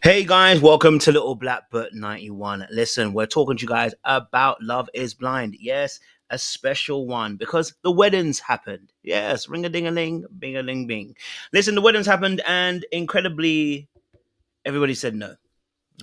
Hey guys, welcome to Little Black Book 91. Listen, we're talking to you guys about Love is Blind. Yes, a special one because the weddings happened. Yes, ring a ding a ling, bing a ling bing. Listen, the weddings happened and incredibly everybody said no.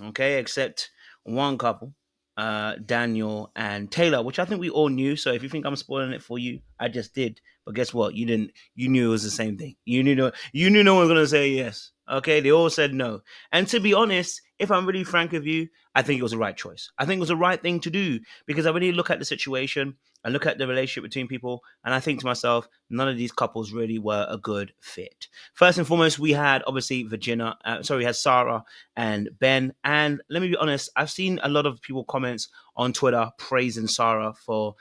Okay, except one couple, Daniel and Taylor, which I think we all knew. So if you think I'm spoiling it for you, I just did. But guess what? You didn't. You knew it was the same thing. You knew no one was gonna say yes. Okay, they all said no. And to be honest, if I'm really frank with you, I think it was the right choice. I think it was the right thing to do because I really look at the situation and look at the relationship between people, and I think to myself, none of these couples really were a good fit. First and foremost, we had obviously we had Sara and Ben. And let me be honest, I've seen a lot of people comments on Twitter praising Sara for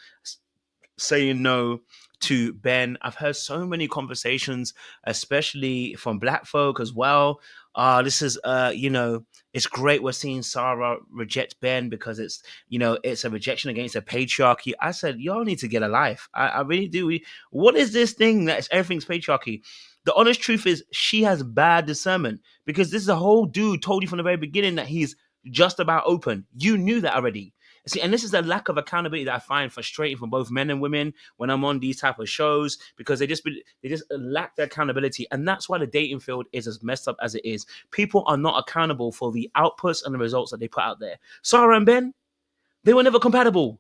saying no to Ben. I've heard so many conversations, especially from black folk as well. This is it's great we're seeing Sarah reject Ben because it's a rejection against a patriarchy. I said, y'all need to get a life. I really do. What is this thing that everything's patriarchy? The honest truth is she has bad discernment because this is a whole dude told you from the very beginning that he's just about open. You knew that already. See, and this is the lack of accountability that I find frustrating for both men and women when I'm on these type of shows because they just lack the accountability, and that's why the dating field is as messed up as it is. People are not accountable for the outputs and the results that they put out there. Sarah and Ben, they were never compatible.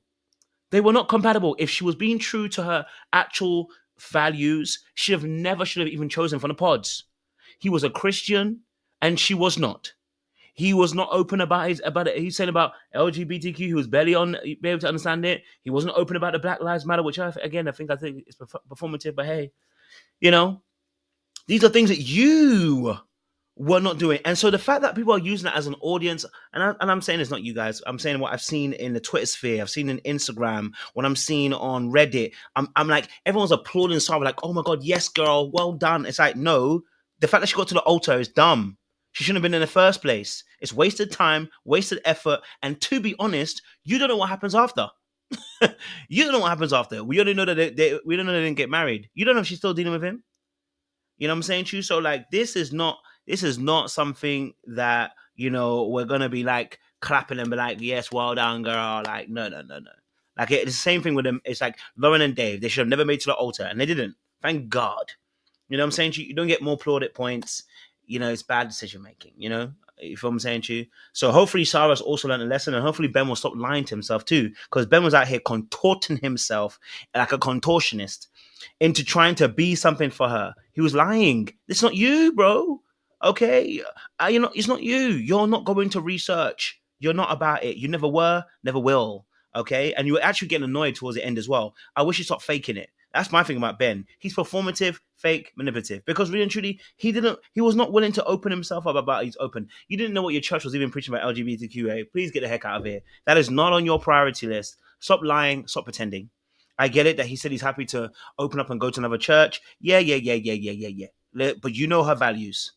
They were not compatible. If she was being true to her actual values, she should have even chosen from the pods. He was a Christian, and she was not. He was not open about it. He's saying about LGBTQ. He was barely be able to understand it. He wasn't open about the Black Lives Matter, which I think it's performative. But hey, you know, these are things that you were not doing. And so the fact that people are using that as an audience, and I'm saying it's not you guys. I'm saying what I've seen in the Twitter sphere. I've seen in Instagram. What I'm seeing on Reddit. I'm like everyone's applauding Sarah, like, oh my god, yes, girl, well done. It's like no, the fact that she got to the altar is dumb. She shouldn't have been in the first place. It's wasted time, wasted effort, and to be honest, you don't know what happens after. You don't know what happens after. We only know that we don't know they didn't get married. You don't know if she's still dealing with him. You know what I'm saying to you? So like this is not something that, we're gonna be like clapping and be like, yes, well done, girl. Like, no, no, no, no. Like it's the same thing with them. It's like Lauren and Dave, they should have never made to the altar, and they didn't. Thank God. You know what I'm saying to you? You don't get more plaudit points. It's bad decision making, you feel what I'm saying to you? So hopefully Sarah's also learned a lesson, and hopefully Ben will stop lying to himself too. Because Ben was out here contorting himself like a contortionist into trying to be something for her. He was lying. It's not you, bro. Okay, it's not you. You're not going to research. You're not about it. You never were, never will. Okay, and you were actually getting annoyed towards the end as well. I wish you stopped faking it. That's my thing about Ben. He's performative, fake, manipulative. Because really and truly, he was not willing to open himself up about he's open. You didn't know what your church was even preaching about LGBTQA. Please get the heck out of here. That is not on your priority list. Stop lying, stop pretending. I get it that he said he's happy to open up and go to another church. Yeah, yeah, yeah, yeah, yeah, yeah, yeah. But you know her values.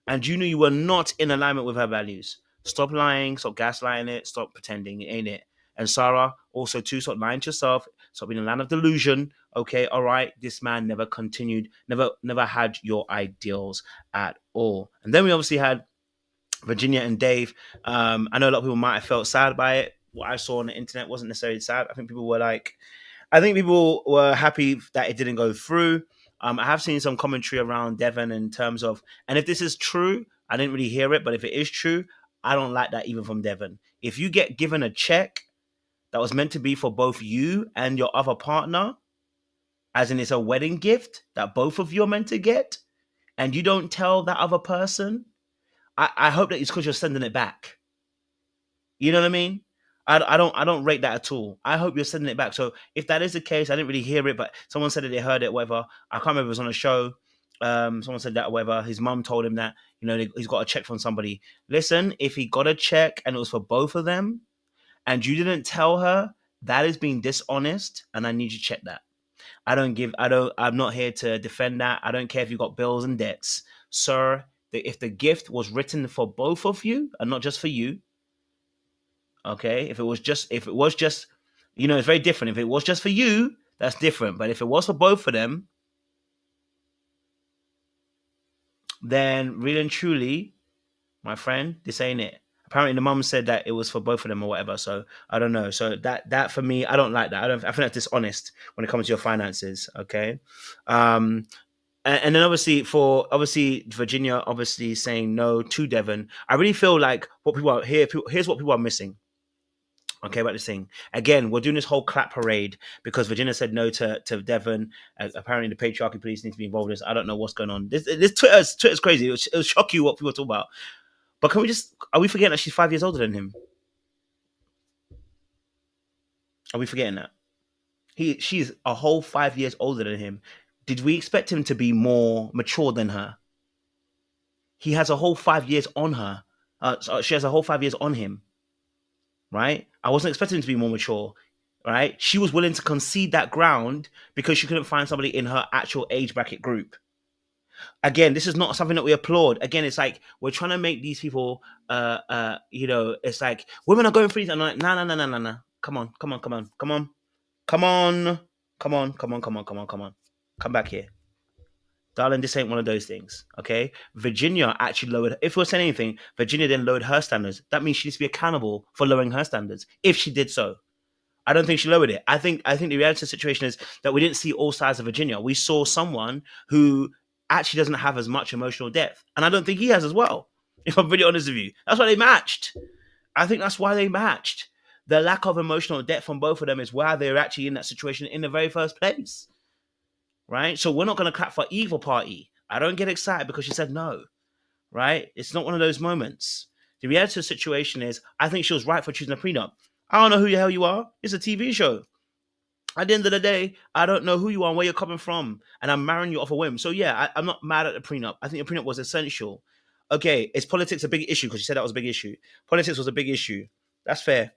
And you knew you were not in alignment with her values. Stop lying, stop gaslighting it, stop pretending, ain't it? And Sarah, also too, stop lying to yourself, stop being in a land of delusion. Okay, all right. This man never continued, never had your ideals at all. And then we obviously had Virginia and Dave. I know a lot of people might have felt sad by it. What I saw on the internet wasn't necessarily sad. I think people were happy that it didn't go through. I have seen some commentary around Devin in terms of, and if this is true, I didn't really hear it, but if it is true, I don't like that even from Devin. If you get given a check that was meant to be for both you and your other partner, as in it's a wedding gift that both of you are meant to get, and you don't tell that other person, I hope that it's because you're sending it back. You know what I mean? I don't rate that at all. I hope you're sending it back. So if that is the case, I didn't really hear it, but someone said that they heard it, whatever. I can't remember if it was on a show. Someone said that, whatever. His mum told him that, he's got a check from somebody. Listen, if he got a check and it was for both of them, and you didn't tell her, that is being dishonest, and I need you to check that. I'm not here to defend that. I don't care if you got bills and debts. Sir, if the gift was written for both of you and not just for you, okay? If it was just, it's very different. If it was just for you, that's different. But if it was for both of them, then really and truly, my friend. This ain't it. Apparently, the mum said that it was for both of them or whatever. So I don't know. So that for me, I don't like that. I don't. I think that's dishonest when it comes to your finances. Okay. Um, and then obviously Virginia obviously saying no to Devin. I really feel like what people are here. Here's what people are missing. Okay, about this thing again. We're doing this whole clap parade because Virginia said no to Devin. Apparently, the patriarchy police need to be involved in this. I don't know what's going on. This Twitter's crazy. It'll shock you what people talk about. But can we just are we forgetting that she's 5 years older than him? Are we forgetting that she's a whole 5 years older than him? Did we expect him to be more mature than her? He has a whole 5 years on her. She has a whole 5 years on him, right? I wasn't expecting him to be more mature, right? She was willing to concede that ground because she couldn't find somebody in her actual age bracket group. Again, this is not something that we applaud. Again, it's like we're trying to make these people, it's like women are going through these. And I'm like, no, no, no, no, no, no. Come on, come on, come on, come on, come on, come on, come on, come on, come on, come on. Come back here. Darling, this ain't one of those things, okay? Virginia actually lowered, if we're saying anything, Virginia then lowered her standards. That means she needs to be accountable for lowering her standards, if she did so. I don't think she lowered it. I think the reality of the situation is that we didn't see all sides of Virginia. We saw someone who actually doesn't have as much emotional depth. And I don't think he has as well, if I'm really honest with you. That's why they matched. I think that's why they matched. The lack of emotional depth from both of them is why they're actually in that situation in the very first place. Right? So we're not going to clap for either party. I don't get excited because she said no. Right? It's not one of those moments. The reality of the situation is, I think she was right for choosing a prenup. I don't know who the hell you are. It's a TV show. At the end of the day, I don't know who you are and where you're coming from, and I'm marrying you off a whim. So yeah, I'm not mad at the prenup. I think the prenup was essential. Okay, is politics a big issue? Because you said that was a big issue. Politics was a big issue. That's fair.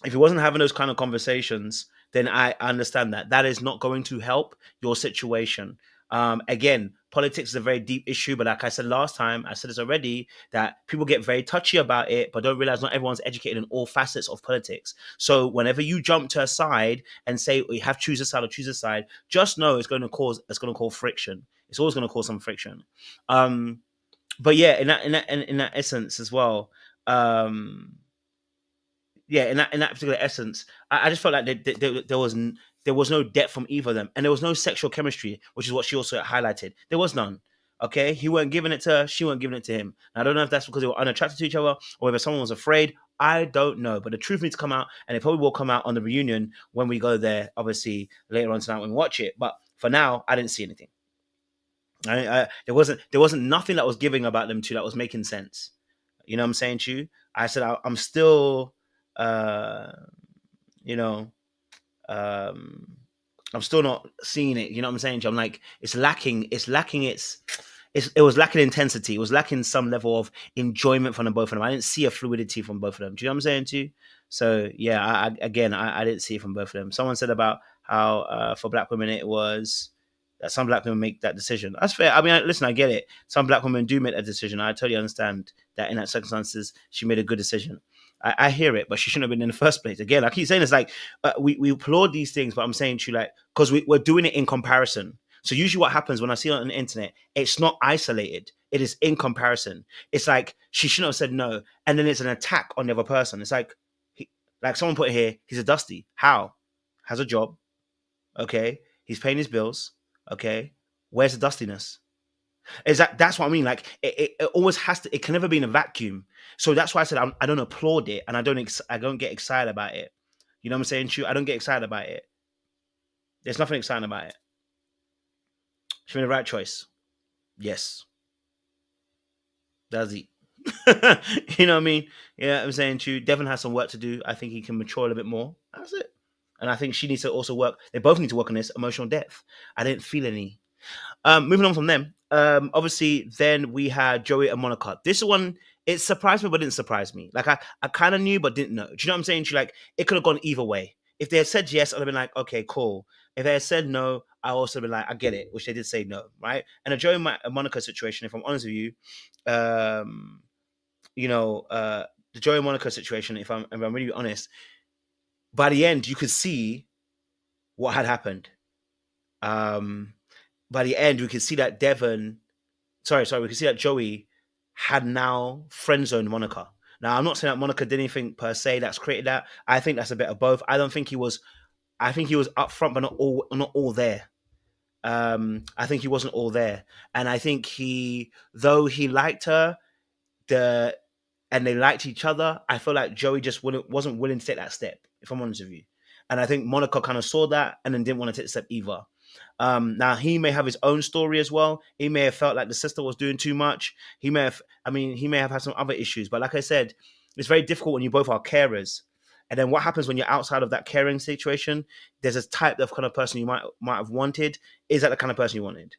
If he wasn't having those kind of conversations, then I understand that that is not going to help your situation. Again, politics is a very deep issue, but like I said last time, I said this already, that people get very touchy about it, but don't realize not everyone's educated in all facets of politics. So whenever you jump to a side and say you have choose a side or choose a side, just know it's going to cause friction. It's always going to cause some friction. But yeah, in that essence as well. Yeah, in that particular essence, I just felt like there was no depth from either of them, and there was no sexual chemistry, which is what she also highlighted. There was none. Okay, he weren't giving it to her, she weren't giving it to him. And I don't know if that's because they were unattracted to each other or if someone was afraid. I don't know, but the truth needs to come out, and it probably will come out on the reunion when we go there. Obviously, later on tonight when we watch it. But for now, I didn't see anything. There wasn't nothing that was giving about them two that was making sense. You know what I'm saying to you? I said I'm still, uh, you know, um, I'm still not seeing it. You know what I'm saying? I'm like, it's lacking. It was lacking intensity. It was lacking some level of enjoyment from the both of them. I didn't see a fluidity from both of them. Do you know what I'm saying to you? So yeah, I didn't see it from both of them. Someone said about how for black women it was that some black women make that decision. That's fair. I mean, listen, I get it. Some black women do make that decision. I totally understand that in that circumstances she made a good decision. I hear it, but she shouldn't have been in the first place. Again, I keep saying it's like we applaud these things, but I'm saying to you like because we're doing it in comparison. So usually what happens when I see it on the internet, it's not isolated. It is in comparison. It's like she shouldn't have said no, and then it's an attack on the other person. It's like someone put it here, he's a dusty. How? Has a job. Okay. He's paying his bills. Okay. Where's the dustiness? That's what I mean. Like it always has to. It can never be in a vacuum. So that's why I said I don't applaud it, and I don't get excited about it. You know what I'm saying? I don't get excited about it. There's nothing exciting about it. She made the right choice. Yes, that's it. You know what I mean? Yeah, I'm saying to you, Devin has some work to do. I think he can mature a little bit more. That's it. And I think she needs to also work. They both need to work on this emotional depth. I didn't feel any. Moving on from them, obviously, then we had Joey and Monica. This one, it surprised me, but didn't surprise me. Like I kind of knew, but didn't know. Do you know what I'm saying? She like it could have gone either way. If they had said yes, I'd have been like, okay, cool. If they had said no, I also been like, I get it, which they did say no, right? And the Joey and Monica situation, if I'm honest with you, um, the Joey and Monica situation, if I'm really honest, by the end, you could see what had happened. Um, by the end, we could see that we could see that Joey had now friend zoned Monica. Now I'm not saying that Monica did anything per se that's created that. I think that's a bit of both. I don't think he was. I think he was upfront, but not all there. I think he wasn't all there, and I think though he liked her, the and they liked each other. I feel like Joey just wasn't willing to take that step. If I'm honest with you, and I think Monica kind of saw that and then didn't want to take the step either. Now he may have his own story as well. He may have felt like the sister was doing too much. He may have had some other issues. But like I said, it's very difficult when you both are carers. And then what happens when you're outside of that caring situation? There's a type of kind of person you might have wanted. Is that the kind of person you wanted?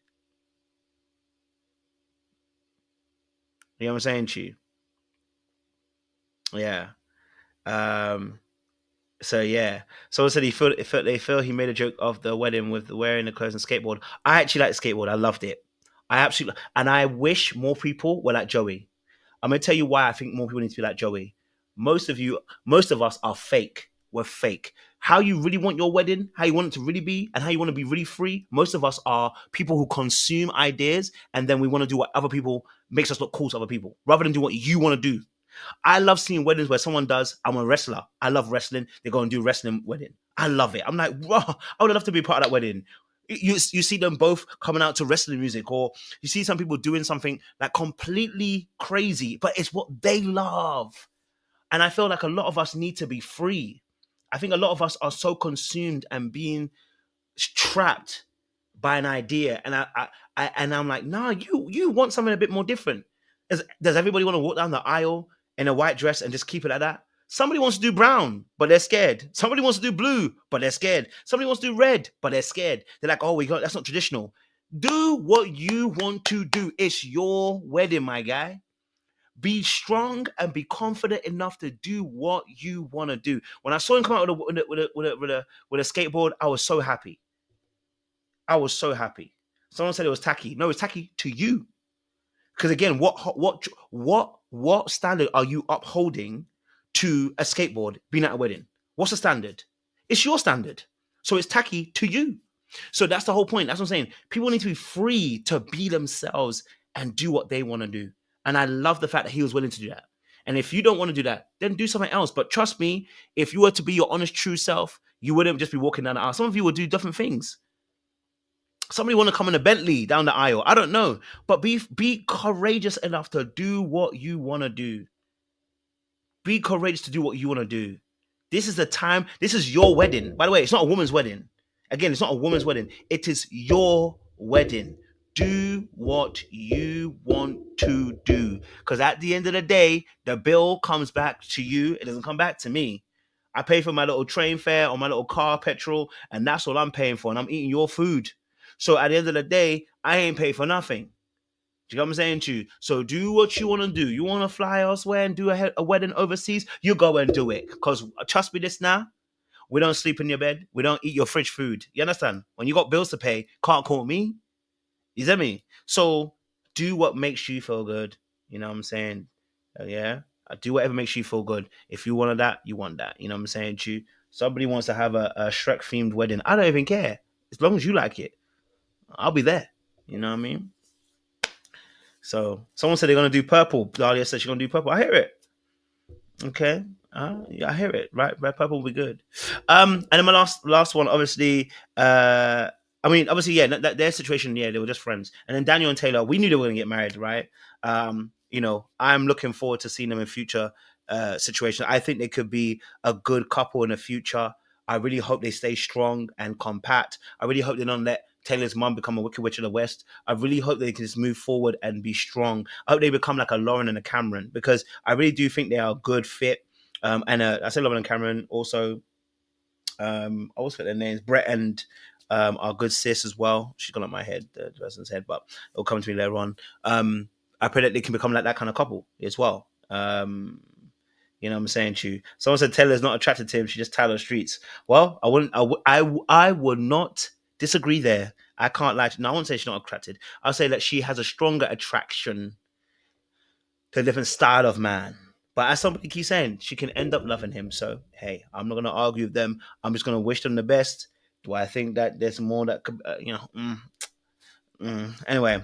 You know what I'm saying to you? Yeah. Um, So yeah, someone said they feel he made a joke of the wedding with wearing the clothes and skateboard. I actually like skateboard. I loved it. I absolutely, and I wish more people were like Joey. I'm gonna tell you why I think more people need to be like Joey. Most of us are fake. We're fake. How you really want your wedding, how you want it to really be, and how you want to be really free. Most of us are people who consume ideas, and then we want to do what other people makes us look cool to other people, rather than do what you want to do. I love seeing weddings where someone does, I'm a wrestler. I love wrestling. They go and do wrestling wedding. I love it. I'm like, wow, I would love to be part of that wedding. You see them both coming out to wrestling music, or you see some people doing something like completely crazy, but it's what they love. And I feel like a lot of us need to be free. I think a lot of us are so consumed and being trapped by an idea, and I'm like, nah, you want something a bit more different. Does everybody want to walk down the aisle in a white dress and just keep it like that? Somebody wants to do brown, but they're scared. Somebody wants to do blue, but they're scared. Somebody wants to do red, but they're scared. They're like, oh, that's not traditional. Do what you want to do. It's your wedding, my guy. Be strong and be confident enough to do what you want to do. When I saw him come out with a skateboard, I was so happy. I was so happy. Someone said it was tacky. No, it's tacky to you. Because again, what standard are you upholding to a skateboard being at a wedding? What's the standard? It's your standard. So it's tacky to you. So that's the whole point. That's what I'm saying. People need to be free to be themselves and do what they want to do. And I love the fact that he was willing to do that. And if you don't want to do that, then do something else. But trust me, if you were to be your honest, true self, you wouldn't just be walking down the aisle. Some of you would do different things. Somebody want to come in a Bentley down the aisle. I don't know. But be courageous enough to do what you want to do. Be courageous to do what you want to do. This is the time. This is your wedding. By the way, it's not a woman's wedding. Again, it's not a woman's wedding. It is your wedding. Do what you want to do. Because at the end of the day, the bill comes back to you. It doesn't come back to me. I pay for my little train fare or my little car petrol, and that's all I'm paying for. And I'm eating your food. So at the end of the day, I ain't paid for nothing. Do you know what I'm saying to you? So do what you want to do. You want to fly elsewhere and do a wedding overseas? You go and do it. Because trust me this now, we don't sleep in your bed. We don't eat your fridge food. You understand? When you got bills to pay, can't call me. You see me? So do what makes you feel good. You know what I'm saying? Yeah. Do whatever makes you feel good. If you wanted that, you want that. You know what I'm saying to you? Somebody wants to have a Shrek themed wedding. I don't even care. As long as you like it, I'll be there. You know what I mean? So someone said they're gonna do purple. Dahlia said she's gonna do purple. I hear it. Okay. Yeah, I hear it. Right, purple will be good. And then my last one, obviously. Obviously, yeah, their situation, yeah, they were just friends. And then Daniel and Taylor, we knew they were gonna get married, right? I'm looking forward to seeing them in future situations. I think they could be a good couple in the future. I really hope they stay strong and compact. I really hope they don't let Taylor's mom become a Wicked Witch of the West. I really hope they can just move forward and be strong. I hope they become like a Lauren and a Cameron, because I really do think they are a good fit. I say Lauren and Cameron also. I always forget their names. Brett and are good sis as well. She's gone up my head, the person's head, but it'll come to me later on. I pray that they can become like that kind of couple as well. You know what I'm saying to you? Someone said Taylor's not attracted to him. She just tired of the streets. Well, I would not disagree there. I can't lie. No, I won't say she's not attracted. I'll say that she has a stronger attraction to a different style of man. But as somebody keeps saying, she can end up loving him. So, hey, I'm not going to argue with them. I'm just going to wish them the best. Do I think that there's more that could, Anyway,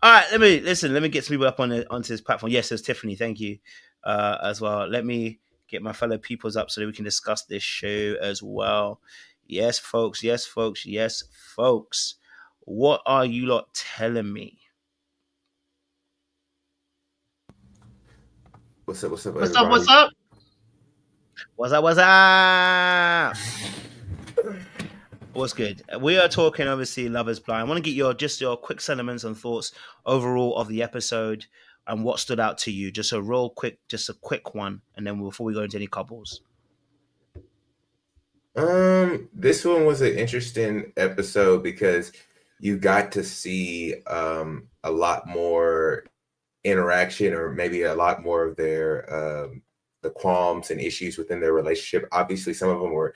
all right. Let me get some people up onto this platform. Yes, there's Tiffany. Thank you, as well. Let me get my fellow peoples up so that we can discuss this show as well. Yes, folks. Yes, folks. Yes, folks. What are you lot telling me? What's up? What's up, What's up? everybody? What's up? What's up? What's up? What's good? We are talking obviously Love Is Blind. I want to get your quick sentiments and thoughts overall of the episode and what stood out to you. Just a quick one, and then before we go into any couples. This one was an interesting episode because you got to see a lot more interaction, or maybe a lot more of their the qualms and issues within their relationship. Obviously, some of them were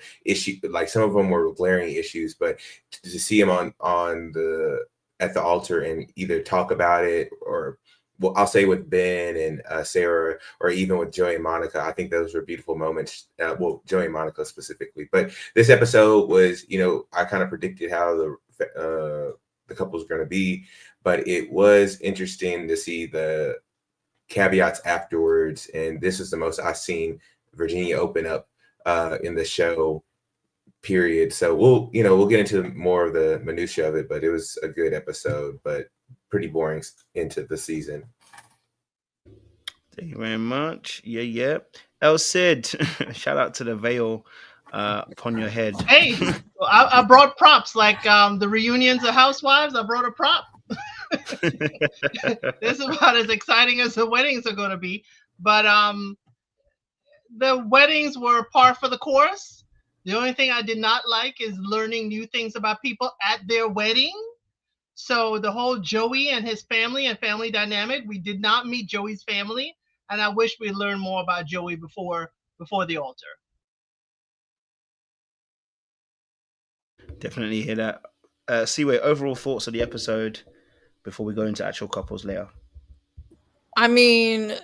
some of them were glaring issues, but to see them on the at the altar and either talk about it, or well, I'll say with Ben and Sara, or even with Joey and Monica, I think those were beautiful moments. Well, Joey and Monica specifically, but this episode was, I kind of predicted how the couple was going to be, but it was interesting to see the caveats afterwards. And this is the most I've seen Virginia open up in the show, period. So we'll get into more of the minutia of it, but it was a good episode, but pretty boring into the season. Thank you very much. Yeah. El Cid, shout out to the veil upon your head. Hey, I brought props like the reunions of Housewives. I brought a prop. This is about as exciting as the weddings are going to be. But the weddings were par for the course. The only thing I did not like is learning new things about people at their wedding. So the whole Joey and his family and family dynamic, we did not meet Joey's family, and I wish we learned more about Joey before the altar. Definitely hear that. Seaway, overall thoughts of the episode before we go into actual couples later. I mean,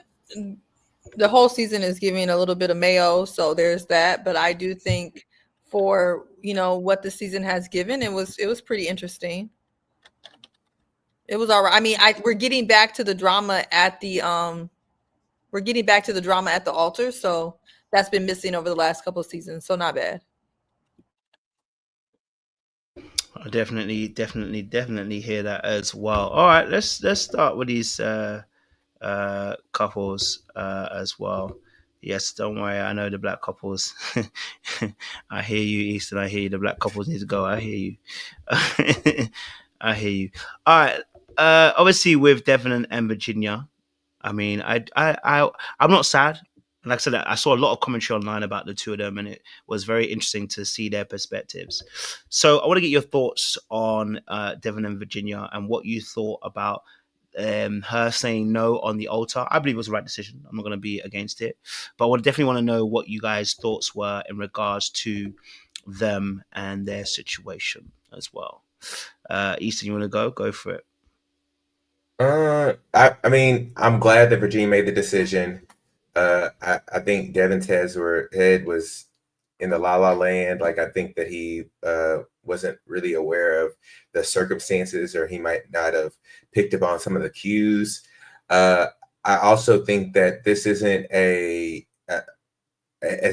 the whole season is giving a little bit of mayo, so there's that. But I do think for what the season has given, it was pretty interesting. It was all right. I mean, we're getting back to the drama at the altar, so that's been missing over the last couple of seasons. So not bad. I definitely hear that as well. All right, let's start with these couples as well. Yes, don't worry. I know the black couples. I hear you, Easton. I hear you. The black couples need to go. I hear you. I hear you. All right. Obviously, with Devin and Virginia, I mean, I'm not sad. Like I said, I saw a lot of commentary online about the two of them, and it was very interesting to see their perspectives. So I want to get your thoughts on Devin and Virginia and what you thought about her saying no on the altar. I believe it was the right decision. I'm not going to be against it, but I definitely want to know what you guys' thoughts were in regards to them and their situation as well. Easton, you want to go for it? I mean, I'm glad that Virginia made the decision. I think Devin's head was in the la la land. Like, I think that he wasn't really aware of the circumstances, or he might not have picked up on some of the cues. I also think that this isn't as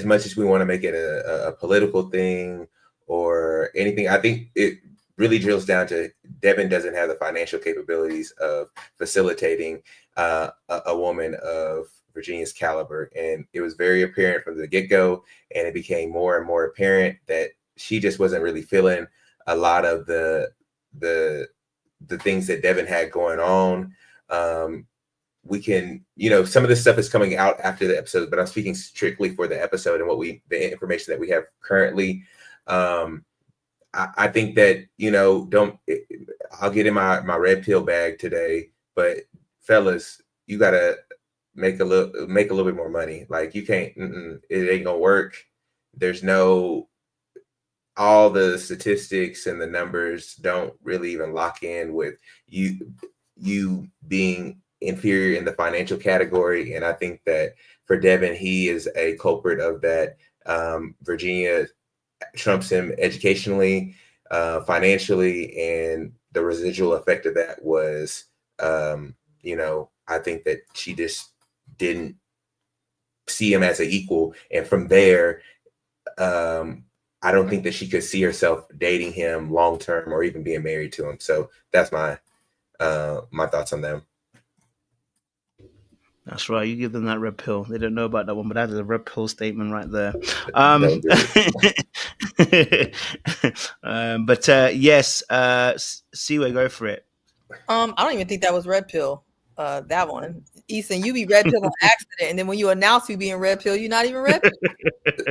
much as we want to make it a political thing or anything. I think it really drills down to Devin doesn't have the financial capabilities of facilitating a woman of Virginia's caliber. And it was very apparent from the get-go, and it became more and more apparent that she just wasn't really feeling a lot of the things that Devin had going on. We can, some of this stuff is coming out after the episode, but I'm speaking strictly for the episode and the information that we have currently. I think that, I'll get in my red pill bag today, but fellas, you got to make a little bit more money. Like, you can't, it ain't gonna work. There's all the statistics and the numbers don't really even lock in with you being inferior in the financial category. And I think that for Devin, he is a culprit of that. Virginia trumps him educationally, financially, and the residual effect of that was, you know, I think that she just didn't see him as an equal. And from there, I don't think that she could see herself dating him long term or even being married to him. So that's my my thoughts on them. That's right. You give them that red pill. They don't know about that one, but that is a red pill statement right there. Don't do it. But yes, Seaway, go for it. I don't even think that was red pill. That one, Easton, you be red pill on accident, and then when you announce you being red pill, you're not even red pill.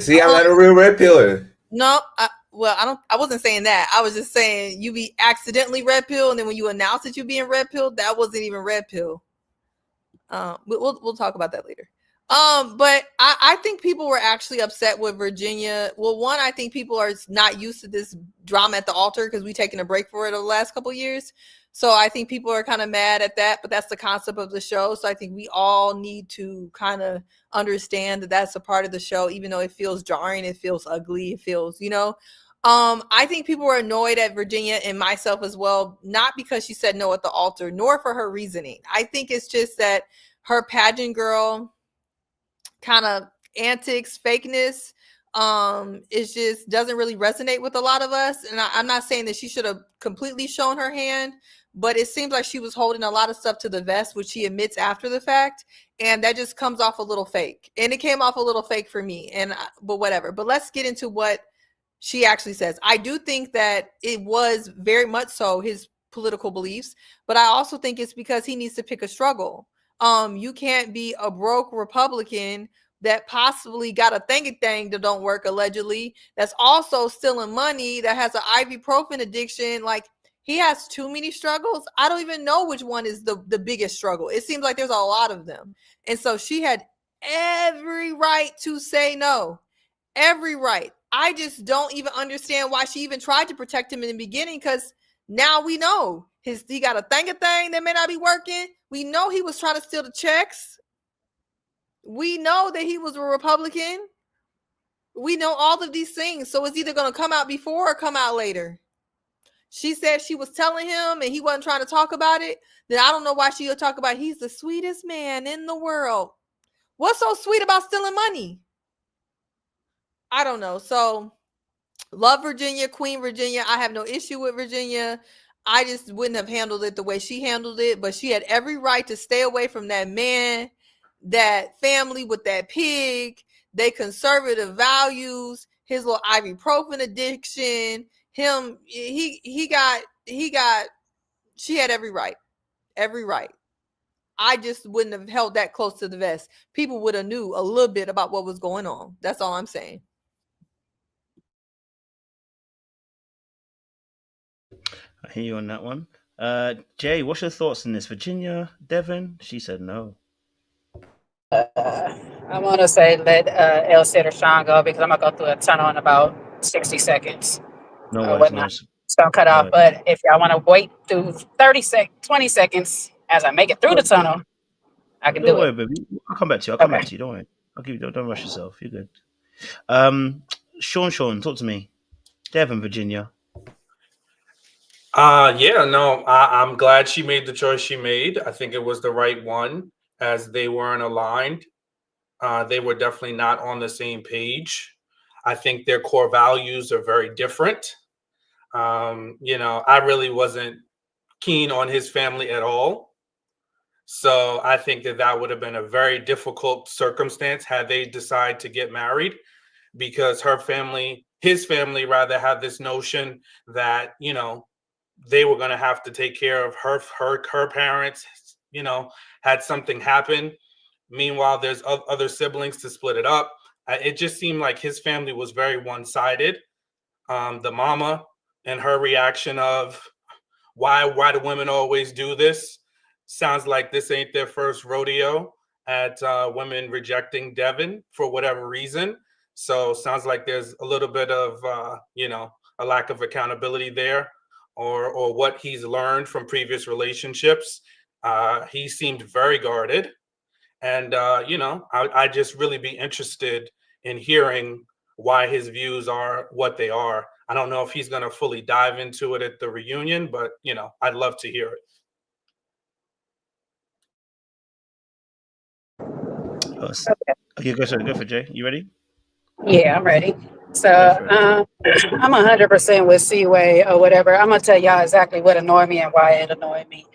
See, I'm not a real red piller. No, I wasn't saying that. I was just saying you be accidentally red pill, and then when you announce that you being red pill, that wasn't even red pill. We'll talk about that later. But I think people were actually upset with Virginia. Well, one, I think people are not used to this drama at the altar because we've taken a break for it over the last couple of years. So I think people are kind of mad at that, but that's the concept of the show. So I think we all need to kind of understand that that's a part of the show, even though it feels jarring, it feels ugly, it feels, you know. I think people were annoyed at Virginia and myself as well, not because she said no at the altar, nor for her reasoning. I think it's just that her pageant girl kind of antics, fakeness, it just doesn't really resonate with a lot of us. And I'm not saying that she should have completely shown her hand, but it seems like she was holding a lot of stuff to the vest, which she admits after the fact. And that just comes off a little fake. And it came off a little fake for me. But whatever. But let's get into what she actually says. I do think that it was very much so his political beliefs, but I also think it's because he needs to pick a struggle. You can't be a broke Republican that possibly got a thingy thing that don't work allegedly, that's also stealing money, that has an ibuprofen addiction. Like, he has too many struggles. I don't even know which one is the biggest struggle. It seems like there's a lot of them. And so she had every right to say no. Every right. I just don't even understand why she even tried to protect him in the beginning, because now we know he got a thing that may not be working. We know he was trying to steal the checks. We know that he was a Republican. We know all of these things. So it's either going to come out before or come out later. She said she was telling him and he wasn't trying to talk about it. Then I don't know why she would talk about he's the sweetest man in the world. What's so sweet about stealing money? I don't know. So love Virginia, Queen Virginia. I have no issue with Virginia. I just wouldn't have handled it the way she handled it, but she had every right to stay away from that man, that family with that pig, they conservative values, his little ibuprofen addiction, him, she had every right. Every right. I just wouldn't have held that close to the vest. People would have knew a little bit about what was going on. That's all I'm saying. I hear you on that one. Jay, what's your thoughts on this? Virginia, Devin? She said no. I want to say let El Cid or Sean go because I'm going to go through a tunnel in about 60 seconds No or worries, whatnot. no. It's going to cut off. No. But if y'all want to wait through 20 seconds as I make it through the tunnel, I can Don't do worry, it. baby. I'll come back to you. I'll come back to you. Don't worry. I'll give you. Don't rush yourself. You're good. Sean, talk to me. Devin, Virginia. I'm glad she made the choice she made. I think it was the right one, as they weren't aligned. They were definitely not on the same page. I think their core values are very different. I really wasn't keen on his family at all. So I think that would have been a very difficult circumstance had they decided to get married, because his family rather had this notion that, they were going to have to take care of her parents, had something happen. Meanwhile, there's other siblings to split it up. It just seemed like his family was very one-sided. The mama and her reaction of why do women always do this? Sounds like this ain't their first rodeo at women rejecting Devin for whatever reason. So sounds like there's a little bit of, a lack of accountability there, or what he's learned from previous relationships. He seemed very guarded. And, I'd just really be interested in hearing why his views are what they are. I don't know if he's going to fully dive into it at the reunion, but, you know, I'd love to hear it. Okay, go for Jay. You ready? Yeah, I'm ready. So Go for it. I'm 100% with Seaway or whatever. I'm gonna tell y'all exactly what annoyed me and why it annoyed me.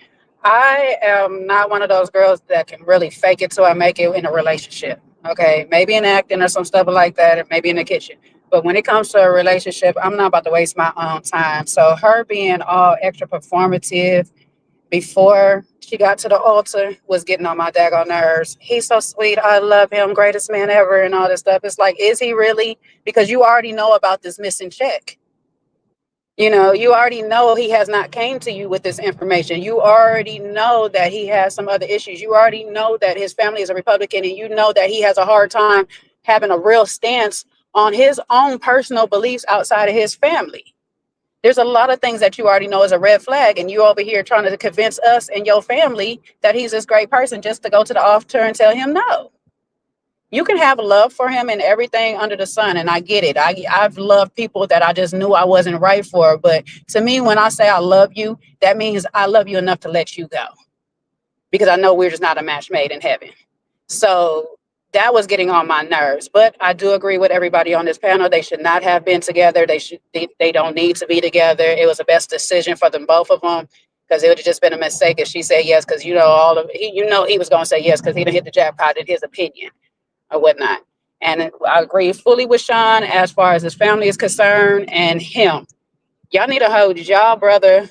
I am not one of those girls that can really fake it till I make it in a relationship. Okay, maybe in acting or some stuff like that, or maybe in the kitchen. But when it comes to a relationship, I'm not about to waste my own time. So her being all extra performative before she got to the altar was getting on my daggone nerves. He's so sweet. I love him. Greatest man ever and all this stuff. It's like, is he really? Because you already know about this missing check. You know, you already know he has not came to you with this information. You already know that he has some other issues. You already know that his family is a Republican, and you know that he has a hard time having a real stance on his own personal beliefs outside of his family. There's a lot of things that you already know is a red flag, and you over here trying to convince us and your family that he's this great person just to go to the altar and tell him no. You can have love for him and everything under the sun, and I get it. I've loved people that I just knew I wasn't right for, but to me, when I say I love you, that means I love you enough to let you go, because I know we're just not a match made in heaven. So that was getting on my nerves. But I do agree with everybody on this panel. They should not have been together. They don't need to be together. It was the best decision for them, both of them, because it would have just been a mistake if she said yes, because he was going to say yes because he done hit the jackpot in his opinion or whatnot. And I agree fully with Sean as far as his family is concerned and him. Y'all need to hold y'all brother,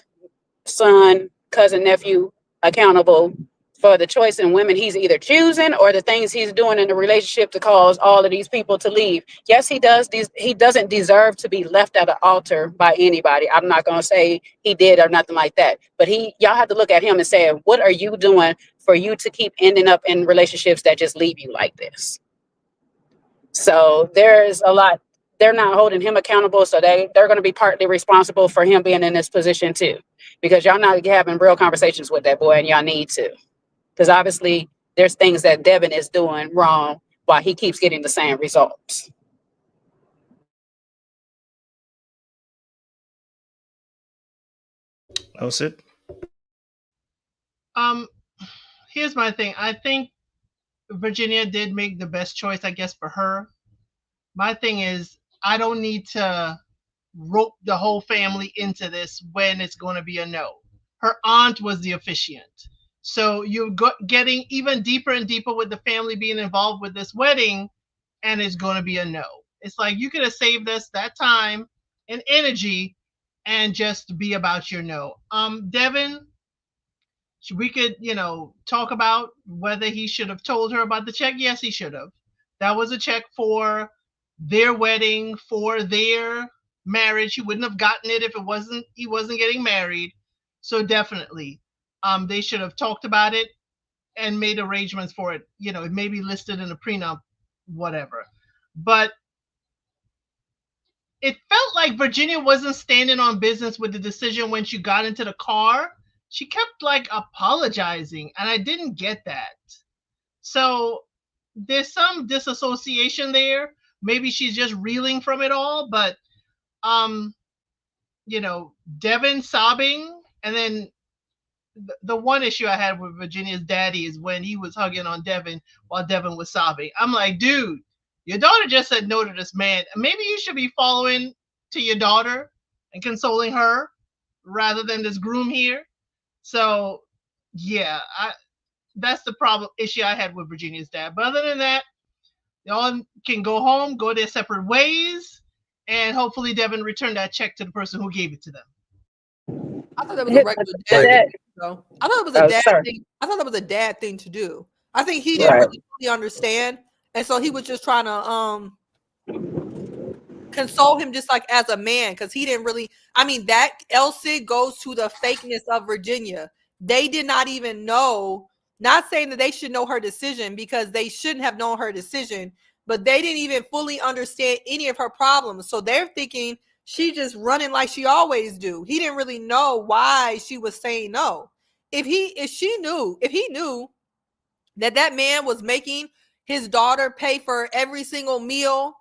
son, cousin, nephew accountable for the choice in women he's either choosing or the things he's doing in the relationship to cause all of these people to leave. Yes, he does. He doesn't deserve to be left at an altar by anybody. I'm not going to say he did or nothing like that. But y'all have to look at him and say, what are you doing for you to keep ending up in relationships that just leave you like this? So there's a lot. They're not holding him accountable, so they're going to be partly responsible for him being in this position too, because y'all not having real conversations with that boy, and y'all need to, because obviously there's things that Devin is doing wrong while he keeps getting the same results. That's it. Here's my thing. I think Virginia did make the best choice, I guess, for her. My thing is, I don't need to rope the whole family into this when it's going to be a no. Her aunt was the officiant. So you're getting even deeper and deeper with the family being involved with this wedding, and it's going to be a no. It's like you could have saved us that time and energy and just be about your no. Devin, we could, talk about whether he should have told her about the check. Yes, he should have. That was a check for their wedding, for their marriage. He wouldn't have gotten it if he wasn't getting married. So definitely, they should have talked about it and made arrangements for it. It may be listed in a prenup, whatever. But it felt like Virginia wasn't standing on business with the decision when she got into the car. She kept apologizing, and I didn't get that. So there's some disassociation there. Maybe she's just reeling from it all, but Devin sobbing, and then the one issue I had with Virginia's daddy is when he was hugging on Devin while Devin was sobbing. I'm like, dude, your daughter just said no to this man. Maybe you should be following to your daughter and consoling her rather than this groom here. So, yeah, that's the issue I had with Virginia's dad. But other than that, they all can go home, go their separate ways, and hopefully Devin returned that check to the person who gave it to them. I thought that was a regular dad thing. So I thought it was a dad thing. I thought that was a dad thing to do. I think he didn't really understand, and so he was just trying to console him just like as a man, because he didn't really. I mean, that Elsie goes to the fakeness of Virginia. They did not even know. Not saying that they should know her decision, because they shouldn't have known her decision, but they didn't even fully understand any of her problems. So they're thinking she just running like she always do. He didn't really know why she was saying no. If he knew that man was making his daughter pay for every single meal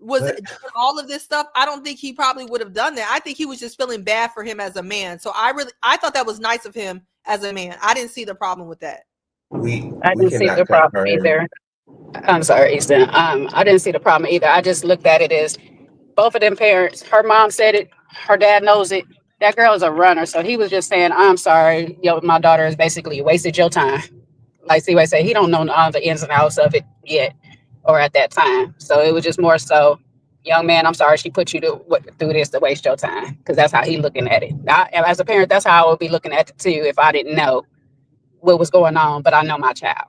was But- doing all of this stuff, I don't think he probably would have done that. I think he was just feeling bad for him as a man. So I thought that was nice of him as a man. I didn't see the problem with that. we I didn't see the cannot problem confirm. either. I'm sorry, Easton. I didn't see the problem either. I just looked at it as both of them parents. Her mom said it. Her dad knows it. That girl is a runner, so he was just saying, "I'm sorry, my daughter has basically wasted your time." Like Seaway said, he don't know all the ins and outs of it yet, or at that time. So it was just more so, young man, I'm sorry she put you through this to waste your time, because that's how he looking at it. As a parent, that's how I would be looking at it too if I didn't know what was going on, but I know my child.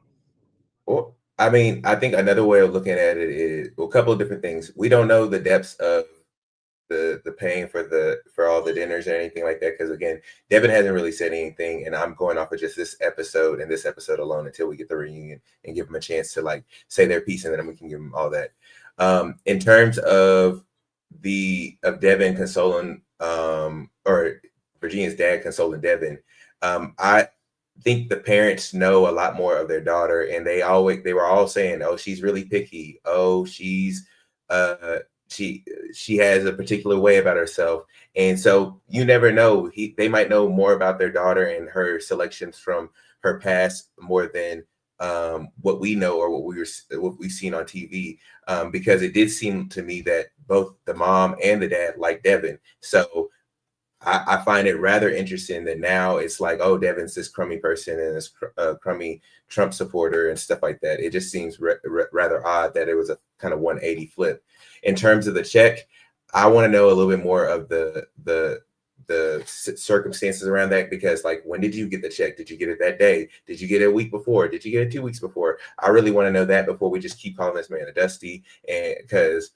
Well, I mean, I think another way of looking at it is a couple of different things. We don't know the depths of the paying for all the dinners or anything like that, because again, Devin hasn't really said anything, and I'm going off of just this episode and this episode alone until we get the reunion and give them a chance to like say their piece, and then we can give them all that. In terms of Devin consoling or Virginia's dad consoling Devin, I think the parents know a lot more of their daughter, and they were all saying, "Oh, she's really picky. Oh, she's she has a particular way about herself." And so you never know. They might know more about their daughter and her selections from her past more than what we know or what we've seen on TV. Because it did seem to me that both the mom and the dad like Devin. So I find it rather interesting that now it's like, oh, Devin's this crummy person and this crummy Trump supporter and stuff like that. It just seems rather odd that it was a kind of 180 flip. In terms of the check, I want to know a little bit more of the circumstances around that, because like, when did you get the check? Did you get it that day? Did you get it a week before? Did you get it 2 weeks before? I really want to know that before we just keep calling this man a Dusty. And because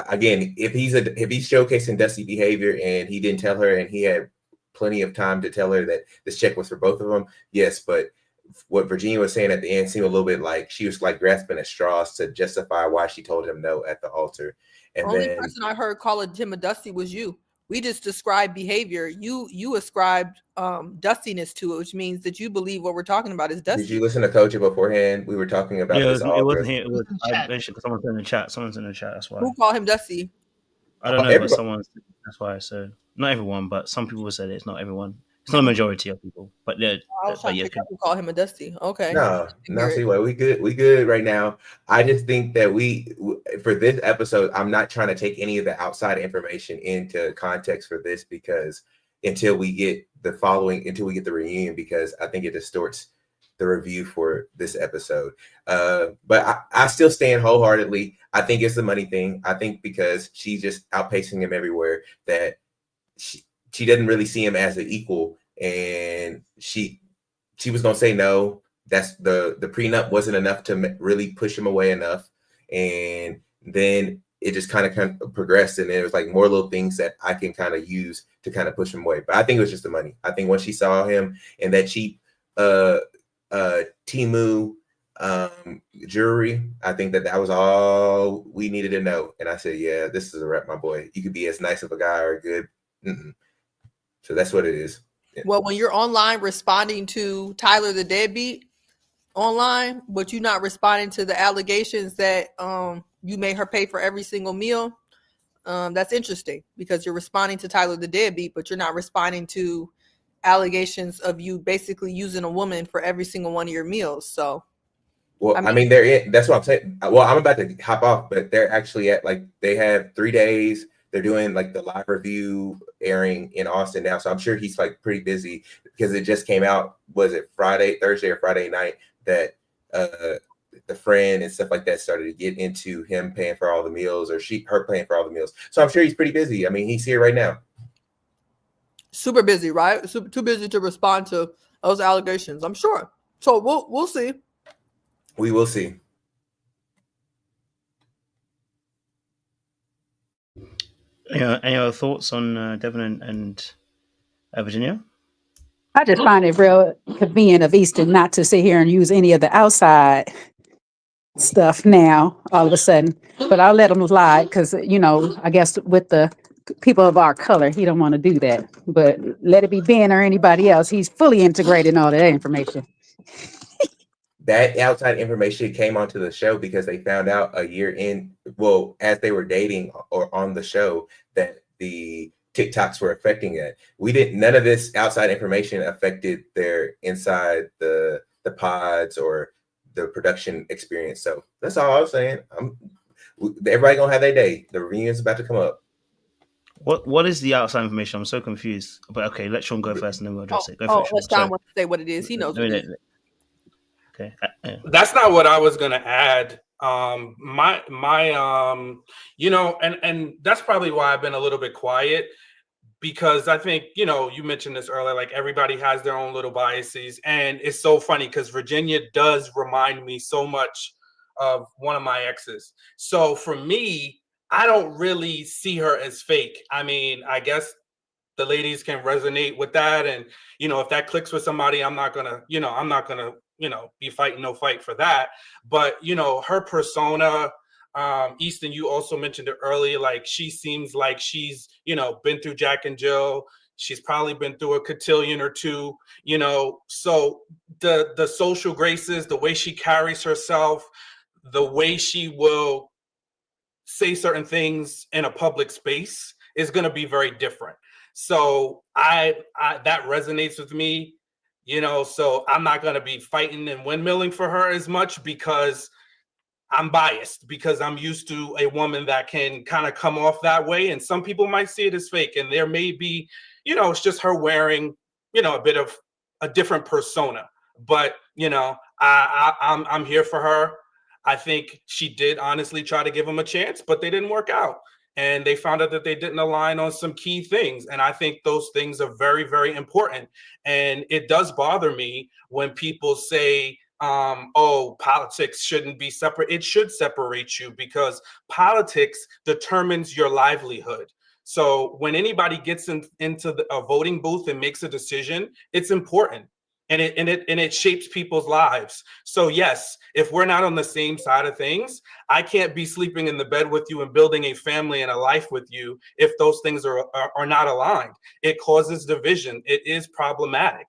again, if he's showcasing Dusty behavior and he didn't tell her and he had plenty of time to tell her that this check was for both of them, yes. But what Virginia was saying at the end seemed a little bit like she was like grasping at straws to justify why she told him no at the altar. And only person I heard call him a Dusty was you. We just described behavior. You ascribed dustiness to it, which means that you believe what we're talking about is dusty. Did you listen to Coach beforehand? We were talking about this. It wasn't here. It was I mentioned someone's in the chat. Someone's in the chat. That's why. Who called him Dusty? I don't know, but someone's. That's why I said not everyone, but some people said it's not everyone. It's not a majority of people, but yeah. I was trying to figure out who called him a Dusty. Okay. No, see what we good right now. I just think that for this episode, I'm not trying to take any of the outside information into context for this, because until we get the reunion, because I think it distorts the review for this episode. But I still stand wholeheartedly. I think it's the money thing. I think because she's just outpacing him everywhere, that she doesn't really see him as an equal, and she was gonna say no. That's the prenup wasn't enough to really push him away enough, and then it just kind of progressed, and it was like more little things that I can kind of use to kind of push him away. But I think it was just the money. I think once she saw him in that cheap Temu jewelry, I think that was all we needed to know. And I said, yeah, this is a wrap, my boy. You could be as nice of a guy or good. So that's what it is. Yeah. Well, when you're online responding to Tyler the deadbeat online, but you're not responding to the allegations that you made her pay for every single meal, that's interesting, because you're responding to Tyler the deadbeat, but you're not responding to allegations of you basically using a woman for every single one of your meals. So, well, I mean that's what I'm saying. Well, I'm about to hop off, but they're actually at they have 3 days. They're doing the live review airing in Austin now. So I'm sure he's pretty busy, because it just came out, was it Thursday or Friday night, that the friend and stuff like that started to get into him paying for all the meals, or her paying for all the meals. So I'm sure he's pretty busy. I mean, he's here right now. Super busy, right? Too busy to respond to those allegations, I'm sure. So we'll see. We will see. Any other thoughts on Devin and Virginia? I just find it real convenient of Easton not to sit here and use any of the outside stuff now, all of a sudden. But I'll let him lie, because, I guess with the people of our color, he don't want to do that. But let it be Ben or anybody else, he's fully integrated in all that information. that outside information came onto the show because they found out a year in, well, as they were dating or on the show, that the TikToks were affecting it. None of this outside information affected their inside the pods or the production experience. So that's all I was saying. Everybody gonna have their day. The reunion's about to come up. What is the outside information? I'm so confused. But okay, let Sean go first, and then we'll address it. Go for it, Sean. Let Sean want to say what it is. He knows what it is. Okay. That's not what I was gonna add. You know, and that's probably why I've been a little bit quiet, because I think, you know, you mentioned this earlier, like everybody has their own little biases. And it's so funny because Virginia does remind me so much of one of my exes. So for me, I don't really see her as fake. I mean, I guess the ladies can resonate with that. And, you know, if that clicks with somebody, I'm not gonna be fighting no fight for that. But, you know, her persona, Easton, you also mentioned it earlier, like she seems like she's, you know, been through Jack and Jill. She's probably been through a cotillion or two, you know. So the social graces, the way she carries herself, the way she will say certain things in a public space is going to be very different. So I that resonates with me, you know. So I'm not going to be fighting and windmilling for her as much because I'm biased, because I'm used to a woman that can kind of come off that way. And some people might see it as fake. And there may be, you know, it's just her wearing, you know, a bit of a different persona. But, you know, I'm here for her. I think she did honestly try to give him a chance, but they didn't work out. And they found out that they didn't align on some key things. And I think those things are very, very important. And it does bother me when people say, oh, politics shouldn't be separate. It should separate you, because politics determines your livelihood. So when anybody gets into a voting booth and makes a decision, it's important. And it shapes people's lives. So yes, if we're not on the same side of things, I can't be sleeping in the bed with you and building a family and a life with you if those things are not aligned. It causes division. It is problematic.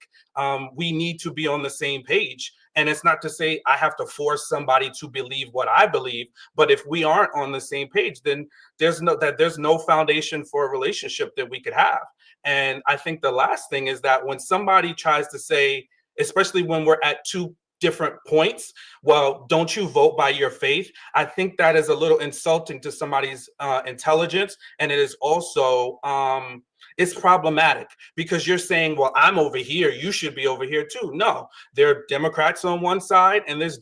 We need to be on the same page. And it's not to say I have to force somebody to believe what I believe, but if we aren't on the same page, then there's no foundation for a relationship that we could have. And I think the last thing is that when somebody tries to say, especially when we're at two different points, well, don't you vote by your faith? I think that is a little insulting to somebody's intelligence. And it is also, it's problematic, because you're saying, well, I'm over here, you should be over here too. No, there are Democrats on one side, and there's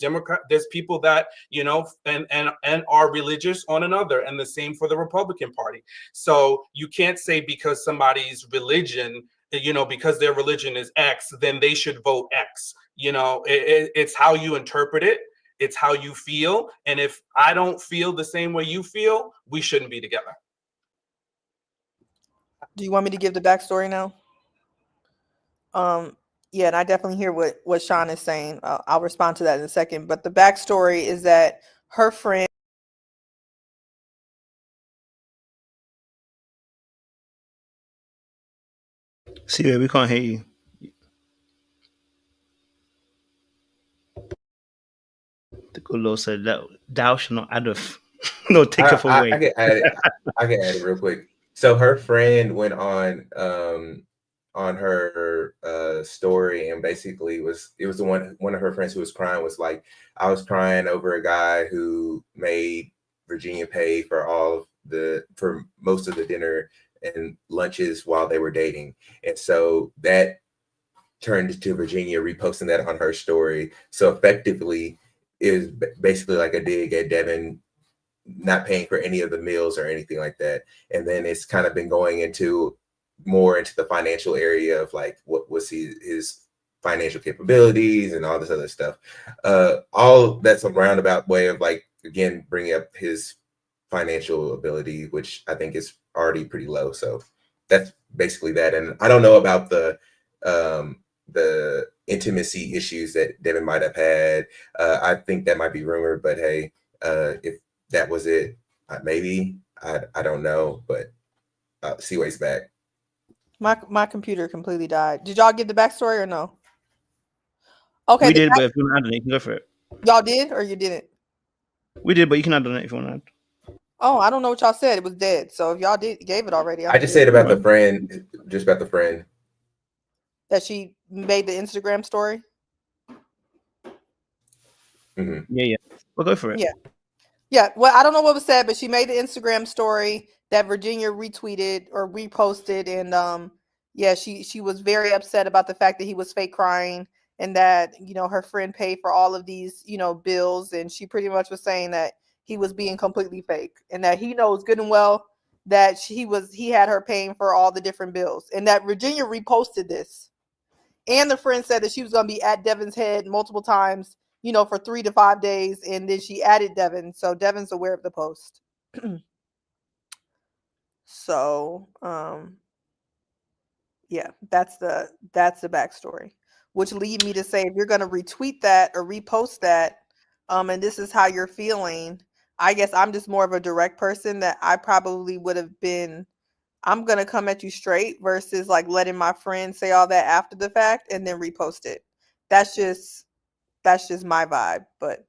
people that, you know, and are religious on another, and the same for the Republican Party. So you can't say because somebody's religion, you know, because their religion is X, then they should vote X. You know, it's how you interpret it. It's how you feel. And if I don't feel the same way you feel, we shouldn't be together. Do you want me to give the backstory now? Yeah, and I definitely hear what Sean is saying. I'll respond to that in a second. But the backstory is that her friend. See, we can't hear you. The good Lord said that thou shalt not addeth, no taketh away. I can add it real quick. So her friend went on her story, and basically it was the one of her friends who was crying was like, I was crying over a guy who made Virginia pay for most of the dinner and lunches while they were dating. And so that turned to Virginia reposting that on her story. So effectively is basically like a dig at Devin not paying for any of the meals or anything like that. And then it's kind of been going more into the financial area of like, what was his financial capabilities and all this other stuff. All that's a roundabout way of like, again, bringing up his financial ability, which I think is already pretty low. So that's basically that. And I don't know about the intimacy issues that Devin might have had. I think that might be rumored, but hey, if that was it, maybe, I don't know, but Seaway's back. My computer completely died. Did y'all get the backstory or no? Okay, We did, but if you want to add on it, you can go for it. y'all did or you didn't? We did, but you can add on it if you want to add. Oh, I don't know what y'all said. It was dead. So if y'all gave it already, I just said about the friend, just about the friend. that she made the Instagram story. Mm-hmm. Yeah. We'll go for it. Yeah. Well, I don't know what was said, but she made the Instagram story that Virginia retweeted or reposted, and she was very upset about the fact that he was fake crying and that her friend paid for all of these bills, and she pretty much was saying that he was being completely fake and that he knows good and well that he had her paying for all the different bills, and that Virginia reposted this, and the friend said that she was going to be at Devin's head multiple times for 3 to 5 days, and then she added Devin, so Devin's aware of the post. So yeah, that's the backstory, which lead me to say, if you're going to retweet that or repost that, and this is how you're feeling, I guess I'm just more of a direct person, that I probably would have been, I'm going to come at you straight versus like letting my friend say all that after the fact and then repost it. That's just my vibe. But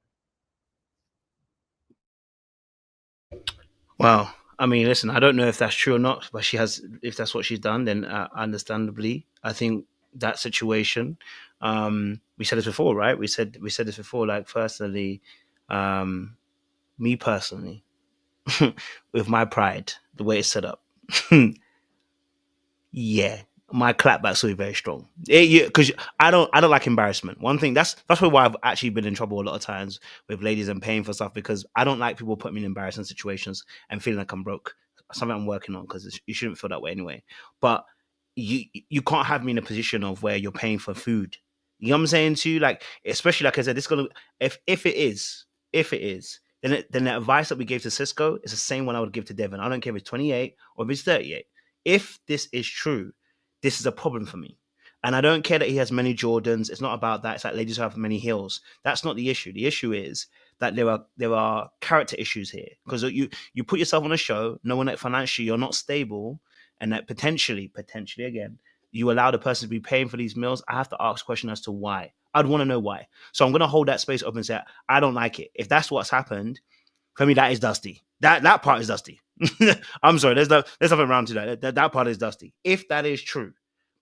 Well, I mean, listen, I don't know if that's true or not, but if that's what she's done, then understandably, I think that situation, we said this before, right? We said this before, like, personally, me personally, with my pride, the way it's set up, yeah, my clapbacks will be very strong. Because I don't like embarrassment. One thing that's probably why I've actually been in trouble a lot of times with ladies and paying for stuff, because I don't like people putting me in embarrassing situations and feeling like I'm broke. Something I'm working on, because you shouldn't feel that way anyway. But you can't have me in a position of where you're paying for food. You know what I'm saying to you? Like, especially like I said, it's gonna if it is, then the advice that we gave to Cisco is the same one I would give to Devin. I don't care if it's 28 or if it's 38. If this is true, this is a problem for me. And I don't care that he has many Jordans. It's not about that. It's like ladies who have many heels. That's not the issue. The issue is that there are character issues here, because you put yourself on a show knowing that financially you're not stable, and that potentially again, you allow the person to be paying for these meals. I have to ask a question as to why. I'd want to know why. So I'm going to hold that space open and say, I don't like it. If that's what's happened, for me, that is dusty. That part is dusty. I'm sorry. There's nothing around to that. That part is dusty. If that is true,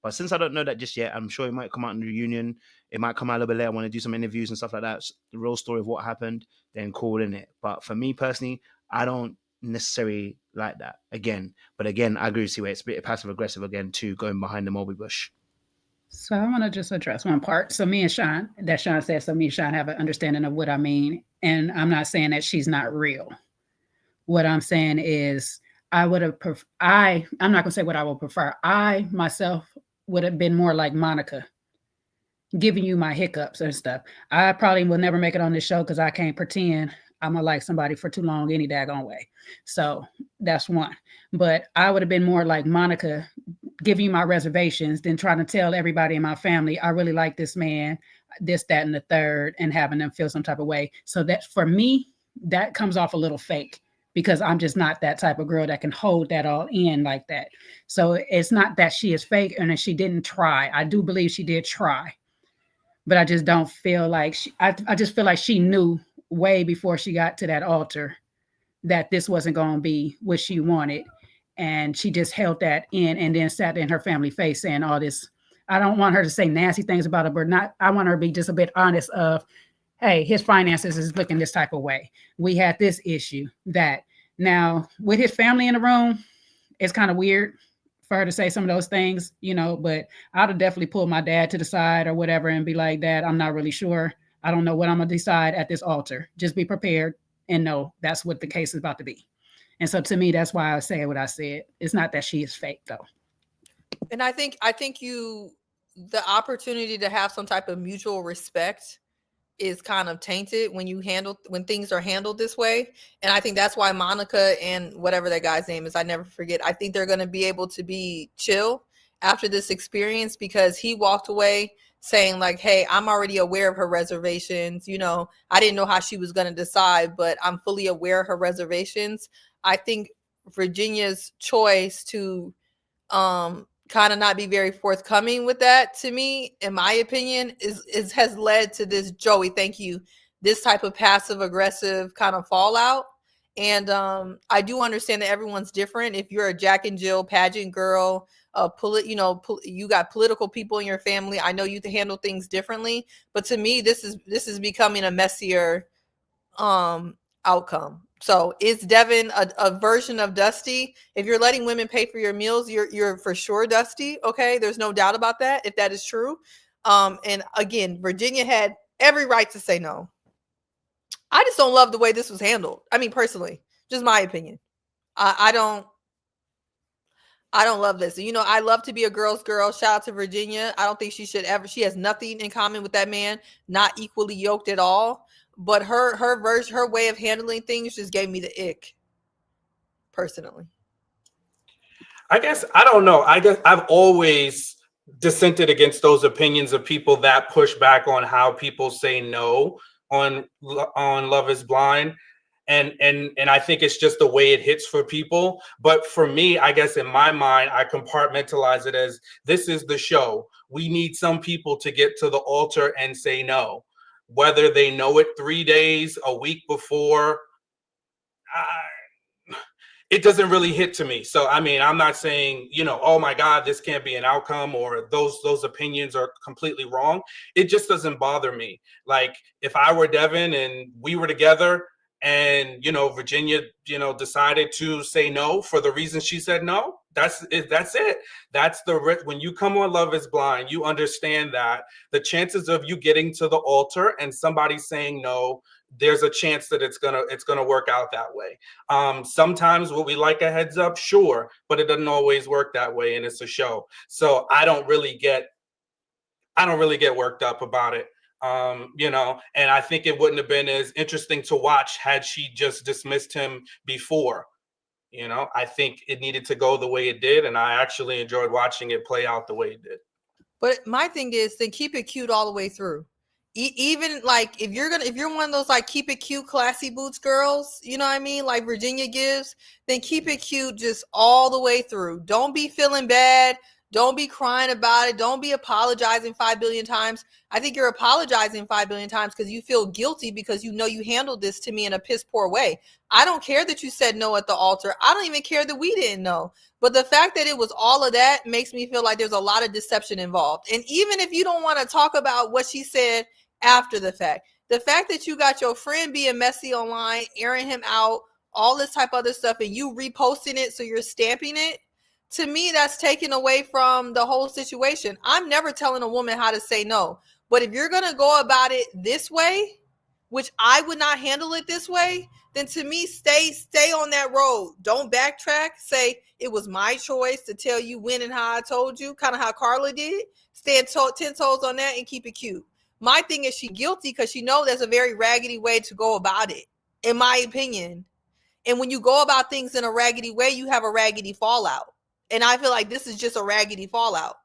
but since I don't know that just yet, I'm sure it might come out in the reunion. It might come out a little bit later. I want to do some interviews and stuff like that. The real story of what happened, then cool, in it. But for me personally, I don't necessarily like that. But again, I agree with you. It's a bit passive aggressive again, too, going behind the mulberry bush. So I want to just address one part. So me and Sean said, so me and Sean have an understanding of what I mean. And I'm not saying that she's not real. What I'm saying is I'm not going to say what I would prefer. I myself would have been more like Monica, giving you my hiccups and stuff. I probably will never make it on this show because I can't pretend I'm going to like somebody for too long any daggone way. So that's one. But I would have been more like Monica, giving you my reservations than trying to tell everybody in my family, I really like this man, this, that, and the third, and having them feel some type of way. So that for me, that comes off a little fake, because I'm just not that type of girl that can hold that all in like that. So it's not that she is fake and that she didn't try. I do believe she did try, but I just don't feel like I just feel like she knew way before she got to that altar that this wasn't going to be what she wanted. And she just held that in and then sat in her family face saying all this. I don't want her to say nasty things about it, but I want her to be just a bit honest of, hey, his finances is looking this type of way. We had this issue, that. Now, with his family in the room, it's kind of weird for her to say some of those things, but I'd have definitely pulled my dad to the side or whatever and be like, Dad, I'm not really sure. I don't know what I'm going to decide at this altar. Just be prepared and know that's what the case is about to be. And so to me, that's why I say what I said. It's not that she is fake, though. And I think the opportunity to have some type of mutual respect is kind of tainted when things are handled this way. And I think that's why Monica and whatever that guy's name is, I never forget, I think they're going to be able to be chill after this experience, because he walked away saying like, hey, I'm already aware of her reservations. I didn't know how she was going to decide, but I'm fully aware of her reservations. I think Virginia's choice to kind of not be very forthcoming with that, to me, in my opinion, is has led to this, Joey, thank you, this type of passive aggressive kind of fallout. And I do understand that everyone's different. If you're a Jack and Jill pageant girl, you got political people in your family, I know you can handle things differently. But to me, this is becoming a messier outcome. So is Devin a version of Dusty? If you're letting women pay for your meals, you're for sure Dusty. Okay, there's no doubt about that, if that is true. And again, Virginia had every right to say no. I just don't love the way this was handled. I mean, personally, just my opinion. I don't love this. I love to be a girl's girl. Shout out to Virginia. I don't think she has nothing in common with that man, not equally yoked at all. But her way of handling things just gave me the ick, personally. I guess, I don't know. I guess I've always dissented against those opinions of people that push back on how people say no on Love is Blind. And I think it's just the way it hits for people. But for me, I guess in my mind, I compartmentalize it as, this is the show. We need some people to get to the altar and say no. Whether they know it 3 days, a week before, it doesn't really hit to me. So, I mean, I'm not saying, oh my God, this can't be an outcome, or those opinions are completely wrong. It just doesn't bother me. Like, if I were Devin and we were together and, Virginia, decided to say no for the reason she said no, that's it. That's when you come on Love is Blind, you understand that the chances of you getting to the altar and somebody saying no, there's a chance that it's gonna work out that way. Sometimes would we like a heads up? Sure, but it doesn't always work that way, and it's a show. So I don't really get worked up about it. And I think it wouldn't have been as interesting to watch had she just dismissed him before. I think it needed to go the way it did, and I actually enjoyed watching it play out the way it did. But my thing is, then keep it cute all the way through. Even like if you're one of those like keep it cute, classy boots girls, you know what I mean, like Virginia gives, then keep it cute just all the way through. Don't be feeling bad. Don't be crying about it. Don't be apologizing 5 billion times. I think you're apologizing 5 billion times because you feel guilty because you handled this to me in a piss poor way. I don't care that you said no at the altar. I don't even care that we didn't know. But the fact that it was all of that makes me feel like there's a lot of deception involved. And even if you don't want to talk about what she said after the fact that you got your friend being messy online, airing him out, all this type of other stuff, and you reposting it, so you're stamping it, to me, that's taken away from the whole situation. I'm never telling a woman how to say no. But if you're going to go about it this way, which I would not handle it this way, then to me, stay on that road. Don't backtrack. Say, it was my choice to tell you when and how I told you, kind of how Carla did. Stand 10 toes on that and keep it cute. My thing is, she guilty because she knows there's a very raggedy way to go about it, in my opinion. And when you go about things in a raggedy way, you have a raggedy fallout. And I feel like this is just a raggedy fallout,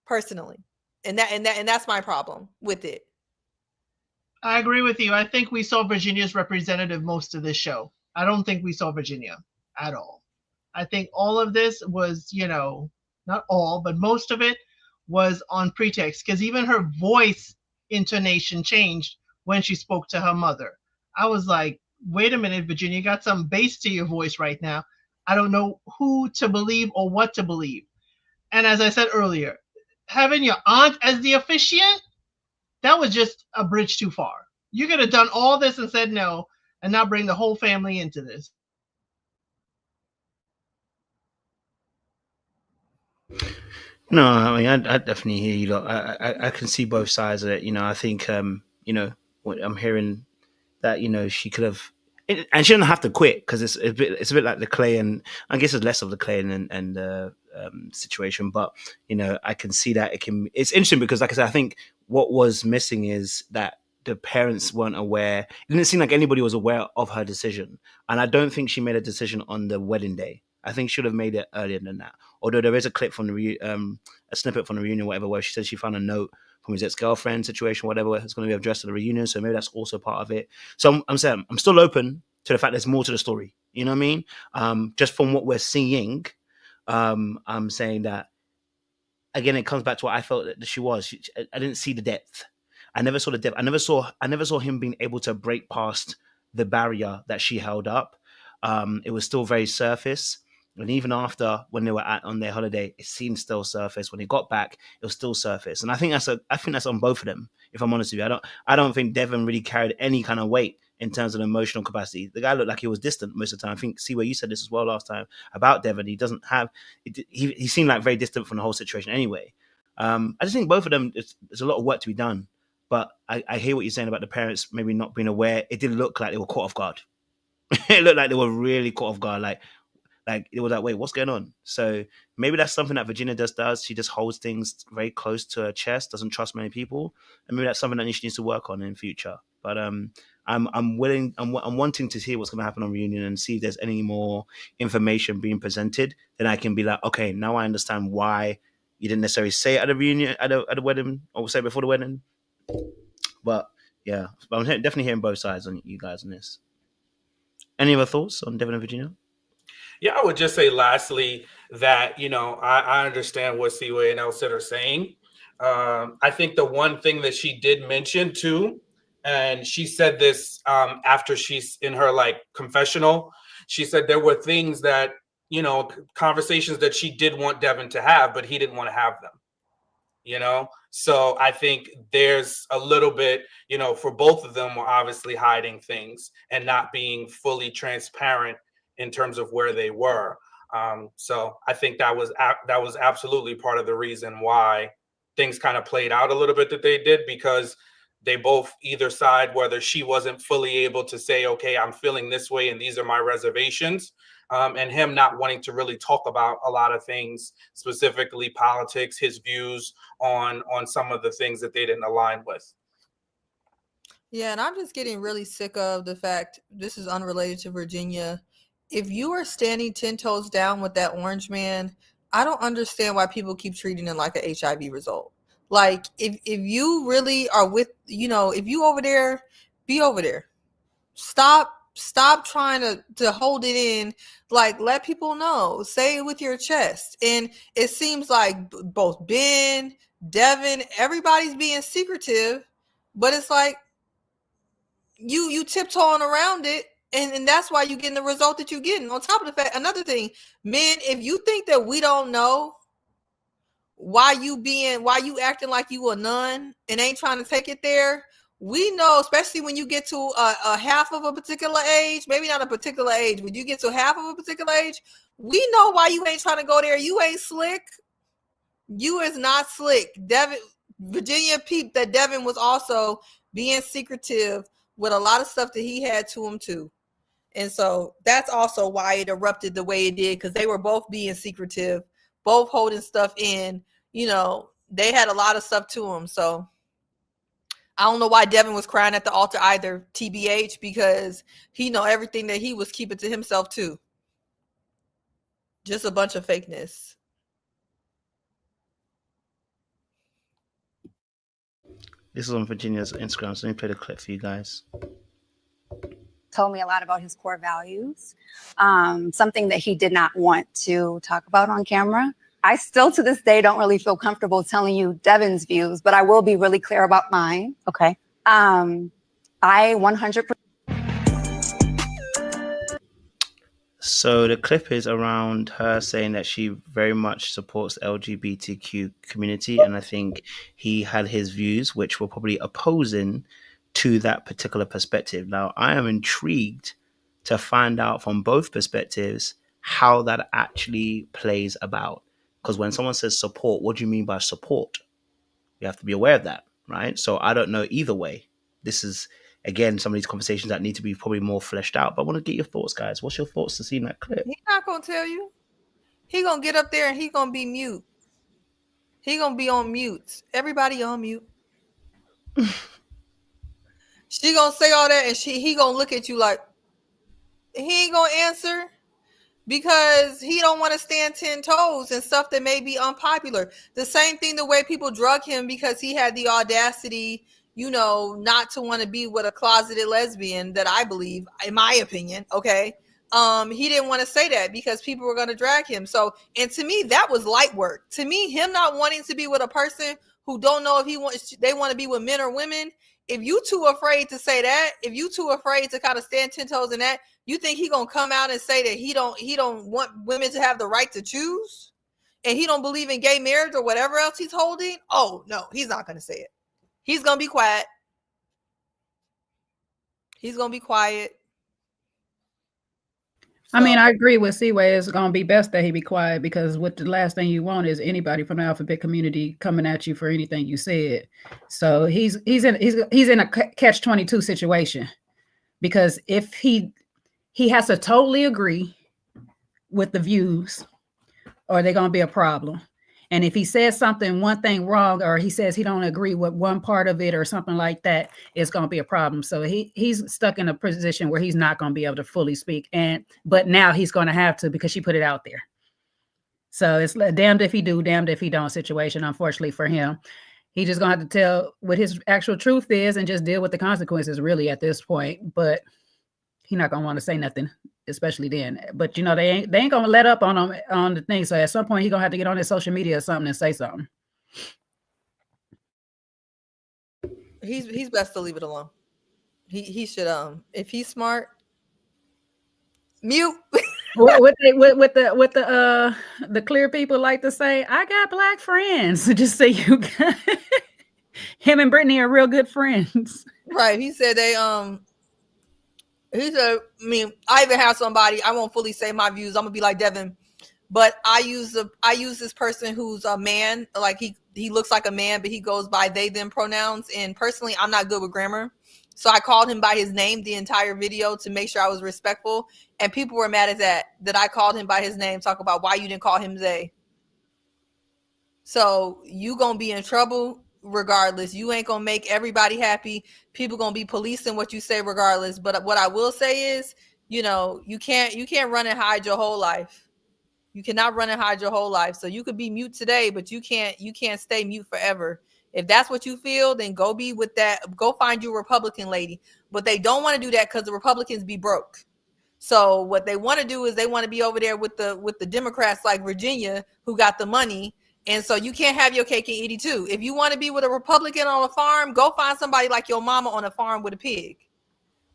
personally. And that's my problem with it. I agree with you. I think we saw Virginia's representative most of this show. I don't think we saw Virginia at all. I think all of this was, not all, but most of it was on pretext, because even her voice intonation changed when she spoke to her mother. I was like, wait a minute, Virginia, you got some bass to your voice right now. I don't know who to believe or what to believe. And as I said earlier, having your aunt as the officiant, that was just a bridge too far. You could have done all this and said no, and not bring the whole family into this. No, I mean, I definitely hear you. Lot. I can see both sides of it. I think, what I'm hearing that she could have, and she didn't have to quit, because it's a bit like the Clay, and I guess it's less of the Clay and situation, but I can see that it's interesting because, like I said, I think what was missing is that the parents weren't aware. It didn't seem like anybody was aware of her decision, and I don't think she made a decision on the wedding day. I think she should have made it earlier than that. Although there is a clip from a snippet from the reunion, whatever, where she says she found a note from his ex-girlfriend situation, whatever, it's going to be addressed at the reunion. So maybe that's also part of it. So I'm saying I'm still open to the fact there's more to the story. You know what I mean? Just from what we're seeing, I'm saying that again. It comes back to what I felt that she was. I didn't see the depth. I never saw the depth. I never saw him being able to break past the barrier that she held up. It was still very surface. And even after when they were on their holiday, it seemed still surface. When he got back, it was still surface. And I think that's on both of them. If I'm honest with you, I don't think Devin really carried any kind of weight in terms of emotional capacity. The guy looked like he was distant most of the time. I think see where you said this as well last time about Devin. He doesn't have. He seemed like very distant from the whole situation anyway. I just think both of them. There's a lot of work to be done. But I hear what you're saying about the parents maybe not being aware. It did look like they were caught off guard. It looked like they were really caught off guard. Like it was like, wait, what's going on? So maybe that's something that Virginia does. She just holds things very close to her chest, doesn't trust many people, and maybe that's something that she needs to work on in future. But I'm wanting to see what's going to happen on reunion and see if there's any more information being presented. Then I can be like, okay, now I understand why you didn't necessarily say it at a reunion, at a wedding, or say before the wedding. But yeah, I'm definitely hearing both sides on you guys on this. Any other thoughts on Devin and Virginia? Yeah, I would just say lastly that, I understand what Seaway and Elsit are saying. I think the one thing that she did mention too, and she said this after she's in her confessional, she said there were things that, conversations that she did want Devin to have, but he didn't want to have them. So I think there's a little bit, for both of them were obviously hiding things and not being fully transparent in terms of where they were. So I think that was absolutely part of the reason why things kind of played out a little bit that they did, because they both, either side, whether she wasn't fully able to say, okay, I'm feeling this way and these are my reservations, and him not wanting to really talk about a lot of things, specifically politics, his views on some of the things that they didn't align with. Yeah, and I'm just getting really sick of the fact, this is unrelated to Virginia. If you are standing 10 toes down with that orange man, I don't understand why people keep treating it like an HIV result. Like, if you really are with, if you over there, be over there. Stop trying to hold it in. Like, let people know. Say it with your chest. And it seems like both Ben, Devin, everybody's being secretive, but it's like you tiptoeing around it. And that's why you're getting the result that you're getting. On top of the fact, another thing, men, if you think that we don't know why you acting like you a nun and ain't trying to take it there, we know, especially when you get to a half of a particular age, maybe not a particular age, when you get to half of a particular age, we know why you ain't trying to go there. You ain't slick. You is not slick. Virginia peeped that Devin was also being secretive with a lot of stuff that he had to him too. And so that's also why it erupted the way it did, because they were both being secretive, both holding stuff in. They had a lot of stuff to them. So I don't know why Devin was crying at the altar either, TBH, because he know everything that he was keeping to himself too. Just a bunch of fakeness. This is on Virginia's Instagram, so let me play the clip for you guys. Told me a lot about his core values, something that he did not want to talk about on camera. I still to this day don't really feel comfortable telling you Devin's views, but I will be really clear about mine. Okay. I 100%. So the clip is around her saying that she very much supports the LGBTQ community, and I think he had his views which were probably opposing to that particular perspective. Now, I am intrigued to find out from both perspectives how that actually plays about. Because when someone says support, what do you mean by support? You have to be aware of that, right? So I don't know either way. This is, again, some of these conversations that need to be probably more fleshed out. But I want to get your thoughts, guys. What's your thoughts to seeing that clip? He's not going to tell you. He going to get up there and he going to be mute. He going to be on mute. Everybody on mute. She gonna say all that, and he gonna look at you like he ain't gonna answer, because he don't want to stand 10 toes and stuff that may be unpopular. The same thing, the way people drug him because he had the audacity, not to want to be with a closeted lesbian, that I believe, in my opinion, okay, he didn't want to say that because people were going to drag him. So, and to me, that was light work. To me, him not wanting to be with a person who don't know if they want to be with men or women. If you too afraid to say that, if you too afraid to kind of stand 10 toes in that, you think he gonna come out and say that he don't want women to have the right to choose, and he don't believe in gay marriage or whatever else he's holding? Oh no, he's not gonna say it. He's gonna be quiet. He's gonna be quiet. I mean, I agree with Seaway. It's going to be best that he be quiet, because what the last thing you want is anybody from the alphabet community coming at you for anything you said. So he's in a catch-22 situation, because if he has to totally agree with the views, or they're going to be a problem. And if he says something, one thing wrong, or he says he don't agree with one part of it or something like that, it's going to be a problem. So he's stuck in a position where he's not going to be able to fully speak. But now he's going to have to, because she put it out there. So it's damned if he do, damned if he don't situation, unfortunately for him. He just going to have to tell what his actual truth is and just deal with the consequences really at this point. But he's not going to want to say nothing, especially then. But they ain't gonna let up on him on the thing. So at some point, he's gonna have to get on his social media or something and say something. He's best to leave it alone. He should if he's smart, mute. What the clear people like to say, I got black friends. Just say you got him and Brittany are real good friends. Right. He said he said, I mean, I even have somebody, I won't fully say my views. I'm gonna be like Devin, but I use this person who's a man, like he looks like a man, but he goes by they, them pronouns. And personally, I'm not good with grammar. So I called him by his name the entire video to make sure I was respectful. And people were mad at that I called him by his name, talk about why you didn't call him they. So you gonna be in trouble regardless. You ain't gonna make everybody happy. People gonna be policing what you say regardless. But what I will say is, you can't run and hide your whole life. You cannot run and hide your whole life. So you could be mute today, but you can't stay mute forever. If that's what you feel, then go be with that. Go find you a Republican lady. But they don't want to do that because the Republicans be broke. So what they want to do is they want to be over there with the Democrats like Virginia, who got the money. And so you can't have your cake and eat it too. If you want to be with a Republican on a farm, go find somebody like your mama on a farm with a pig.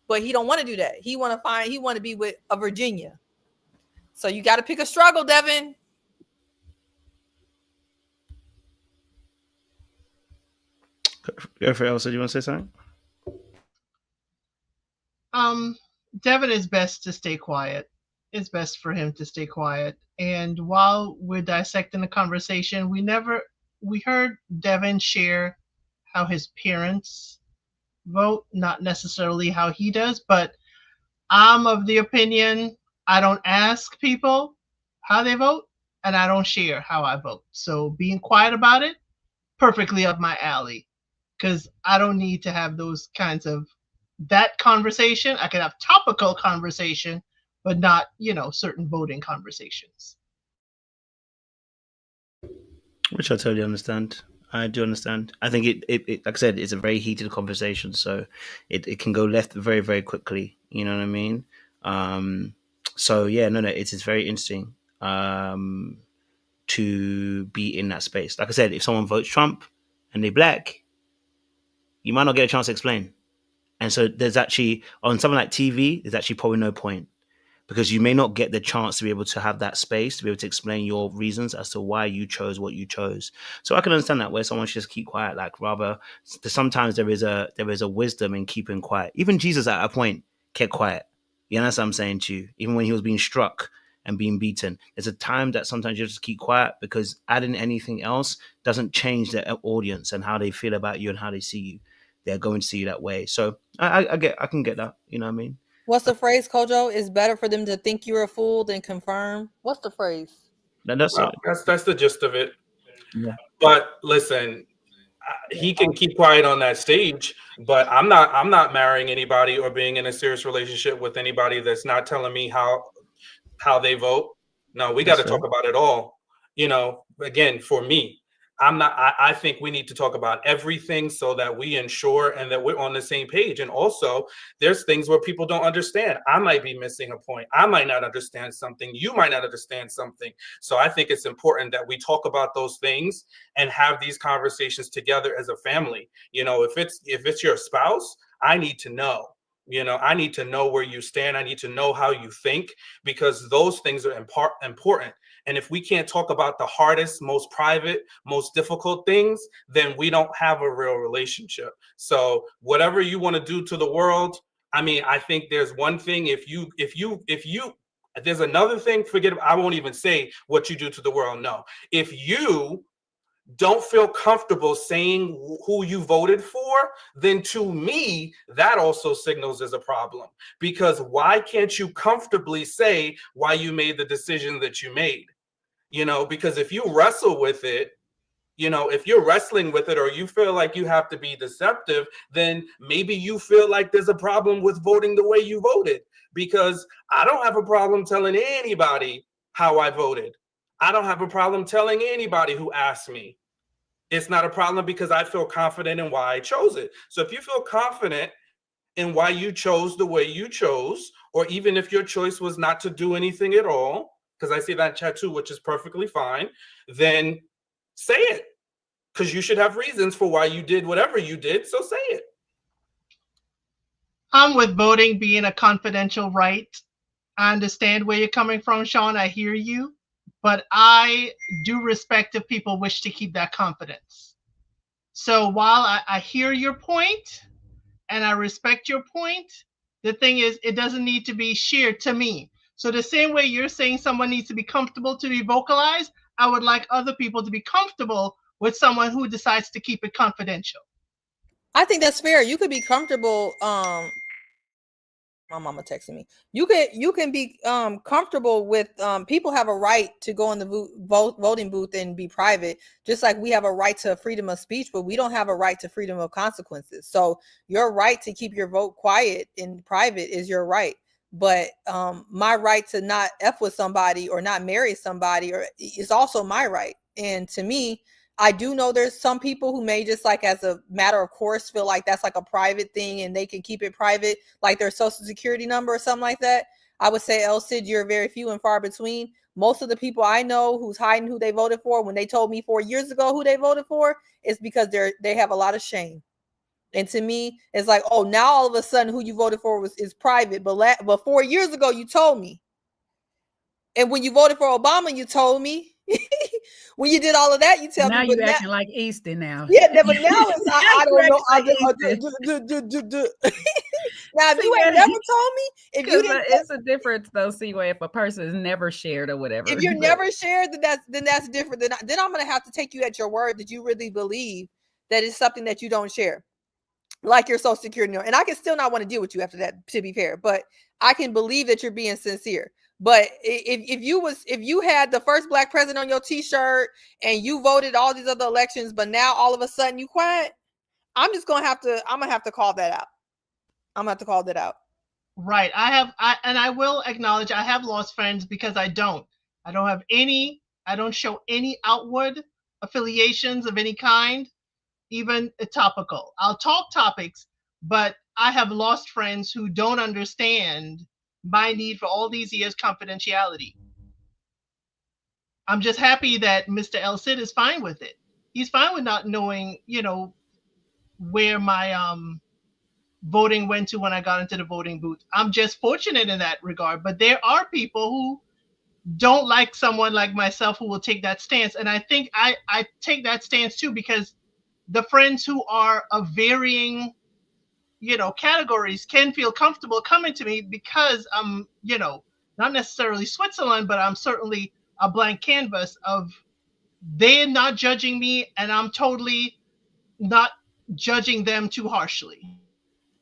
But he don't want to do that. He want to be with a Virginia. So you got to pick a struggle, Devin. Elsa, do you want to say something? Devin is best to stay quiet. It's best for him to stay quiet. And while we're dissecting the conversation, we heard Devin share how his parents vote, not necessarily how he does, but I'm of the opinion I don't ask people how they vote, and I don't share how I vote. So being quiet about it, perfectly up my alley, because I don't need to have those kinds of that conversation. I can have topical conversation, but not, certain voting conversations. Which I totally understand. I do understand. I think it like I said, it's a very heated conversation, so it can go left very, very quickly. You know what I mean? So yeah, no, it is very interesting to be in that space. Like I said, if someone votes Trump and they're black, you might not get a chance to explain. And so there's actually, on something like TV, there's actually probably no point, because you may not get the chance to be able to have that space to be able to explain your reasons as to why you chose what you chose. So I can understand that, where someone should just keep quiet. Like, rather, sometimes there is a wisdom in keeping quiet. Even Jesus at a point kept quiet. You know what I'm saying to you? Even when he was being struck and being beaten, there's a time that sometimes you just keep quiet, because adding anything else doesn't change the audience and how they feel about you and how they see you. They're going to see you that way. So I can get that. You know what I mean? What's the phrase, Kojo? It's better for them to think you're a fool than confirm. What's the phrase? That's the gist of it. Yeah. But listen, he can keep quiet on that stage, but I'm not marrying anybody or being in a serious relationship with anybody that's not telling me how they vote. No, we got to talk about it all. Again, for me, I think we need to talk about everything so that we ensure and that we're on the same page. And also, there's things where people don't understand. I might be missing a point. I might not understand something. You might not understand something. So I think it's important that we talk about those things and have these conversations together as a family. You know, if it's your spouse, I need to know. You know, I need to know where you stand. I need to know how you think, because those things are important. And if we can't talk about the hardest, most private, most difficult things, then we don't have a real relationship. So whatever you want to do to the world, I mean, I think there's one thing, if you, there's another thing, I won't even say what you do to the world. No, if you don't feel comfortable saying who you voted for, then to me, that also signals as a problem. Because why can't you comfortably say why you made the decision that you made? You know, because if you wrestle with it, you know, if you're wrestling with it, or you feel like you have to be deceptive, then maybe you feel like there's a problem with voting the way you voted. Because I don't have a problem telling anybody how I voted. I don't have a problem telling anybody who asked me. It's not a problem because I feel confident in why I chose it. So if you feel confident in why you chose the way you chose, or even if your choice was not to do anything at all, because I see that in chat too, which is perfectly fine, then say it. Because you should have reasons for why you did whatever you did, so say it. I'm with voting being a confidential right. I understand where you're coming from, Sean. I hear you. But I do respect if people wish to keep that confidence. So while I hear your point and I respect your point, the thing is, it doesn't need to be shared to me. So the same way you're saying someone needs to be comfortable to be vocalized, I would like other people to be comfortable with someone who decides to keep it confidential. I think that's fair. You could be comfortable. My mama texting me. You can be comfortable with people have a right to go in the voting booth and be private, just like we have a right to freedom of speech, but we don't have a right to freedom of consequences. So your right to keep your vote quiet in private is your right. But my right to not F with somebody or not marry somebody is also my right. And to me, I do know there's some people who may just like as a matter of course feel like that's like a private thing and they can keep it private, like their social security number or something like that. I would say, El Cid, you're very few and far between. Most of the people I know who's hiding who they voted for, when they told me 4 years ago who they voted for, it's because they have a lot of shame. And to me, it's like, oh, now all of a sudden who you voted for is private. But 4 years ago, you told me. And when you voted for Obama, you told me. When you did all of that, you tell now me. Now you're acting like Easton now. Yeah, but now it's I don't know. Now, if you ain't never told me, if you didn't, it's a difference though. See, where if a person is never shared or whatever, if you're never shared, then that's different. Then I'm gonna have to take you at your word that you really believe that it's something that you don't share, like your social security number. And I can still not want to deal with you after that, to be fair, but I can believe that you're being sincere. But if you had the first black president on your t-shirt and you voted all these other elections, but now all of a sudden you quiet, I'm gonna have to call that out. I'm gonna have to call that out. Right. I will acknowledge I have lost friends because I don't show any outward affiliations of any kind, even topical. I'll talk topics, but I have lost friends who don't understand my need for all these years confidentiality. I'm just happy that Mr. El Cid is fine with it. He's fine with not knowing, where my voting went to when I got into the voting booth. I'm just fortunate in that regard. But there are people who don't like someone like myself who will take that stance. And I think I take that stance too, because the friends who are of varying categories can feel comfortable coming to me because I'm, not necessarily Switzerland, but I'm certainly a blank canvas of they're not judging me and I'm totally not judging them too harshly.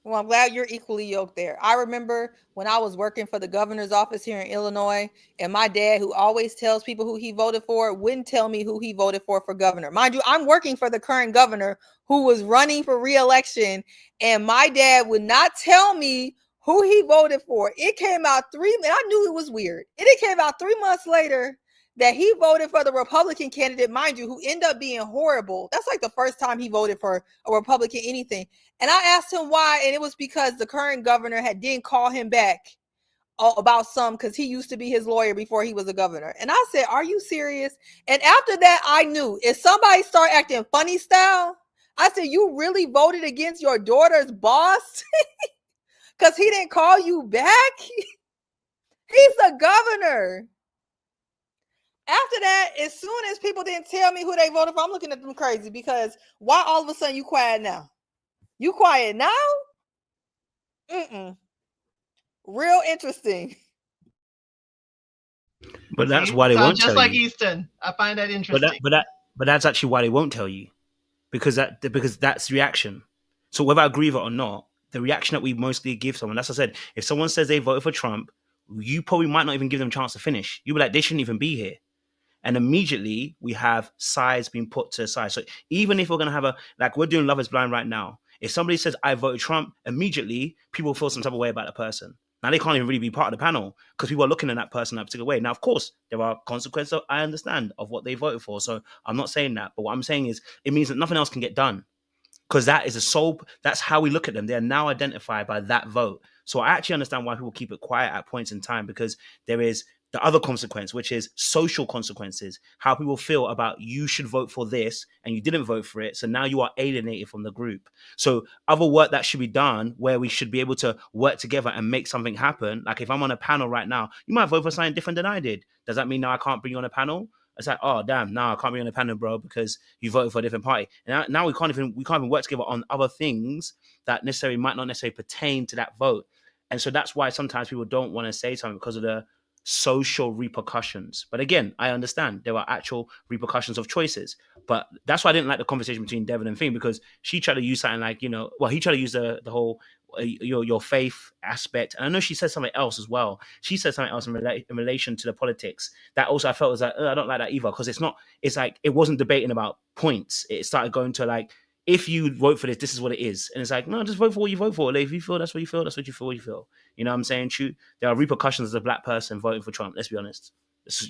Well, I'm glad you're equally yoked there. I remember when I was working for the governor's office here in Illinois, and my dad, who always tells people who he voted for, wouldn't tell me who he voted for governor. Mind you, I'm working for the current governor who was running for re-election, and my dad would not tell me who he voted for. It came out I knew it was weird. It came out 3 months later that he voted for the Republican candidate, mind you, who ended up being horrible. That's like the first time he voted for a Republican anything. And I asked him why, and it was because the current governor didn't call him back about some, because he used to be his lawyer before he was a governor. And I said, are you serious? And after that, I knew if somebody start acting funny style, I said, you really voted against your daughter's boss because he didn't call you back? He's the governor. After that, as soon as people didn't tell me who they voted for, I'm looking at them crazy, because why all of a sudden you quiet now? You quiet now? Real interesting. But that's why they won't just tell like you. Easton. I find that interesting. But that's actually why they won't tell you, because that's reaction. So whether I agree with it or not, the reaction that we mostly give someone, that's what I said. If someone says they voted for Trump, you probably might not even give them a chance to finish. You'll be like, they shouldn't even be here. And immediately we have sides being put to the side. So even if we're going to have we're doing Love is Blind right now, if somebody says I voted Trump, immediately people feel some type of way about the person. Now they can't even really be part of the panel because people are looking at that person that particular way. Now, of course, there are consequences, I understand, of what they voted for. So I'm not saying that. But what I'm saying is it means that nothing else can get done, because that's how we look at them. They're now identified by that vote. So I actually understand why people keep it quiet at points in time, because there is the other consequence, which is social consequences, how people feel about you should vote for this and you didn't vote for it. So now you are alienated from the group. So other work that should be done, where we should be able to work together and make something happen. Like if I'm on a panel right now, you might vote for something different than I did. Does that mean now I can't bring you on a panel? It's like, oh damn, now I can't be on a panel, bro, because you voted for a different party. And now we can't even work together on other things that might not necessarily pertain to that vote. And so that's why sometimes people don't want to say something, because of the social repercussions. But again, I understand there are actual repercussions of choices. But that's why I didn't like the conversation between Devin and Finn, because she tried to use something like, he tried to use the whole your faith aspect. And I know she said something else as well. She said something else in relation to the politics that also I felt was like, I don't like that either, because it's like it wasn't debating about points. It started going to like, if you vote for this is what it is. And it's like, no, just vote for what you vote for. Like, if you feel that's what you feel, that's what you feel. You know what I'm saying? There are repercussions as a black person voting for Trump. Let's be honest.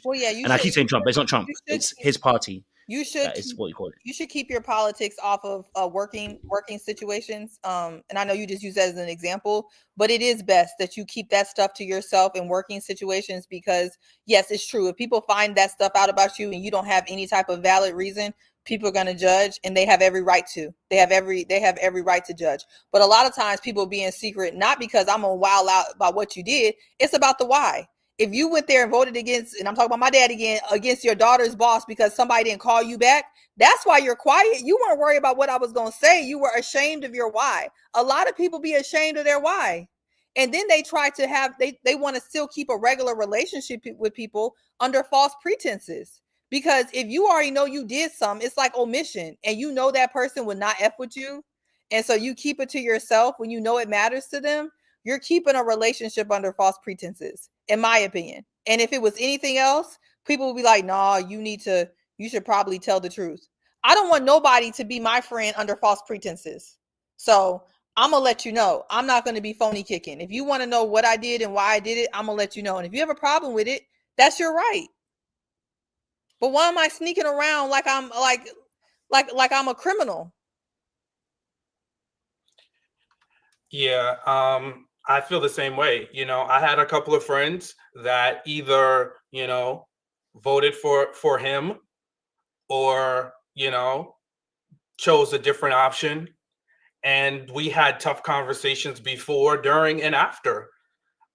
Well, yeah, I keep saying Trump, but it's not Trump. It's his party. That is what you call it. You should keep your politics off of working situations. And I know you just use that as an example, but it is best that you keep that stuff to yourself in working situations, because yes, it's true. If people find that stuff out about you and you don't have any type of valid reason, people are going to judge, and they have every right to. They have every right to judge. But a lot of times people be in secret, not because I'm gonna wild out about what you did. It's about the why. If you went there and voted against, and I'm talking about my dad again, against your daughter's boss because somebody didn't call you back, that's why you're quiet. You weren't worried about what I was going to say. You were ashamed of your why. A lot of people be ashamed of their why. And then they try to have, they want to still keep a regular relationship with people under false pretenses. Because if you already know you did something, it's like omission, and you know that person would not F with you. And so you keep it to yourself when you know it matters to them. You're keeping a relationship under false pretenses, in my opinion. And if it was anything else, people would be like, nah, you should probably tell the truth. I don't want nobody to be my friend under false pretenses. So I'm going to let you know. I'm not going to be phony kicking. If you want to know what I did and why I did it, I'm going to let you know. And if you have a problem with it, that's your right. But why am I sneaking around like I'm like I'm a criminal? Yeah, I feel the same way. I had a couple of friends that either, voted for him or, chose a different option. And we had tough conversations before, during, and after.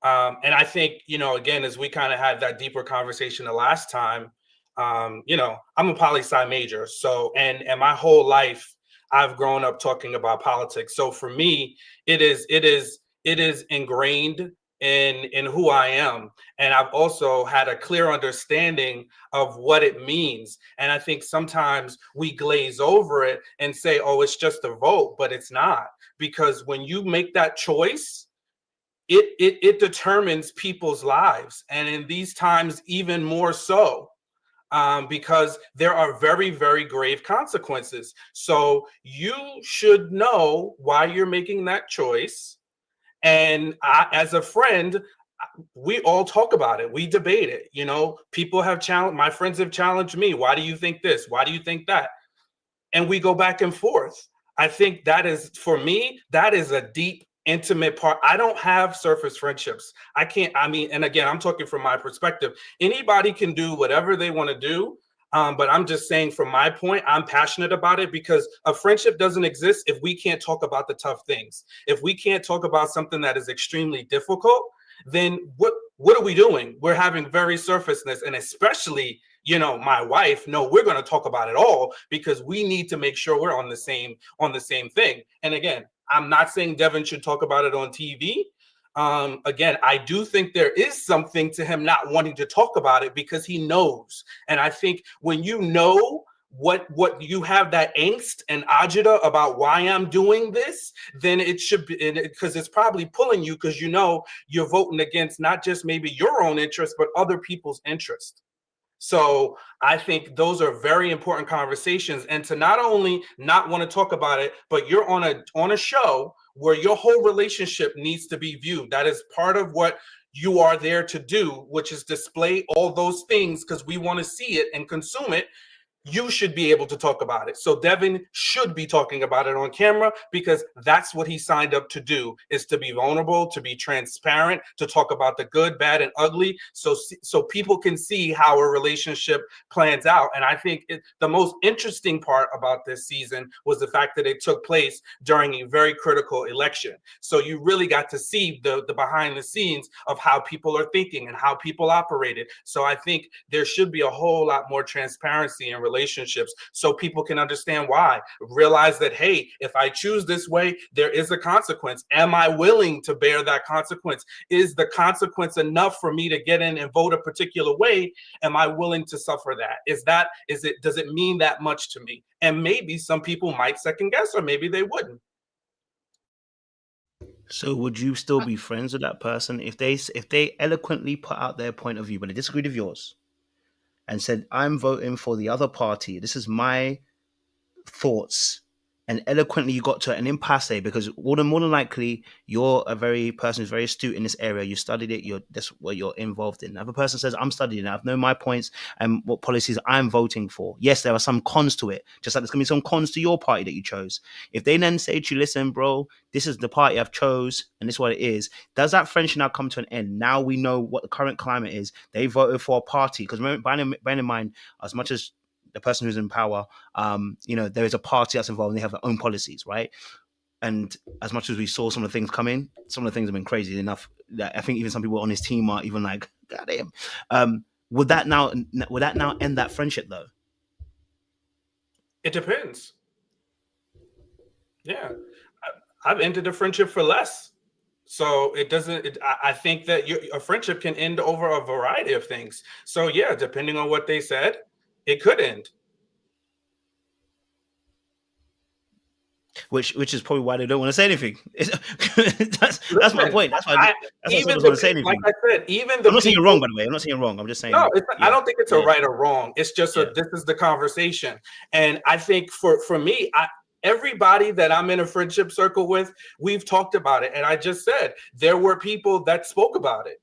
And I think, again, as we kind of had that deeper conversation the last time, I'm a poli-sci major. So, and my whole life, I've grown up talking about politics. So for me, it is ingrained in who I am. And I've also had a clear understanding of what it means. And I think sometimes we glaze over it and say, oh, it's just a vote, but it's not. Because when you make that choice, it determines people's lives. And in these times, even more so. Because there are very, very grave consequences. So you should know why you're making that choice. And as a friend, we all talk about it. We debate it. You know, people have challenged, my friends have challenged me. Why do you think this? Why do you think that? And we go back and forth. I think that is, for me, that is a deep, intimate part. I don't have surface friendships. I can't, I mean, and again, I'm talking from my perspective. Anybody can do whatever they want to do. But I'm just saying from my point, I'm passionate about it because a friendship doesn't exist if we can't talk about the tough things. If we can't talk about something that is extremely difficult, then what are we doing? We're having very surfaceness, and especially, you know, my wife. No, we're going to talk about it all because we need to make sure we're on the same thing. And again, I'm not saying Devin should talk about it on TV. Again, I do think there is something to him not wanting to talk about it because he knows. And I think when you know what you have that angst and agita about why I'm doing this, then it should be, because it's probably pulling you because you know you're voting against not just maybe your own interest, but other people's interest. So I think those are very important conversations, and to not only not want to talk about it, but you're on a show where your whole relationship needs to be viewed. That is part of what you are there to do, which is display all those things because we want to see it and consume it. You should be able to talk about it. So Devin should be talking about it on camera because that's what he signed up to do, is to be vulnerable, to be transparent, to talk about the good, bad, and ugly, so people can see how a relationship plans out. And I think the most interesting part about this season was the fact that it took place during a very critical election. So you really got to see the behind the scenes of how people are thinking and how people operated. So I think there should be a whole lot more transparency in relationships so people can understand why. Realize that, hey, if I choose this way, there is a consequence. Am I willing to bear that consequence? Is the consequence enough for me to get in and vote a particular way? Am I willing to suffer that? Does it mean that much to me? And maybe some people might second guess, or maybe they wouldn't. So would you still be friends with that person if they eloquently put out their point of view, but they disagreed with yours, and said, I'm voting for the other party, this is my thoughts, and eloquently you got to an impasse because more than likely you're a very person who's very astute in this area, you studied it, that's what you're involved in. Another person says, I'm studying it, I've known my points and what policies I'm voting for. Yes, there are some cons to it, just like there's gonna be some cons to your party that you chose. If they then say to you, listen bro, this is the party I've chose and this is what it is, does that friendship now come to an end? Now we know what the current climate is. They voted for a party, because bearing in mind, as much as the person who's in power, there is a party that's involved and they have their own policies, right? And as much as we saw some of the things come in, some of the things have been crazy enough that I think even some people on his team are even like, God damn. Would that now end that friendship though? It depends. Yeah. I've ended a friendship for less. So it doesn't, I think that a friendship can end over a variety of things. So yeah, depending on what they said, it could end. Which is probably why they don't want to say anything. That's my point. That's why I don't want to say anything. Like I said, I'm not saying you're wrong, by the way. I'm not saying you're wrong. I'm just saying. No, I don't think it's a right or wrong. It's just this is the conversation. And I think for me, everybody that I'm in a friendship circle with, we've talked about it. And I just said there were people that spoke about it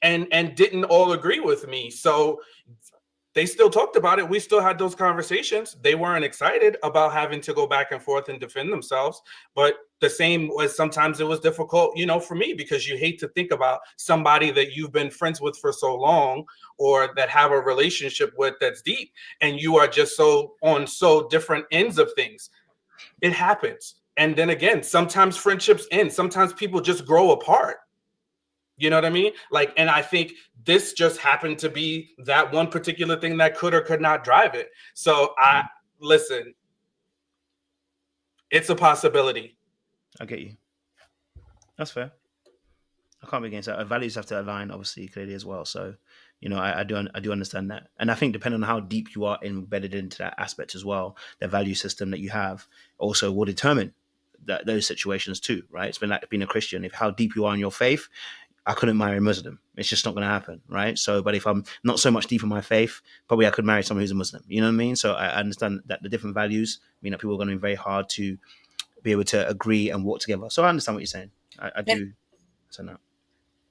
and didn't all agree with me. So they still talked about it. We still had those conversations. They weren't excited about having to go back and forth and defend themselves. But the same was sometimes it was difficult, for me, because you hate to think about somebody that you've been friends with for so long or that have a relationship with that's deep, and you are just on so different ends of things. It happens. And then again, sometimes friendships end. Sometimes people just grow apart. You know what I mean? Like, and I think this just happened to be that one particular thing that could or could not drive it. So listen, it's a possibility. I get you. That's fair. I can't be against that. Our values have to align, obviously, clearly as well. So, I do understand that. And I think depending on how deep you are embedded into that aspect as well, the value system that you have also will determine those situations too, right? It's been like being a Christian. If how deep you are in your faith, I couldn't marry a Muslim. It's just not going to happen, right? So, but if I'm not so much deep in my faith, probably I could marry someone who's a Muslim. You know what I mean? So I understand that the different values mean that people are going to be very hard to be able to agree and work together. So I understand what you're saying. I do. So no.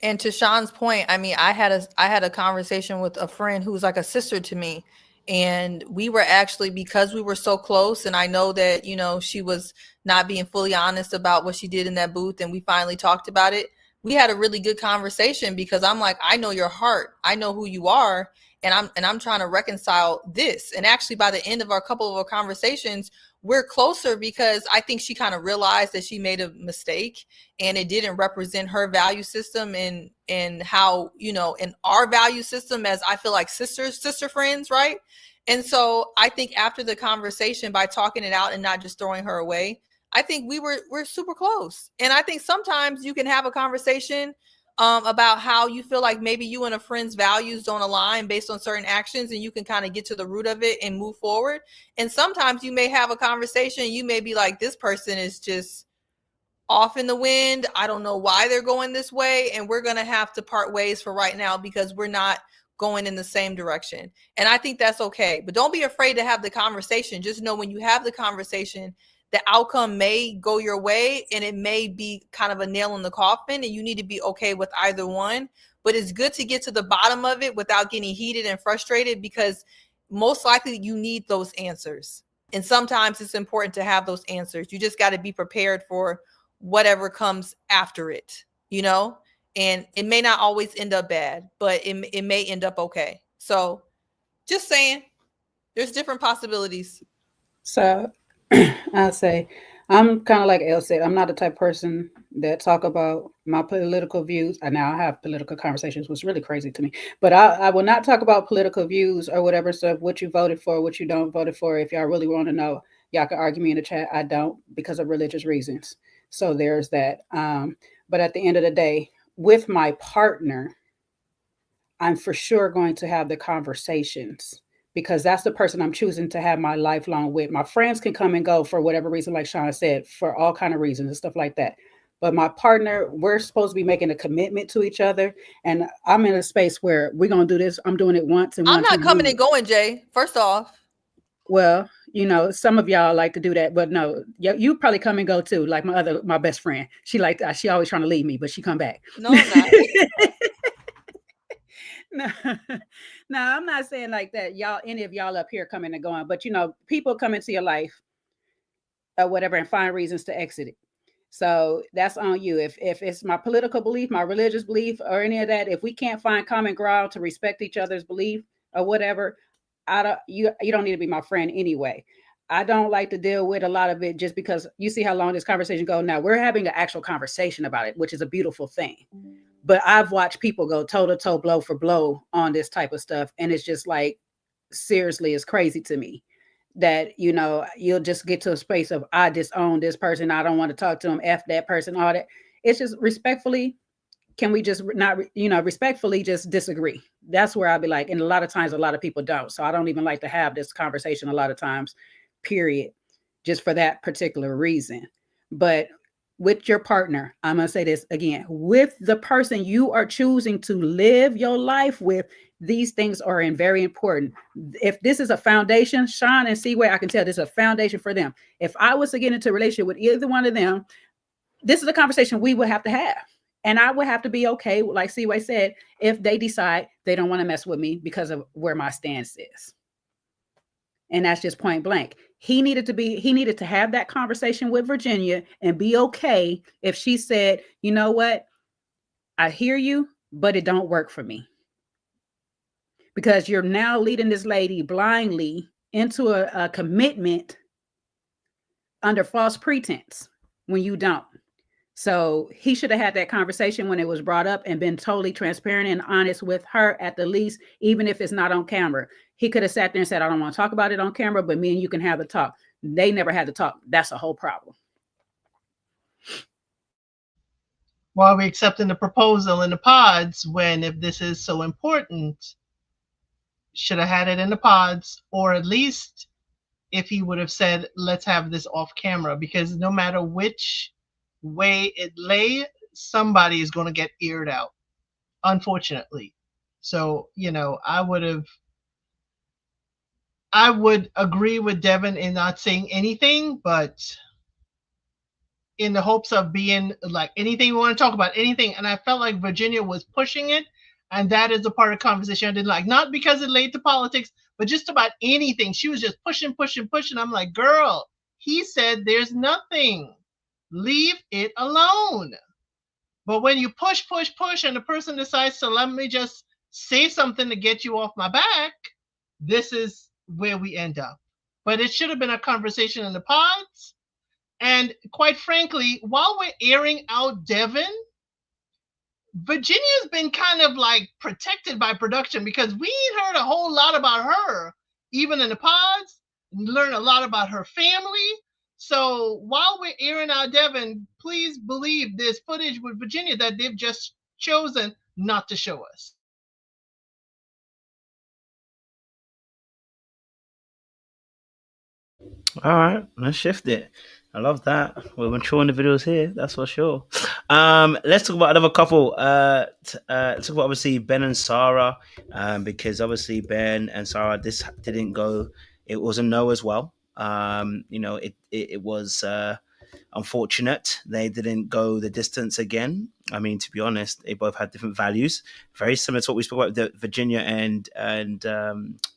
And to Sean's point, I mean, I had a conversation with a friend who's like a sister to me, and we were actually, because we were so close, and I know that, you know, she was not being fully honest about what she did in that booth, and we finally talked about it. We had a really good conversation because I'm like, I know your heart, I know who you are, and I'm trying to reconcile this. And actually, by the end of our couple of our conversations, we're closer because I think she kind of realized that she made a mistake and it didn't represent her value system and how, you know, in our value system as I feel like sister friends, right? And so I think after the conversation, by talking it out and not just throwing her away, I think we're super close. And I think sometimes you can have a conversation about how you feel like maybe you and a friend's values don't align based on certain actions, and you can kind of get to the root of it and move forward. And sometimes you may have a conversation, you may be like, this person is just off in the wind, I don't know why they're going this way, and we're going to have to part ways for right now because we're not going in the same direction. And I think that's okay. But don't be afraid to have the conversation. Just know when you have the conversation, the outcome may go your way and it may be kind of a nail in the coffin, and you need to be okay with either one. But it's good to get to the bottom of it without getting heated and frustrated, because most likely you need those answers. And sometimes it's important to have those answers. You just got to be prepared for whatever comes after it, you know? And it may not always end up bad, but it may end up okay. So just saying, there's different possibilities. So I'll say I'm kind of like Elle said, I'm not the type of person that talk about my political views. I now have political conversations, which is really crazy to me. But I will not talk about political views or whatever stuff, what you voted for, what you don't voted for. If y'all really want to know, y'all can argue me in the chat. I don't, because of religious reasons. So there's that. But at the end of the day, with my partner, I'm for sure going to have the conversations because that's the person I'm choosing to have my lifelong with. My friends can come and go for whatever reason, like Sean said, for all kind of reasons and stuff like that. But my partner, we're supposed to be making a commitment to each other. And I'm in a space where we're going to do this. I'm doing it once. And I'm not coming and going, Jay. First off. Well, you know, some of y'all like to do that, but no, you probably come and go too. Like my best friend, she always trying to leave me, but she come back. No, I'm not. No, no, I'm not saying like that. Y'all, any of y'all up here coming and going, but you know, people come into your life or whatever and find reasons to exit it. So that's on you. If it's my political belief, my religious belief, or any of that, if we can't find common ground to respect each other's belief or whatever, you don't need to be my friend anyway. I don't like to deal with a lot of it just because you see how long this conversation goes. Now we're having an actual conversation about it, which is a beautiful thing. But I've watched people go toe to toe, blow for blow on this type of stuff. And it's just like, seriously, it's crazy to me that, you know, you'll just get to a space of, I disown this person. I don't want to talk to him. F that person, all that. It's just respectfully, can we just not, you know, respectfully just disagree? That's where I'll be like, and a lot of times, a lot of people don't. So I don't even like to have this conversation a lot of times, period, just for that particular reason. But with your partner, I'm going to say this again, with the person you are choosing to live your life with, these things are very important. If this is a foundation, Sean and Seaway, I can tell this is a foundation for them. If I was to get into a relationship with either one of them, this is a conversation we would have to have. And I would have to be okay, like Seaway said, if they decide they don't want to mess with me because of where my stance is. And that's just point blank. He needed to have that conversation with Virginia and be okay if she said, you know what, I hear you, but it don't work for me. Because you're now leading this lady blindly into a commitment under false pretense when you don't. So he should have had that conversation when it was brought up and been totally transparent and honest with her at the least, even if it's not on camera. He could have sat there and said, I don't want to talk about it on camera, but me and you can have the talk. They never had to talk. That's a whole problem. Why are we accepting the proposal in the pods when, if this is so important, should have had it in the pods, or at least if he would have said, let's have this off camera, because no matter which way it lay, somebody is going to get eared out, unfortunately. So, you know, I would agree with Devin in not saying anything, but in the hopes of being like anything we want to talk about, anything. And I felt like Virginia was pushing it. And that is a part of the conversation I didn't like. Not because it led to politics, but just about anything. She was just pushing. I'm like, girl, he said there's nothing. Leave it alone. But when you push, and the person decides to let me just say something to get you off my back, this is where we end up. But it should have been a conversation in the pods. And quite frankly, while we're airing out Devin, Virginia's been kind of like protected by production because we ain't heard a whole lot about her, even in the pods, learn a lot about her family. So while we're airing out Devin, please believe there's footage with Virginia that they've just chosen not to show us. All right, let's shift it. I love that. We're maturing the videos here, that's for sure. Let's talk about another couple. Let's talk about obviously Ben and Sara, because obviously Ben and Sara, this didn't go. It was a no as well. It was unfortunate they didn't go the distance again. I mean, to be honest, they both had different values, very similar to what we spoke about with Virginia and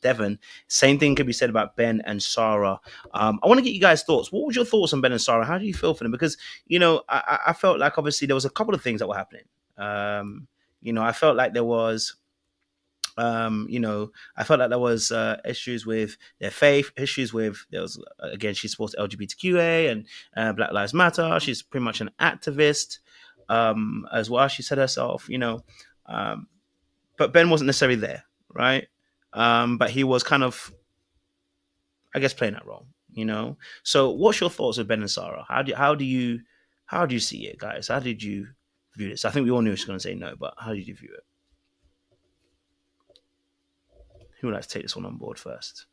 Devin. Same thing could be said about Ben and Sara. I want to get you guys' thoughts. What was your thoughts on Ben and Sara? How do you feel for them? Because I felt like obviously there was a couple of things that were happening. I felt like there was. I felt like there was issues with their faith, issues with there was again she supports LGBTQA and Black Lives Matter. She's pretty much an activist as well. She said herself, but Ben wasn't necessarily there, right? But he was kind of, I guess, playing that role, So, what's your thoughts of Ben and Sara? How do you see it, guys? How did you view this? I think we all knew she was going to say no, but how did you view it? Who would like to take this one on board first?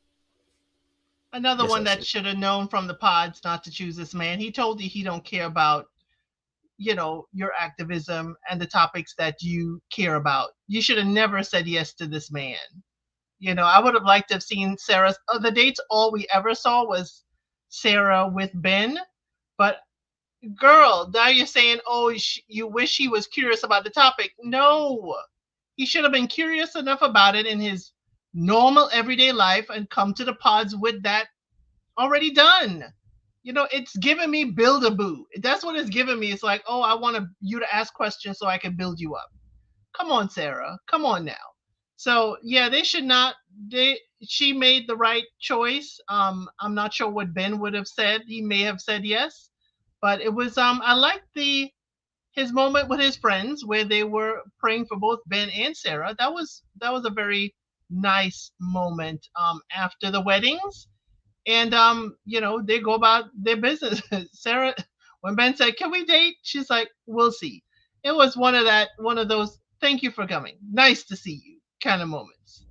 Another one that should have known from the pods not to choose this man. He told you he don't care about, your activism and the topics that you care about. You should have never said yes to this man. I would have liked to have seen Sarah's. The dates all we ever saw was Sara with Ben. But girl, now you're saying, oh, you wish he was curious about the topic. No, he should have been curious enough about it in his normal everyday life and come to the pods with that already done. It's giving me build-a-boo. That's what it's giving me. It's like, oh, I want you to ask questions so I can build you up. Come on, Sara. Come on now. So yeah, they should not. She made the right choice. I'm not sure what Ben would have said. He may have said yes, but it was. I liked his moment with his friends where they were praying for both Ben and Sara. That was a very nice moment after the weddings. And they go about their business. Sara, when Ben said, "Can we date?" she's like, "We'll see." It was one of those "thank you for coming, nice to see you" kind of moments.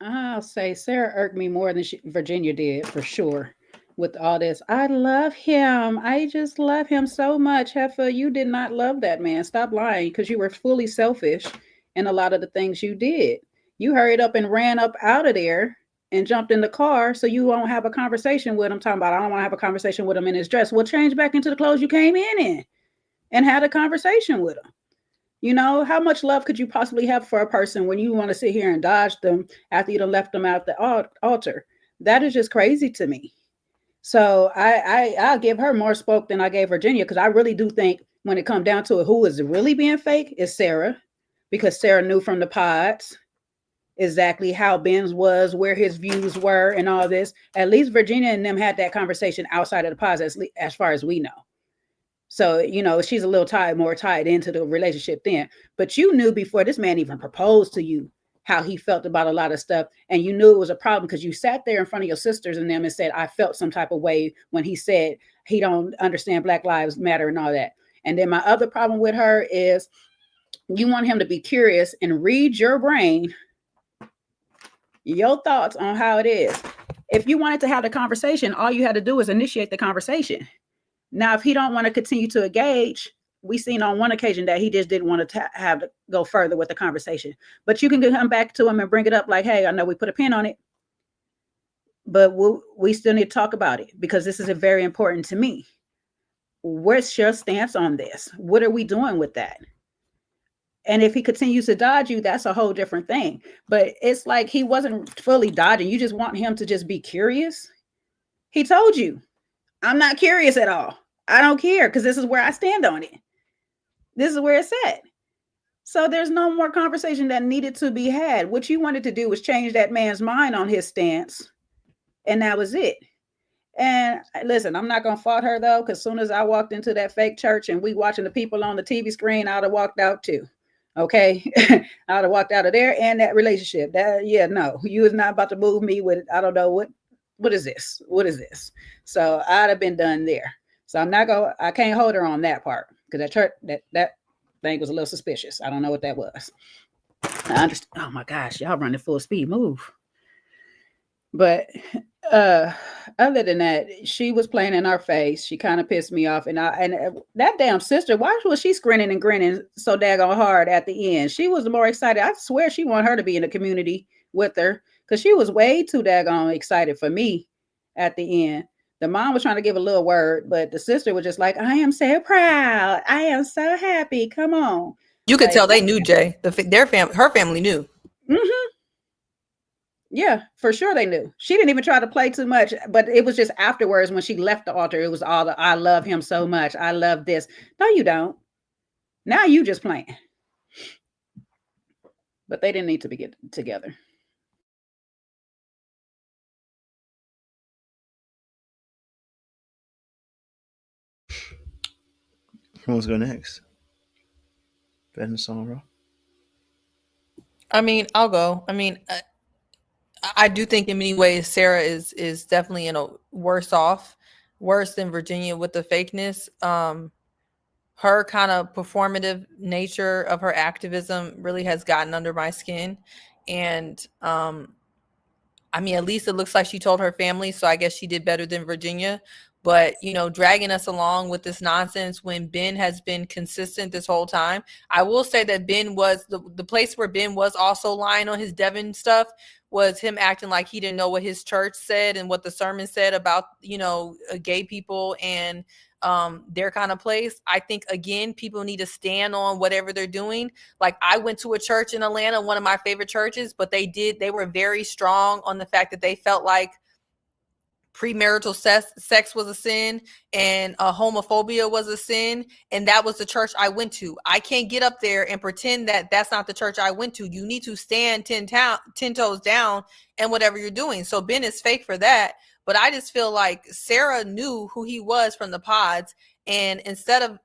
I'll say Sara irked me more than Virginia did, for sure. With all this, I love him. I just love him so much. Heffa, you did not love that man. Stop lying, because you were fully selfish in a lot of the things you did. You hurried up and ran up out of there and jumped in the car so you won't have a conversation with him. Talking about, I don't want to have a conversation with him in his dress. Well, change back into the clothes you came in and had a conversation with him. How much love could you possibly have for a person when you want to sit here and dodge them after you done left them out the altar? That is just crazy to me. So I'll give her more spoke than I gave Virginia, because I really do think when it comes down to it, who is really being fake is Sara, because Sara knew from the pods exactly how Ben's was, where his views were, and all this. At least Virginia and them had that conversation outside of the pods, as far as we know. So, she's a little more tied into the relationship then. But you knew before this man even proposed to you how he felt about a lot of stuff. And you knew it was a problem because you sat there in front of your sisters and them and said, I felt some type of way when he said he don't understand Black Lives Matter and all that. And then my other problem with her is you want him to be curious and read your brain, your thoughts on how it is. If you wanted to have the conversation, all you had to do is initiate the conversation. Now, if he don't want to continue to engage, we seen on one occasion that he just didn't want to have to go further with the conversation. But you can come back to him and bring it up like, hey, I know we put a pin on it, but we still need to talk about it because this is very important to me. Where's your stance on this? What are we doing with that? And if he continues to dodge you, that's a whole different thing. But it's like he wasn't fully dodging. You just want him to just be curious. He told you, I'm not curious at all. I don't care because this is where I stand on it. This is where it's at. So there's no more conversation that needed to be had. What you wanted to do was change that man's mind on his stance. And that was it. And listen, I'm not going to fault her though, because as soon as I walked into that fake church and we watching the people on the TV screen, I'd have walked out too. Okay. I'd have walked out of there and that relationship. No, you is not about to move me with, I don't know what is this? What is this? So I'd have been done there. So I can't hold her on that part because that church, that thing was a little suspicious. I don't know what that was. I understand. Oh my gosh, y'all running full speed. Move. But other than that, she was playing in our face. She kind of pissed me off. And that damn sister, why was she grinning and grinning so daggone hard at the end? She was more excited. I swear she wanted her to be in the community with her because she was way too daggone excited for me at the end. The mom was trying to give a little word, but the sister was just like, I am so proud. I am so happy. Come on. You could tell they knew, Jay. Her family knew. Mm-hmm. Yeah, for sure they knew. She didn't even try to play too much, but it was just afterwards when she left the altar, it was all the, I love him so much. I love this. No, you don't. Now you just playing. But they didn't need to get together. Who wants to go next? Ben and Sara. I mean, I'll go. I mean, I do think in many ways Sara is definitely worse than Virginia with the fakeness. Her kind of performative nature of her activism really has gotten under my skin, and I mean, at least it looks like she told her family, so I guess she did better than Virginia. But, dragging us along with this nonsense when Ben has been consistent this whole time. I will say that Ben was the place where Ben was also lying on his Devin stuff was him acting like he didn't know what his church said and what the sermon said about, gay people and their kind of place. I think, again, people need to stand on whatever they're doing. Like, I went to a church in Atlanta, one of my favorite churches, but they were very strong on the fact that they felt like premarital sex was a sin and homophobia was a sin, and that was the church I went to. I can't get up there and pretend that that's not the church I went to. You need to stand 10 toes down and whatever you're doing. So Ben is fake for that, but I just feel like Sara knew who he was from the pods, and instead of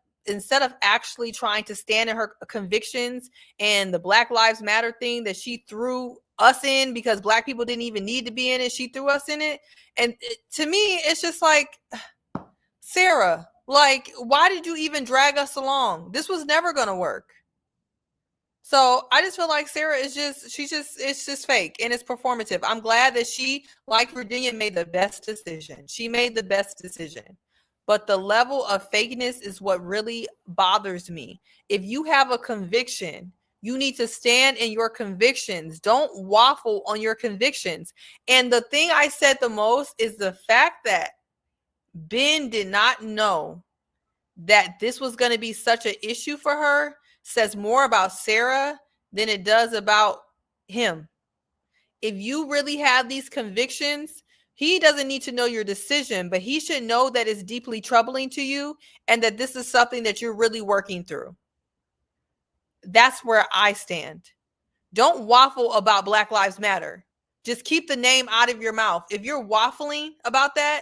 actually trying to stand in her convictions and the Black Lives Matter thing that she threw us in because Black people didn't even need to be in it, she threw us in it. And to me, it's just like, Sara, like, why did you even drag us along? This was never going to work. So I just feel like Sara is it's just fake and it's performative. I'm glad that she, like Virginia, made the best decision. She made the best decision. But the level of fakeness is what really bothers me. If you have a conviction, you need to stand in your convictions. Don't waffle on your convictions. And the thing I said the most is the fact that Ben did not know that this was going to be such an issue for her says more about Sara than it does about him. If you really have these convictions, he doesn't need to know your decision, but he should know that it's deeply troubling to you and that this is something that you're really working through. That's where I stand. Don't waffle about Black Lives Matter. Just keep the name out of your mouth. If you're waffling about that,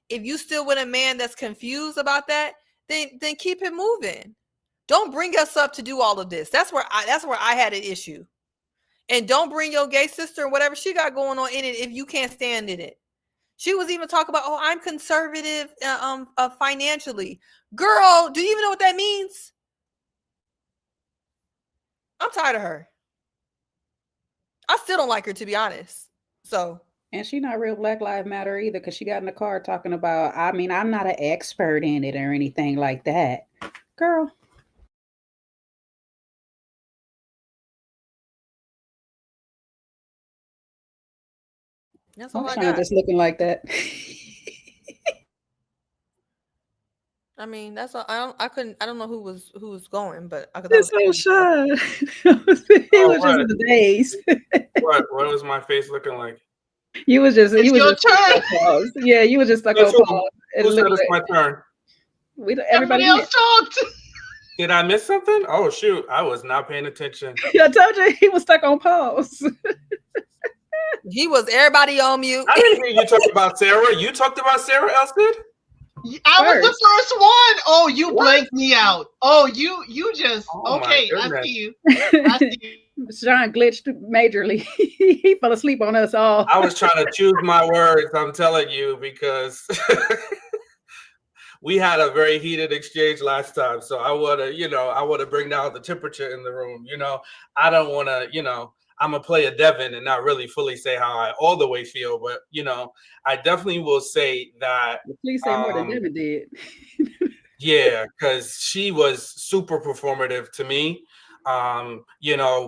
if you still with a man that's confused about that, then keep it moving. Don't bring us up to do all of this. That's where I had an issue. And don't bring your gay sister and whatever she got going on in it if you can't stand in it. She was even talking about, I'm conservative financially. Girl, do you even know what that means? I'm tired of her. I still don't like her, to be honest. So. And she not real Black Lives Matter either, because she got in the car talking about, I mean, I'm not an expert in it or anything like that. Girl. That's I'm all I kind of got. just looking like that. I mean, that's all. I don't know who was going, but I That's so shy. He was just in the daze. What was my face looking like? You was just It's your stuck turn. on pause. Yeah, you was just stuck on pause. Who said it's my turn? Everybody else talked. Did I miss something? Oh shoot, I was not paying attention. I told you he was stuck on pause. He was everybody on mute. I didn't hear you talk about Sarah. You talked about Sarah, Elspeth? I was the first one. Oh, you blanked me out. Oh, you just okay. I see you. Sean glitched majorly. He fell asleep on us all. I was trying to choose my words, I'm telling you, because we had a very heated exchange last time. So I want to bring down the temperature in the room. I don't want to, I'm going to play a Devin and not really fully say how I all the way feel. But, I definitely will say that. Please say more than Devin did. Yeah, because she was super performative to me.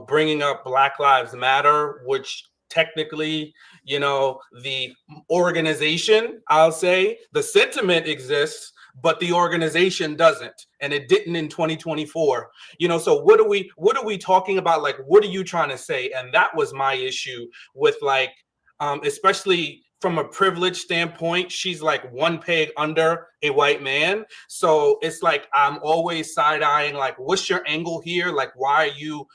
Bringing up Black Lives Matter, which technically, the organization, I'll say, the sentiment exists, but the organization doesn't, and it didn't in 2024. So what are we talking about? Like, what are you trying to say? And that was my issue with, like, especially from a privilege standpoint, she's like one peg under a white man. So it's like, I'm always side-eyeing, like, what's your angle here? Like, why are you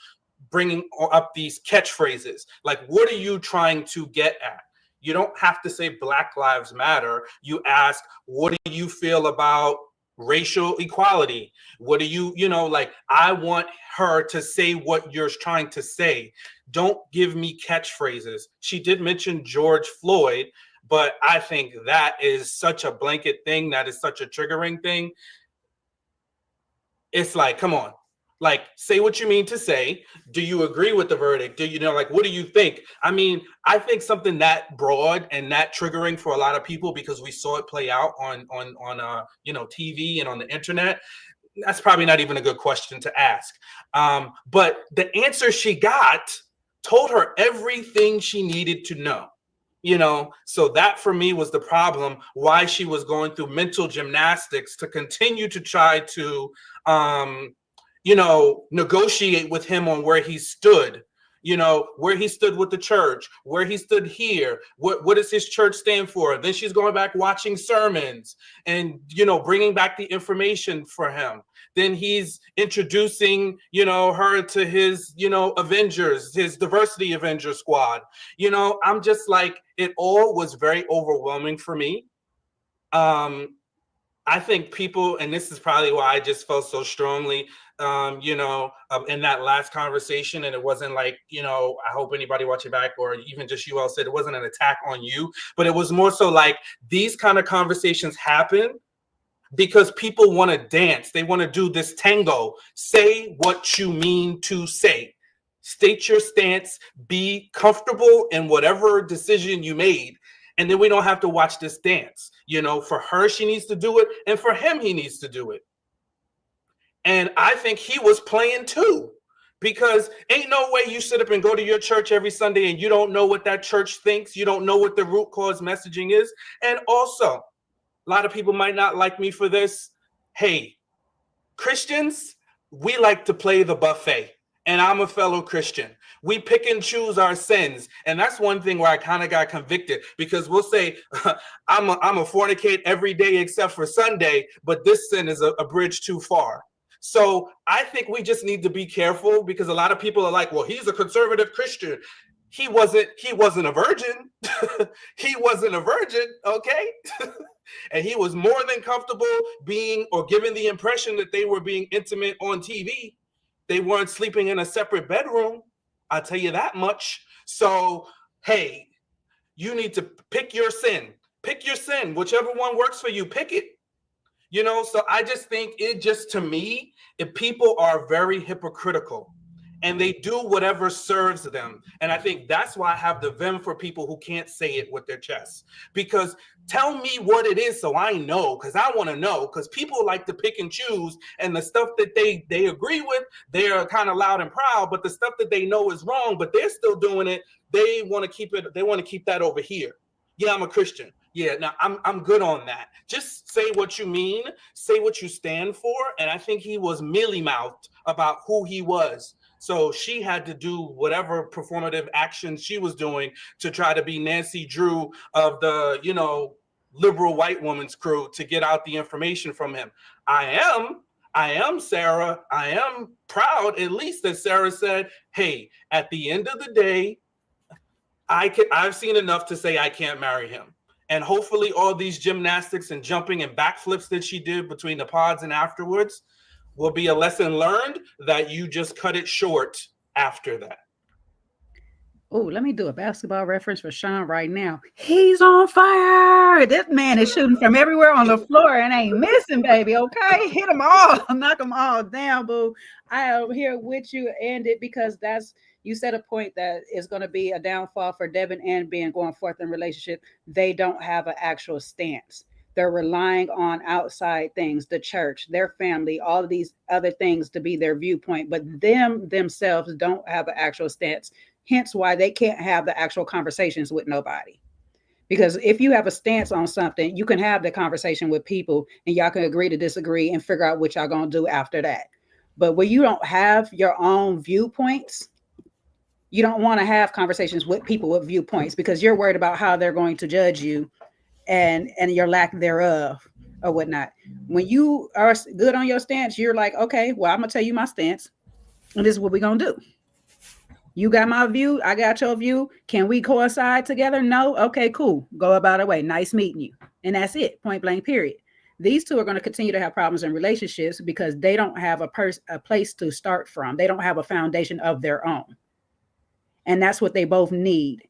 bringing up these catchphrases? Like, what are you trying to get at? You don't have to say Black Lives Matter. You ask, what do you feel about racial equality? What do you, like, I want her to say what you're trying to say. Don't give me catchphrases. She did mention George Floyd, but I think that is such a blanket thing. That is such a triggering thing. It's like, come on, like, say what you mean to say. Do you agree with the verdict? Do you like, what do you think? I mean, I think something that broad and that triggering for a lot of people, because we saw it play out on TV and on the internet. That's probably not even a good question to ask. But the answer she got told her everything she needed to know. So that for me was the problem, why she was going through mental gymnastics to continue to try to, negotiate with him on where he stood, where he stood with the church, where he stood here. What does his church stand for? Then she's going back watching sermons and, bringing back the information for him. Then he's introducing, her to his, Avengers, his diversity Avenger squad. I'm just like, it all was very overwhelming for me. I think people, and this is probably why I just felt so strongly, in that last conversation, and it wasn't like, I hope anybody watching back, or even just you all said, it wasn't an attack on you, but it was more so like, these kind of conversations happen because people want to dance. They want to do this tango. Say what you mean to say. State your stance. Be comfortable in whatever decision you made. And then we don't have to watch this dance. For her, she needs to do it. And for him, he needs to do it. And I think he was playing too. Because ain't no way you sit up and go to your church every Sunday and you don't know what that church thinks. You don't know what the root cause messaging is. And also, a lot of people might not like me for this. Hey, Christians, we like to play the buffet. And I'm a fellow Christian. We pick and choose our sins. And that's one thing where I kind of got convicted, because we'll say, I'm a fornicate every day except for Sunday, but this sin is a bridge too far. So I think we just need to be careful, because a lot of people are like, well, he's a conservative Christian. He wasn't a virgin. He wasn't a virgin, okay? And he was more than comfortable being, or giving the impression that they were being intimate on TV. They weren't sleeping in a separate bedroom. I'll tell you that much. So, hey, you need to pick your sin. Pick your sin. Whichever one works for you, pick it. So I just think to me, if people are very hypocritical, and they do whatever serves them. And I think that's why I have the vim for people who can't say it with their chests, because tell me what it is so I know, because I want to know, because people like to pick and choose, and the stuff that they agree with, they're kind of loud and proud, but the stuff that they know is wrong, but they're still doing it, they want to keep it, they want to keep that over here. Yeah, I'm a Christian. Yeah, now I'm good on that. Just say what you mean, say what you stand for. And I think he was mealy-mouthed about who he was. So she had to do whatever performative action she was doing to try to be Nancy Drew of the, liberal white woman's crew to get out the information from him. I am Sara. I am proud, at least, that Sara said, hey, at the end of the day, I've seen enough to say I can't marry him. And hopefully all these gymnastics and jumping and backflips that she did between the pods and afterwards will be a lesson learned that you just cut it short after that. Oh, let me do a basketball reference for Sean right now. He's on fire. This man is shooting from everywhere on the floor and ain't missing, baby. Okay, hit them all, knock them all down, boo. I am here with you, and it because you said a point that is going to be a downfall for Devin and Ben going forth in relationship. They don't have an actual stance. They're relying on outside things, the church, their family, all of these other things to be their viewpoint, but themselves don't have an actual stance. Hence why they can't have the actual conversations with nobody. Because if you have a stance on something, you can have the conversation with people and y'all can agree to disagree and figure out what y'all going to do after that. But when you don't have your own viewpoints, you don't want to have conversations with people with viewpoints because you're worried about how they're going to judge you and your lack thereof or whatnot. When you are good on your stance, you're like, okay, well, I'm going to tell you my stance and this is what we're going to do. You got my view. I got your view. Can we coincide together? No. Okay, cool. Go about our way. Nice meeting you. And that's it. Point blank, period. These two are going to continue to have problems in relationships because they don't have a place to start from. They don't have a foundation of their own. And that's what they both need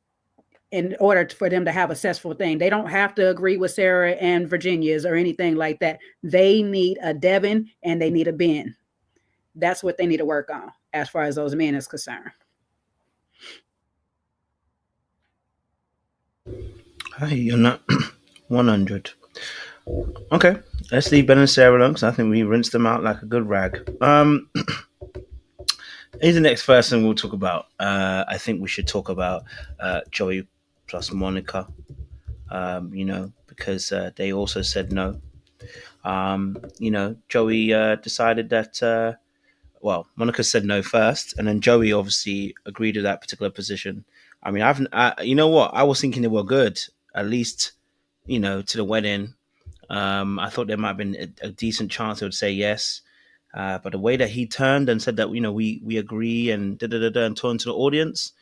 in order for them to have a successful thing. They don't have to agree with Sara and Virginia's or anything like that. They need a Devin and they need a Ben. That's what they need to work on as far as those men is concerned. Hey, you're not 100. Okay, let's leave Ben and Sara alone because I think we rinsed them out like a good rag. Here's the next person we'll talk about. I think we should talk about Joey plus Monica. Because they also said no. Joey decided that. Monica said no first, and then Joey obviously agreed to that particular position. I mean, I was thinking they were good, at least, to the wedding. I thought there might have been a decent chance they would say yes. But the way that he turned and said that, we agree and and turned to the audience,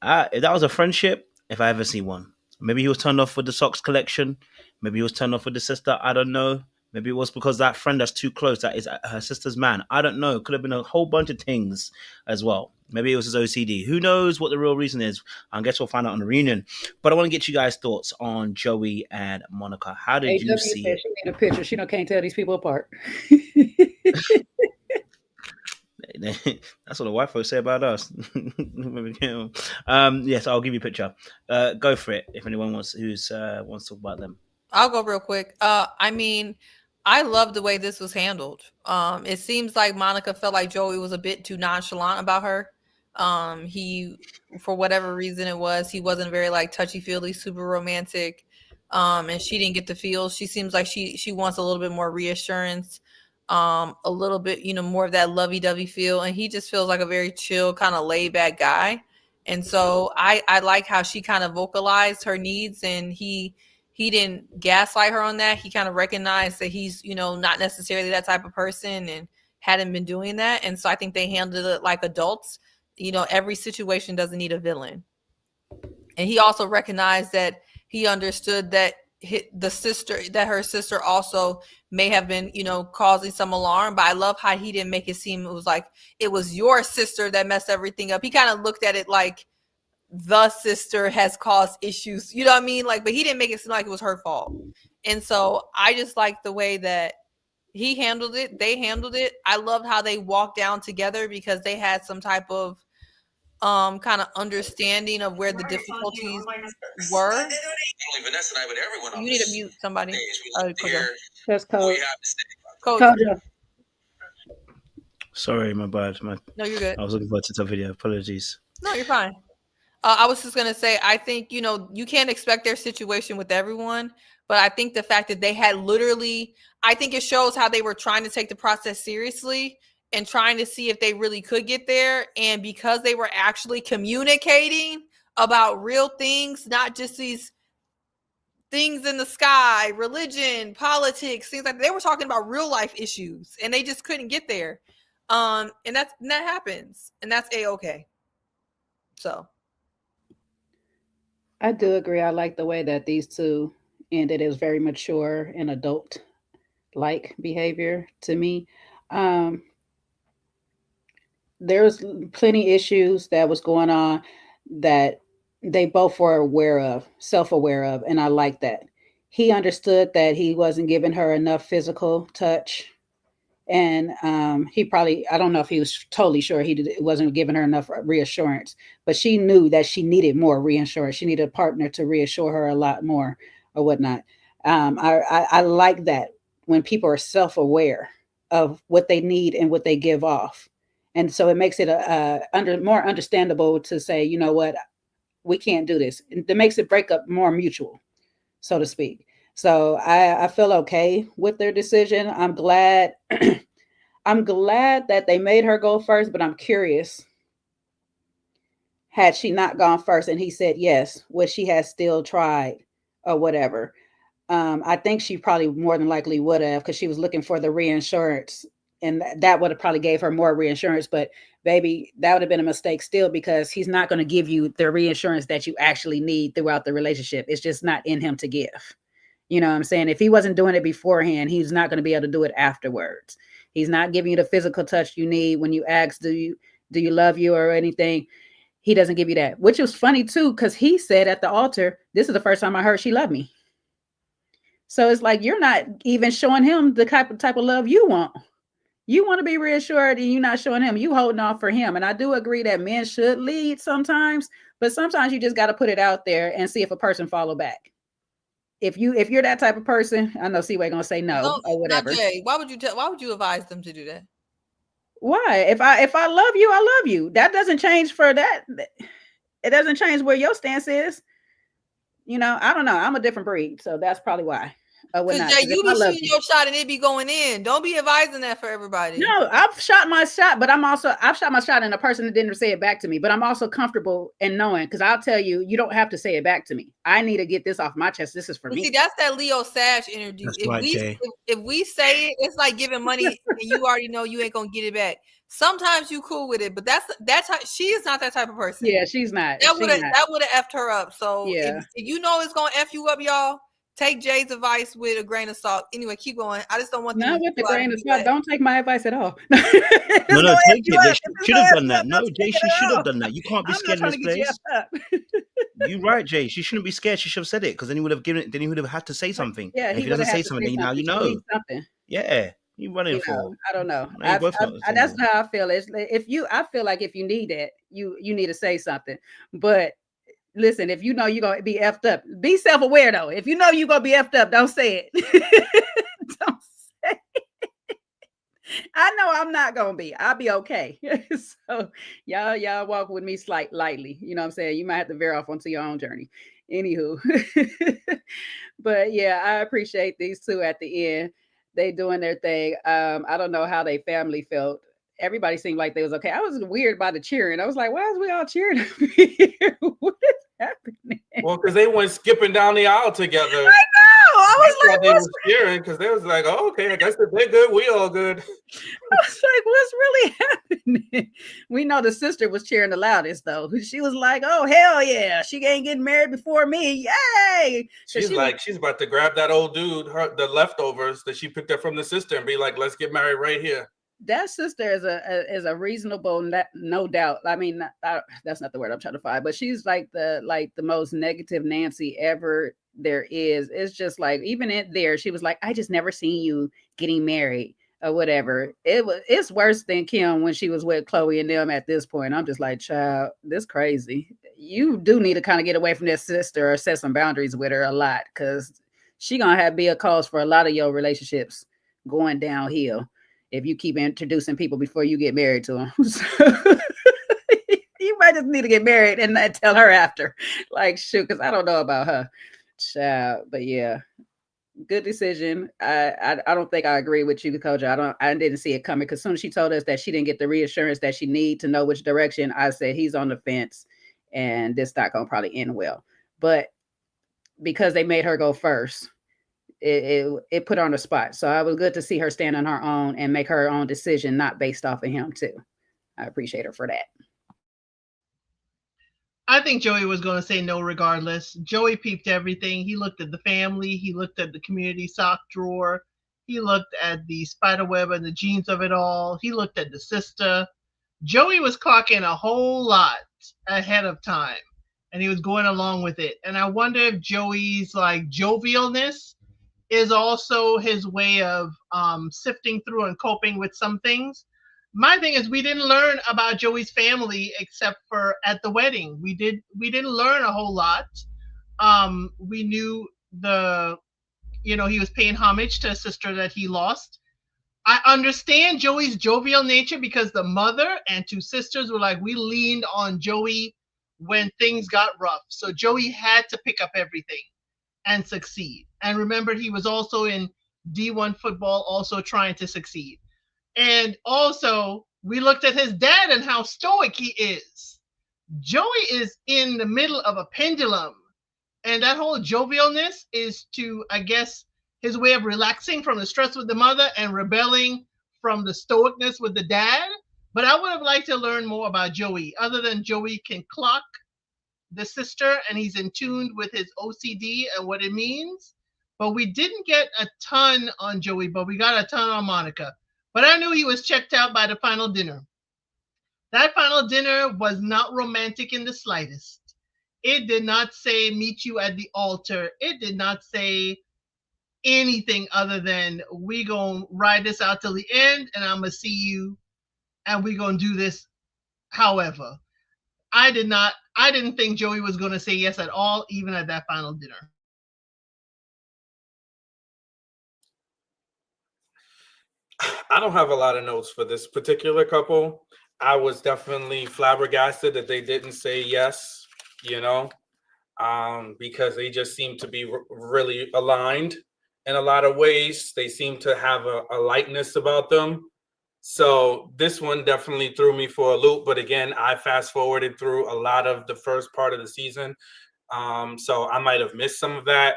if that was a friendship, if I ever see one. Maybe he was turned off with the socks collection. Maybe he was turned off with the sister. I don't know. Maybe it was because that friend that's too close, that is her sister's man. I don't know. Could have been a whole bunch of things as well. Maybe it was his OCD. Who knows what the real reason is? I guess we'll find out on the reunion. But I want to get you guys' thoughts on Joey and Monica. How did you see it? She need a picture. She can't tell these people apart. That's what the white folks say about us. Yes, I'll give you a picture. Go for it if anyone wants to talk about them. I'll go real quick. I love the way this was handled. It seems like Monica felt like Joey was a bit too nonchalant about her. He, for whatever reason it was, he wasn't very like touchy-feely, super romantic. And she didn't get the feel. She seems like she wants a little bit more reassurance, a little bit, more of that lovey-dovey feel. And he just feels like a very chill, kind of laid-back guy. And so I like how she kind of vocalized her needs, and he didn't gaslight her on that. He kind of recognized that he's, not necessarily that type of person and hadn't been doing that. And so I think they handled it like adults. Every situation doesn't need a villain. And he also recognized that he understood that her sister also may have been, causing some alarm. But I love how he didn't make it seem it was like it was your sister that messed everything up. He kind of looked at it like the sister has caused issues, but he didn't make it seem like it was her fault. And so I just like the way that He handled it. They handled it. I loved how they walked down together because they had some type of kind of understanding of where the difficulties were. You need to mute somebody. That's code. Coach. Kojo. Sorry, my bad. No, you're good. I was looking for a TikTok video. Apologies. No, you're fine. I was just gonna say, I think you can't expect their situation with everyone, but I think the fact that they had literally, I think it shows how they were trying to take the process seriously and trying to see if they really could get there. And because they were actually communicating about real things, not just these things in the sky, religion, politics, things like that. They were talking about real life issues and they just couldn't get there. And that happens, and that's A-okay. So I do agree. I like the way that these two ended. It was very mature and adult like behavior to me. There's plenty issues that was going on that they both were aware of, self-aware of, and I like that. He understood that he wasn't giving her enough physical touch, and he probably, I don't know if he was totally sure wasn't giving her enough reassurance, but she knew that she needed more reassurance. She needed a partner to reassure her a lot more or whatnot. I like that when people are self-aware of what they need and what they give off. And so it makes it more understandable to say, you know what, we can't do this. It makes it break up more mutual, so to speak. So I feel okay with their decision. I'm glad. I'm glad that they made her go first, but I'm curious. Had she not gone first and he said yes, would she have still tried or whatever? I think she probably more than likely would have, because she was looking for the reinsurance, and that would have probably gave her more reinsurance. But baby, that would have been a mistake still, because he's not going to give you the reinsurance that you actually need throughout the relationship. It's just not in him to give. You know what I'm saying? If he wasn't doing it beforehand, he's not going to be able to do it afterwards. He's not giving you the physical touch you need when you ask, do you love you or anything? He doesn't give you that, which was funny too, because he said at the altar, this is the first time I heard she loved me. So it's like, you're not even showing him the type of love you want. You want to be reassured, and you're not showing him. You holding off for him. And I do agree that men should lead sometimes, but sometimes you just got to put it out there and see if a person follow back. If you're that type of person, I know Seaway gonna say no or whatever. Jay, why would you advise them to do that? Why? If I love you, I love you. That doesn't change for that. It doesn't change where your stance is. You know, I don't know. I'm a different breed, so that's probably why. Because Jay, you be shooting your shot and it be going in. Don't be advising that for everybody. No, I've shot my shot, but I've shot my shot and a person that didn't say it back to me. But I'm also comfortable in knowing, because I'll tell you, you don't have to say it back to me. I need to get this off my chest. This is for me. See, that's that Leo Sag energy. If we say it, it's like giving money and you already know you ain't gonna get it back. Sometimes you cool with it, but that's how she is not that type of person. Yeah, she's not. That would have effed her up. So yeah. If you know it's gonna F you up, y'all, take Jay's advice with a grain of salt. Anyway, keep going. I just don't want not with the grain of salt. Don't take my advice at all. No, take it. She should have done that. No, Jay, she should have done that. You can't be scared in this place. You're right, Jay. She shouldn't be scared. She should have said it, because then he would have given it. Then he would have had to say something. Yeah, if he doesn't say something, now you know. Yeah, you running for. I don't know. That's how I feel. I feel like if you need it, you need to say something. But listen, if you know you're going to be effed up, be self-aware though. If you know you're going to be effed up, don't say it. Don't say it. I know I'm not going to be. I'll be okay. So y'all walk with me lightly. You know what I'm saying? You might have to veer off onto your own journey. Anywho. But yeah, I appreciate these two at the end. They doing their thing. I don't know how they family felt. Everybody seemed like they was okay. I was weird by the cheering. I was like, why is we all cheering over here? What is happening? Well, because they went skipping down the aisle together. I know. I was like, they was cheering because they was like, oh, okay, I guess if they're good, we all good. I was like, what's really happening? We know the sister was cheering the loudest though. She was like, oh, hell yeah. She ain't getting married before me. Yay. She's about to grab that old dude, the leftovers that she picked up from the sister, and be like, let's get married right here. That sister is a reasonable, no doubt. I mean, that's not the word I'm trying to find, but she's like the most negative Nancy ever there is. It's just like, even in there, she was like, I just never seen you getting married or whatever. It's worse than Kim when she was with Chloe and them at this point. I'm just like, child, this crazy. You do need to kind of get away from this sister or set some boundaries with her a lot, because she gonna have be a cause for a lot of your relationships going downhill if you keep introducing people before you get married to them. You might just need to get married and not tell her after. Like, shoot, because I don't know about her, child. But yeah, good decision. I don't think I agree with you, Coach. I didn't see it coming, because as soon as she told us that she didn't get the reassurance that she need to know which direction, I said he's on the fence, and this not gonna probably end well. But because they made her go first, it put her on the spot. So I was good to see her stand on her own and make her own decision, not based off of him too. I appreciate her for that. I think Joey was going to say no regardless. Joey peeped everything. He looked at the family. He looked at the community sock drawer. He looked at the spider web and the genes of it all. He looked at the sister. Joey was clocking a whole lot ahead of time, and he was going along with it. And I wonder if Joey's like jovialness is also his way of sifting through and coping with some things. My thing is, we didn't learn about Joey's family except for at the wedding. We didn't learn a whole lot. We knew he was paying homage to a sister that he lost. I understand Joey's jovial nature because the mother and two sisters were like, we leaned on Joey when things got rough. So Joey had to pick up everything and succeed. And remember, he was also in D1 football, also trying to succeed. And also, we looked at his dad and how stoic he is. Joey is in the middle of a pendulum. And that whole jovialness is to, I guess, his way of relaxing from the stress with the mother and rebelling from the stoicness with the dad. But I would have liked to learn more about Joey, other than Joey can clock the sister and he's in tune with his OCD and what it means. But we didn't get a ton on Joey, but we got a ton on Monica. But I knew he was checked out by the final dinner. That final dinner was not romantic in the slightest. It did not say meet you at the altar. It did not say anything other than we gonna ride this out till the end and I'm gonna see you and we gonna do this. However, I didn't think Joey was gonna say yes at all, even at that final dinner. I don't have a lot of notes for this particular couple. I was definitely flabbergasted that they didn't say yes, because they just seem to be really aligned in a lot of ways. They seem to have a lightness about them. So this one definitely threw me for a loop. But again, I fast forwarded through a lot of the first part of the season. So I might have missed some of that.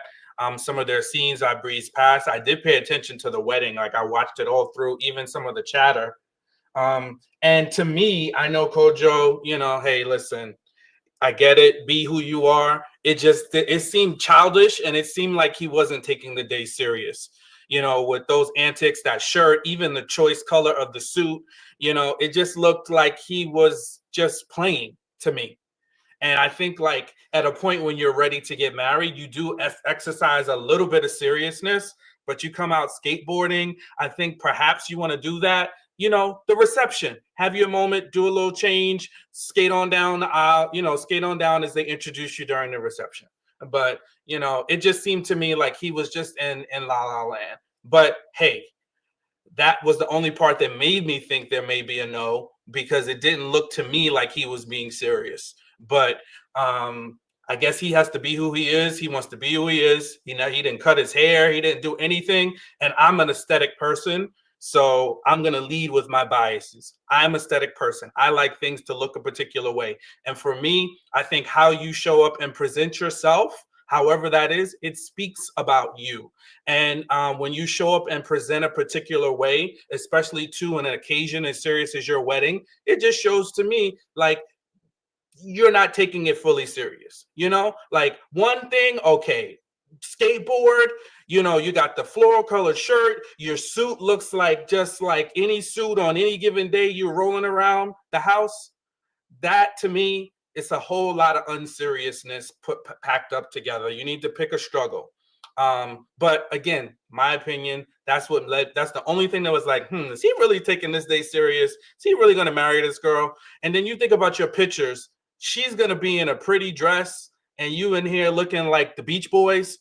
Some of their scenes I breezed past. I did pay attention to the wedding. Like, I watched it all through, even some of the chatter. And to me, I know Kojo, hey, listen, I get it. Be who you are. It seemed childish, and it seemed like he wasn't taking the day serious. With those antics, that shirt, even the choice color of the suit, it just looked like he was just playing to me. And I think, like, at a point when you're ready to get married, you do exercise a little bit of seriousness, but you come out skateboarding. I think perhaps you want to do that. The reception, have your moment, do a little change, skate on down the aisle, skate on down as they introduce you during the reception. But, it just seemed to me like he was just in La La Land. But hey, that was the only part that made me think there may be a no, because it didn't look to me like he was being serious. But I guess he has to be who he is. He wants to be who he is. He didn't cut his hair. He didn't do anything. And I'm an aesthetic person. So I'm going to lead with my biases. I'm an aesthetic person. I like things to look a particular way. And for me, I think how you show up and present yourself, however that is, it speaks about you. And when you show up and present a particular way, especially to an occasion as serious as your wedding, it just shows to me like you're not taking it fully serious. Like, one thing, okay, skateboard, you got the floral colored shirt, your suit looks like just like any suit on any given day you're rolling around the house. That to me it's a whole lot of unseriousness packed up together. You need to pick a struggle. But again, my opinion, that's the only thing that was like, is he really taking this day serious? Is he really going to marry this girl? And then you think about your pictures. She's going to be in a pretty dress and you in here looking like the Beach Boys.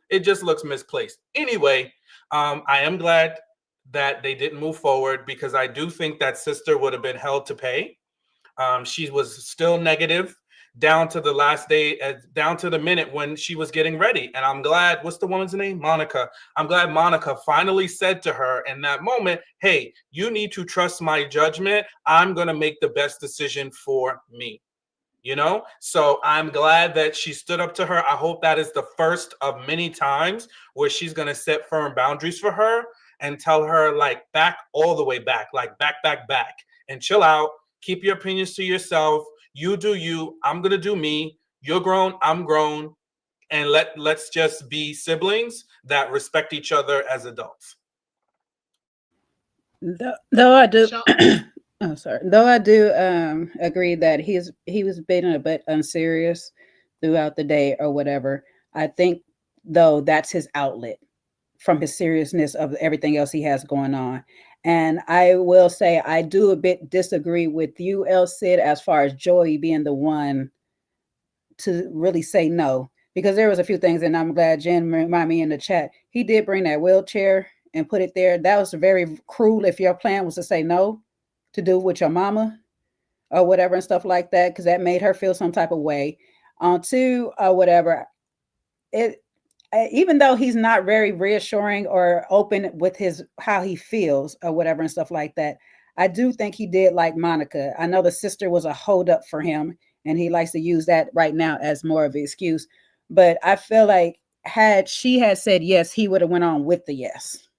It just looks misplaced. Anyway, I am glad that they didn't move forward, because I do think that sister would have been held to pay. She was still negative down to the last day, down to the minute when she was getting ready. And I'm glad, what's the woman's name? Monica. I'm glad Monica finally said to her in that moment, hey, you need to trust my judgment. I'm going to make the best decision for me. You know, so I'm glad that she stood up to her. I hope that is the first of many times where she's going to set firm boundaries for her and tell her, like, back all the way back, like back, and chill out. Keep your opinions to yourself. You do you. I'm going to do me. You're grown. I'm grown. And let's just be siblings that respect each other as adults. Though I do, oh, sorry. Though I do agree that he was being a bit unserious throughout the day or whatever. I think, though, that's his outlet from his seriousness of everything else he has going on. And I will say I do a bit disagree with you, El Cid, as far as Joey being the one to really say no, because there was a few things, and I'm glad Jen reminded me in the chat. He did bring that wheelchair and put it there. That was very cruel if your plan was to say no to do with your mama or whatever and stuff like that, because that made her feel some type of way. Two, whatever. Even though he's not very reassuring or open with how he feels or whatever and stuff like that, I do think he did like Monica. I know the sister was a holdup for him, and he likes to use that right now as more of an excuse. But I feel like had she had said yes, he would have went on with the yes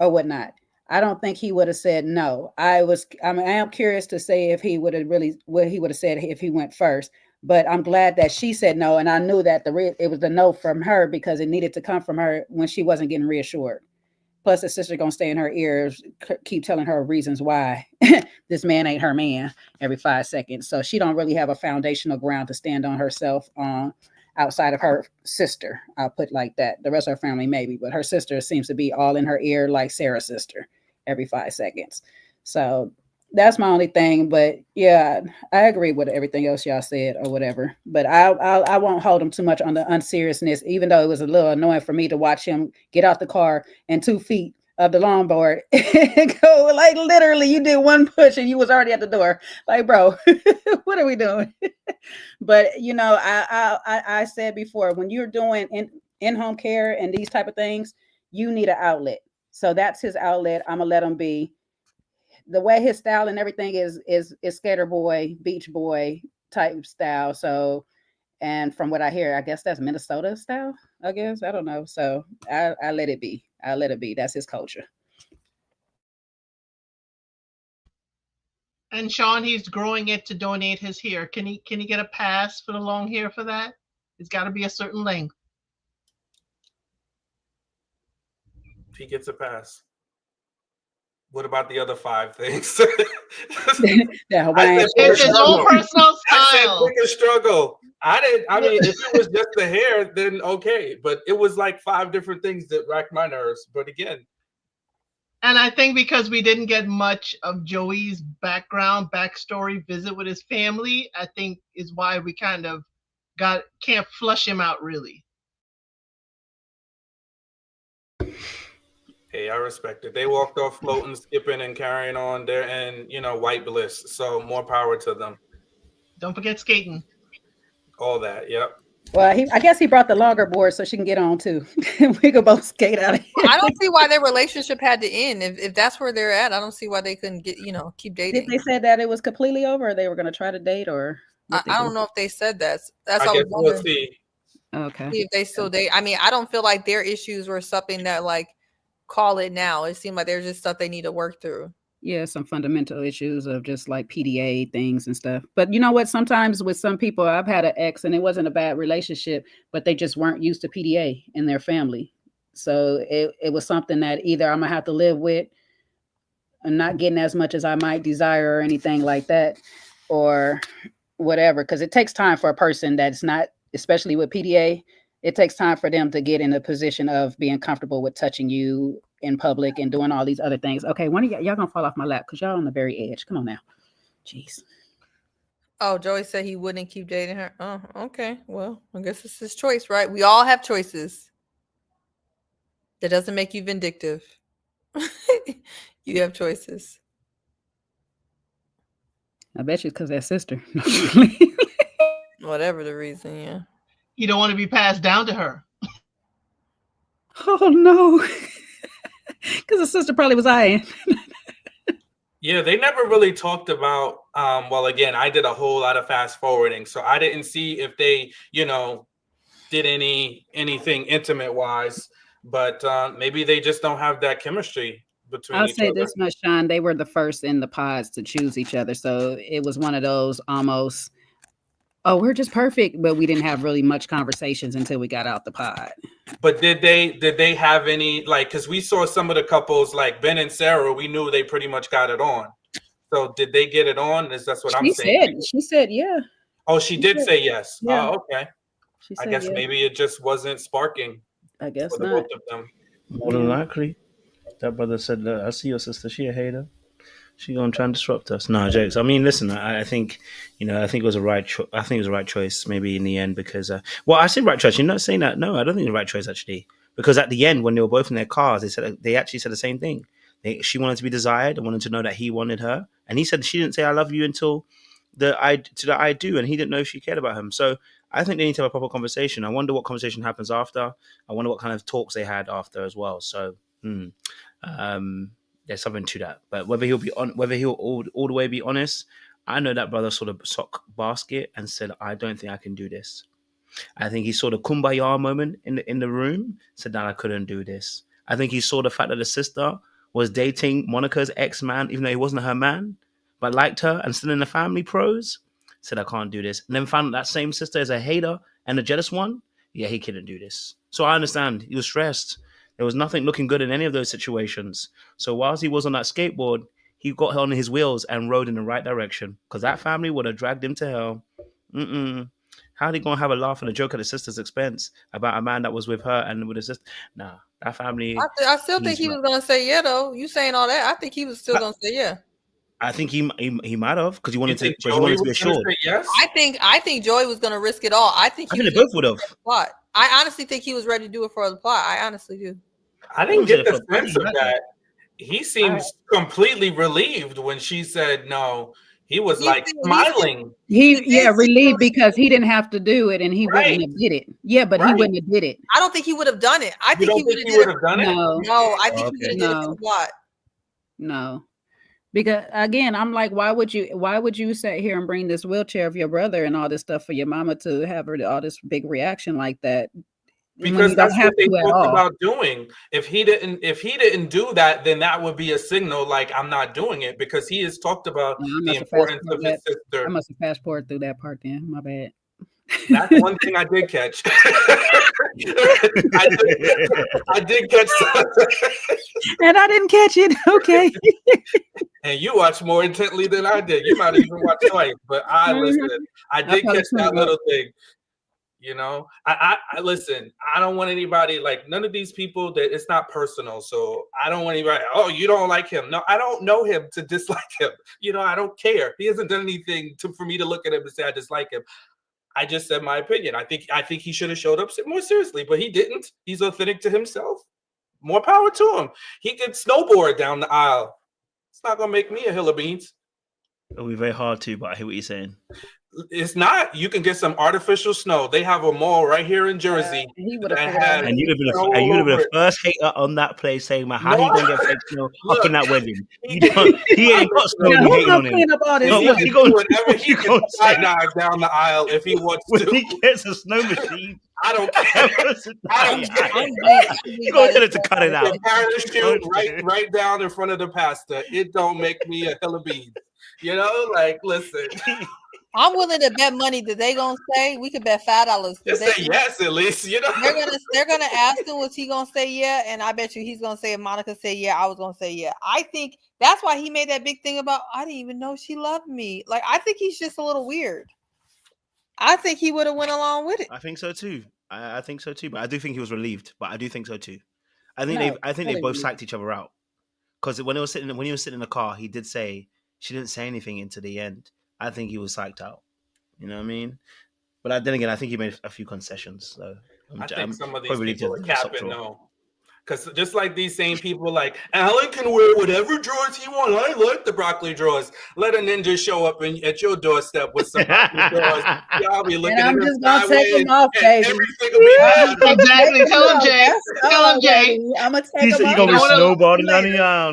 or whatnot. I don't think he would have said no. I am curious to say if he would have what he would have said if he went first. But I'm glad that she said no, and I knew that it was the no from her because it needed to come from her when she wasn't getting reassured. Plus, the sister gonna stay in her ears, keep telling her reasons why this man ain't her man every 5 seconds. So she don't really have a foundational ground to stand on herself outside of her sister. I'll put it like that. The rest of her family maybe, but her sister seems to be all in her ear like Sarah's sister every 5 seconds. So that's my only thing. But yeah, I agree with everything else y'all said or whatever. But I won't hold him too much on the unseriousness, even though it was a little annoying for me to watch him get out the car and 2 feet of the longboard and go, like, literally you did one push and you was already at the door. Like, bro, what are we doing? But you know, I said before, when you're doing in-home care and these type of things, you need an outlet. So that's his outlet. I'm gonna let him be. The way his style and everything is skater boy, beach boy type style. So, and from what I hear, I guess that's Minnesota style, I guess. I don't know. So I let it be. I let it be. That's his culture. And Sean, he's growing it to donate his hair. Can he get a pass for the long hair for that? It's got to be a certain length. He gets a pass. What about the other 5 things? It's his own personal style. I said pick a struggle. I mean, if it was just the hair, then okay. But it was like 5 different things that racked my nerves. But again. And I think because we didn't get much of Joey's backstory, visit with his family, I think is why we kind of can't flush him out really. Hey, I respect it. They walked off floating, skipping, and carrying on there, and white bliss. So more power to them. Don't forget skating. All that, yep. Well, I guess he brought the logger board so she can get on too. We could both skate out of here. I don't see why their relationship had to end. If that's where they're at, I don't see why they couldn't keep dating. Did they say that it was completely over, or they were going to try to date, or? I don't know if they said that. That's I what I guess was wondering. we'll see. Okay. See if they still date. I mean, I don't feel like their issues were something that like call it now. It seemed like there's just stuff they need to work through. Yeah, some fundamental issues of just like PDA things and stuff. But you know what? Sometimes with some people, I've had an ex and it wasn't a bad relationship, but they just weren't used to PDA in their family. So it was something that either I'm going to have to live with and not getting as much as I might desire or anything like that, or whatever, because it takes time for a person that's not, especially with PDA, it takes time for them to get in a position of being comfortable with touching you in public and doing all these other things. Okay, one of y'all gonna fall off my lap because y'all on the very edge. Come on now. Jeez. Oh, Joey said he wouldn't keep dating her. Oh, okay. Well, I guess it's his choice, right? We all have choices. That doesn't make you vindictive. You have choices. I bet you because that sister. Whatever the reason, yeah. You don't want to be passed down to her. Oh no. Because the sister probably was eyeing. Yeah, they never really talked about, well, again, I did a whole lot of fast forwarding, so I didn't see if they, did anything intimate wise, but maybe they just don't have that chemistry between I'll each say other. this much, Sean, they were the first in the pods to choose each other. So it was one of those almost, oh, we're just perfect, but we didn't have really much conversations until we got out the pod. But did they have any, like, because we saw some of the couples like Ben and Sarah, we knew they pretty much got it on. So did they get it on? That's what I'm saying. She said, yeah. Oh, she did say yes. Yeah. Oh, okay. I guess maybe it just wasn't sparking. I guess for the not. both of them. More than likely. That brother said, "Look, I see your sister. She a hater. She gonna try and disrupt us." No, jokes. I mean, listen. I think, I think it was a right. I think it was a right choice. Maybe in the end, because well, I said right choice. You're not saying that. No, I don't think it was the right choice actually. Because at the end, when they were both in their cars, they actually said the same thing. She wanted to be desired and wanted to know that he wanted her, and he said she didn't say "I love you" until the I do, and he didn't know if she cared about him. So I think they need to have a proper conversation. I wonder what conversation happens after. I wonder what kind of talks they had after as well. So. There's something to that, but whether he'll all the way be honest, I know that brother saw the sock basket and said, "I don't think I can do this." I think he saw the kumbaya moment in the room, said that I couldn't do this. I think he saw the fact that the sister was dating Monica's ex-man, even though he wasn't her man, but liked her and still in the family pros, said I can't do this. And then found that same sister is a hater and a jealous one. Yeah, he couldn't do this. So I understand. He was stressed. There was nothing looking good in any of those situations. So whilst he was on that skateboard, he got on his wheels and rode in the right direction, because that family would have dragged him to hell. How are they going to have a laugh and a joke at his sister's expense about a man that was with her and with his sister? Nah, that family. I still think he was going to say yeah, though. You saying all that? I think he was still going to say yeah. I think he might have, because he wanted to. But he wanted to be assured. Yes? I think Joey was going to risk it all. I think they both would have. I honestly think he was ready to do it for the plot. I honestly do. I didn't get the sense of that. He seems completely relieved when she said no. He was smiling. Relieved because he didn't have to do it and he wouldn't have did it. Yeah, but he wouldn't have did it. I don't think he would have done it. I think he would have done it. No, I think he would have did it for the plot. No. Because again, I'm like, why would you sit here and bring this wheelchair of your brother and all this stuff for your mama to have her all this big reaction like that? Because that's what they talked about doing. If he didn't do that, then that would be a signal like I'm not doing it, because he has talked about the importance of his sister. I must have fast forwarded through that part then. My bad. That's one thing I did catch. I did catch that. And I didn't catch it. Okay. And you watched more intently than I did. You might have even watched twice, but I listened. I did catch that little thing. I listen. I don't want anybody, like, none of these people, that it's not personal. So I don't want anybody, oh, you don't like him. No, I don't know him to dislike him. I don't care. He hasn't done anything for me to look at him and say I dislike him. I just said my opinion. I think he should have showed up more seriously, but he didn't. He's authentic to himself. More power to him. He could snowboard down the aisle. It's not gonna make me a hill of beans. It'll be very hard to, but I hear what you're saying. It's not. You can get some artificial snow. They have a mall right here in Jersey. And you'd have been the first hater on that place saying, "Man, how are you gonna get fake snow up in that wedding?" He ain't got snow. Hating on him. Whenever he can slide down the aisle if he wants to. When he gets a snow machine, I don't care. You gonna tell it to cut it out. The parachute right down in front of the pastor. It don't make me a hill of beans. Listen. I'm willing to bet money that they gonna say we could bet $5. Just say yes, at least. They're gonna ask him, was he gonna say yeah? And I bet you he's gonna say, if Monica said yeah, I was gonna say yeah. I think that's why he made that big thing about I didn't even know she loved me. Like, I think he's just a little weird. I think he would have went along with it. I think so too. I think so too. But I do think he was relieved. But I do think so too. I think No, they totally both relieved. psyched each other out. Because when he was sitting in the car, he did say she didn't say anything into the end. I think he was psyched out. You know what I mean? But then again, I think he made a few concessions. So I think some of these probably people are relieved to stop capping draw. though. Because just like these same people, like Alan can wear whatever drawers he wants. I like the broccoli drawers. Let a ninja show up at your doorstep with some broccoli drawers. Y'all be looking And at I'm him just gonna take sideways, him off, and baby. everything will be fine. Exactly. Tell him, Jay. Tell him, Jay. I'm gonna take He him said off. you're gonna be You know what snowboarding down the later. aisle.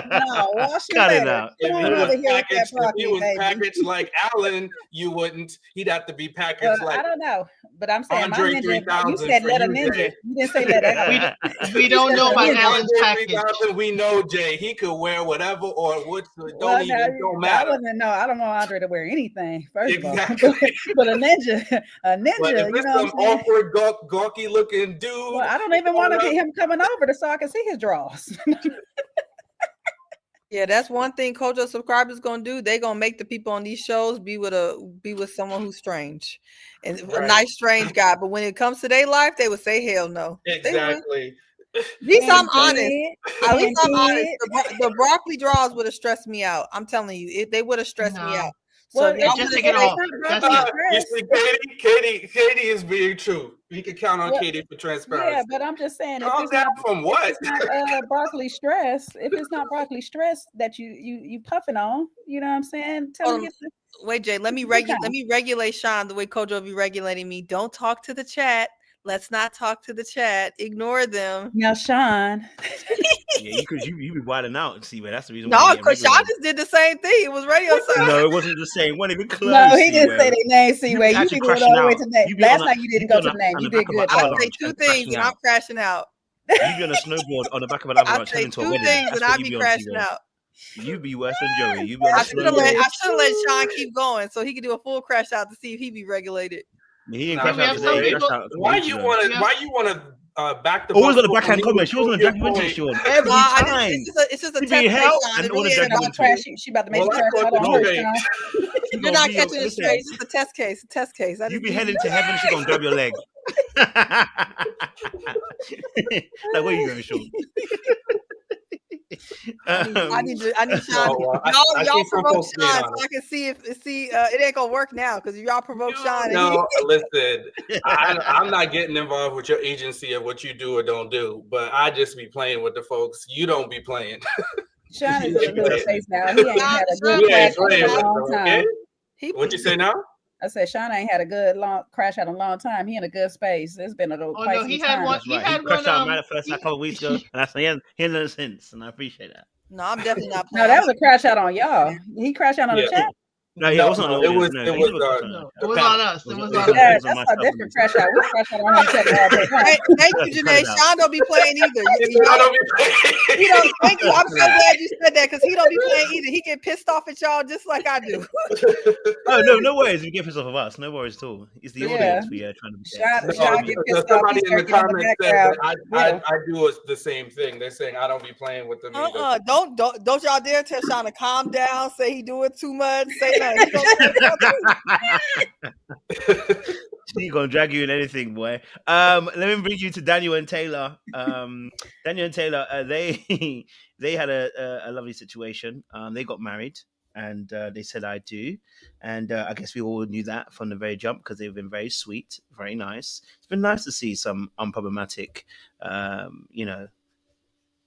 No, wash me Cut it later. out. Come If on he over was here with that packaged, if broccoli, he was baby. packaged like Alan, you wouldn't. He'd have to be packaged like I don't know, but I'm saying my Andre ninja. 3000 You said for let a you, ninja. Jay. You didn't say let Alan. We don't know about Alan's Andre package. 3000, we know Jay. He could wear whatever or what. Don't Well, don't I matter. wouldn't know. I don't want Andre to wear anything. First of all, Exactly. but a ninja, But if you it's know some what I'm saying? awkward, gawky looking dude, Well, I don't even want to get him coming over so I can see his drawers. Yeah, that's one thing Kojo subscribers gonna do. They gonna make the people on these shows be with someone who's strange, and a Right. nice strange guy. But when it comes to their life, they would say hell no. Exactly. At least I'm honest. Kid, At least I'm honest. kid. The broccoli draws would have stressed me out. I'm telling you, they would have stressed me No. out. So Well, if y'all just would've take it said- off. That's You it. see, Katie is being true. You can count on Well, Katie for Yeah, transparency. but I'm just saying, if Calm it's down not from what? if it's not broccoli stress, if it's not broccoli stress that you puffing on, you know what I'm saying? Tell him to get the Wait, Jay, let me Okay. regulate Sean the way Kojo be regulating me. Don't talk to the chat. Let's not talk to the chat. Ignore them. now, Sean. Yeah, because you be wilding out. See, but that's the reason No, why you get because Sean regulated. just did the same thing. It was radio silence. No, it wasn't the same. Wasn't even close. No, he didn't Seaway. say their name, Seaway. You actually be going crashing all the way out. to the name. You be Last on night you didn't go to the name. on You the did back of an good. I avalanche say two and things crashing and I'm out. crashing out. You be on a snowboard on the back of an I avalanche say heading to a two wedding. things That's and what I you be be on, crashing Seaway. out. You be worse than Joey. You be on I a should have let snowboard. Sean keep going so he could do a full crash out to see if he be regulated. He didn't Nah, crash we out have today. some He people- crashed out a couple Why weeks you ago. want to? Yeah. Why you want to back the? Always on the bus backhand up comment. She was on the your drag you point? Sean every Nah, time. it's just a You test be case, hell Sean. and It wanna really drag ain't you about into Crash it. you. She about to make Well, you I crash thought out on her, okay. Sean. You're not catching it listen, straight. It's just a test case. A test case. You be heading to heaven. She gonna grab your leg. Like, where you going, Sean? I need Sean. So, I y'all see some provoke folks being Sean so honest. I can see it ain't gonna work now because y'all provoke Sean. And No, listen, I'm not getting involved with your agency of what you do or don't do, but I just be playing with the folks. You don't be playing. Sean is in a good space now. He ain't had a good You crash ain't out in playing a with long them, time. okay? What you say now? I said Sean ain't had a good long crash out in a long time. He in a good space. It's been a little Oh quite no, some he had time. one. That's He right. He had crashed one. out right first a couple of weeks ago, and I said he hasn't done it since, and I appreciate that. No, I'm definitely not No, playing. that was a crash out on y'all. He crashed out on the Yeah. chat. No, yeah, it wasn't on the it was audience. it No, was he never crashed on No, the it was chat. on us. It was on on us. Yeah, us on that's a myself. different crash out. We crash out on each other all day long. Thank you, Cut Janae. it out. Sean don't be playing either. I don't be He don't. Thank you. I'm so glad you said that because he don't be playing either. He get pissed off at y'all just like I do. Oh no worries. You get pissed off of us. No worries at all. It's the Yeah. audience we are trying to be. Sean No, get so pissed off. somebody He in the start getting comments said that background. I do the same thing. They're saying I don't be playing with them either. Don't y'all dare tell Sean to calm down. Say he doing too much. Say no. He gonna turn it up too. She gonna drag you in anything, boy. Let me bring you to Daniel and Taylor. Daniel and Taylor, they they had a lovely situation. They got married, and they said I do, and I guess we all knew that from the very jump because they've been very sweet, very nice. It's been nice to see some unproblematic,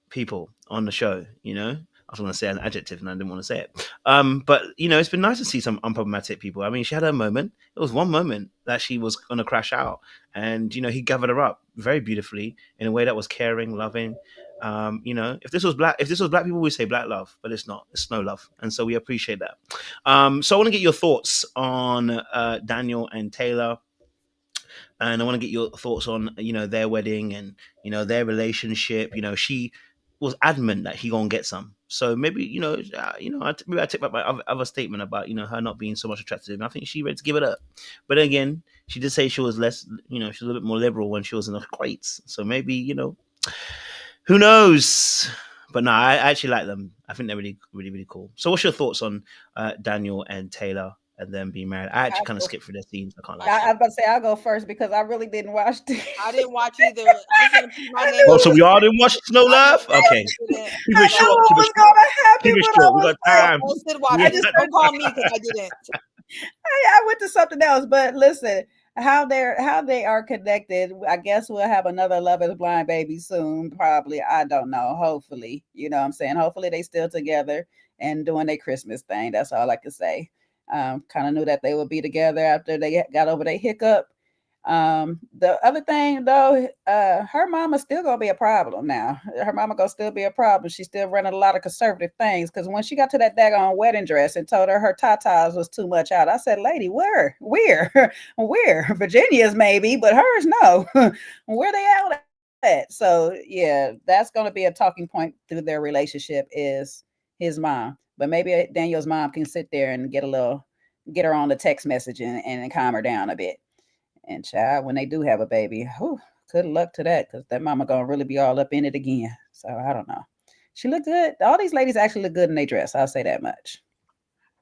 people on the show. I was going to say an adjective and I didn't want to say it. But it's been nice to see some unproblematic people. I mean, she had her moment. It was one moment that she was going to crash out, and he gathered her up very beautifully in a way that was caring, loving. If this was black people, we say black love, but it's not. It's snow love, and so we appreciate that. So I want to get your thoughts on Daniel and Taylor. And I want to get your thoughts on, their wedding and, their relationship. She was adamant that he gonna get some. So maybe, maybe I take back my other statement about, her not being so much attractive. I think she ready to give it up. But again, she did say she was less, she was a little bit more liberal when she was in the crates. So maybe, who knows? But no, I actually like them. I think they're really, really, really cool. So what's your thoughts on Daniel and Taylor? and then be married. I actually kind of I'll- skipped through the scenes. I can't lie. I was about to say I'll go first because I really didn't watch this. I didn't watch either. I was gonna put my name. Oh, so we all didn't watch Snow Love? Okay. didn't. Keep I it know short. what Keep was it going to happen, keep it but I short. We was got time. I said watch. Yeah. I just don't call me because I didn't. I went to something else, but listen, how they are connected. I guess we'll have another Love Is Blind baby soon, probably. I don't know. Hopefully, you know what I'm saying. Hopefully they still together and doing their Christmas thing. That's all I can say. Kind of knew that they would be together after they got over their hiccup. The other thing though, her mama's still gonna be a problem now. Her mama gonna still be a problem. She's still running a lot of conservative things because when she got to that daggone wedding dress and told her tatas was too much out, I said, lady, where? Virginia's maybe, but hers no. Where they out at? So yeah, that's gonna be a talking point through their relationship is his mom. But maybe Daniel's mom can sit there and get her on the text message and calm her down a bit. And child, when they do have a baby, good luck to that, because that mama gonna really be all up in it again. So I don't know. She looked good. All these ladies actually look good in their dress. I'll say that much.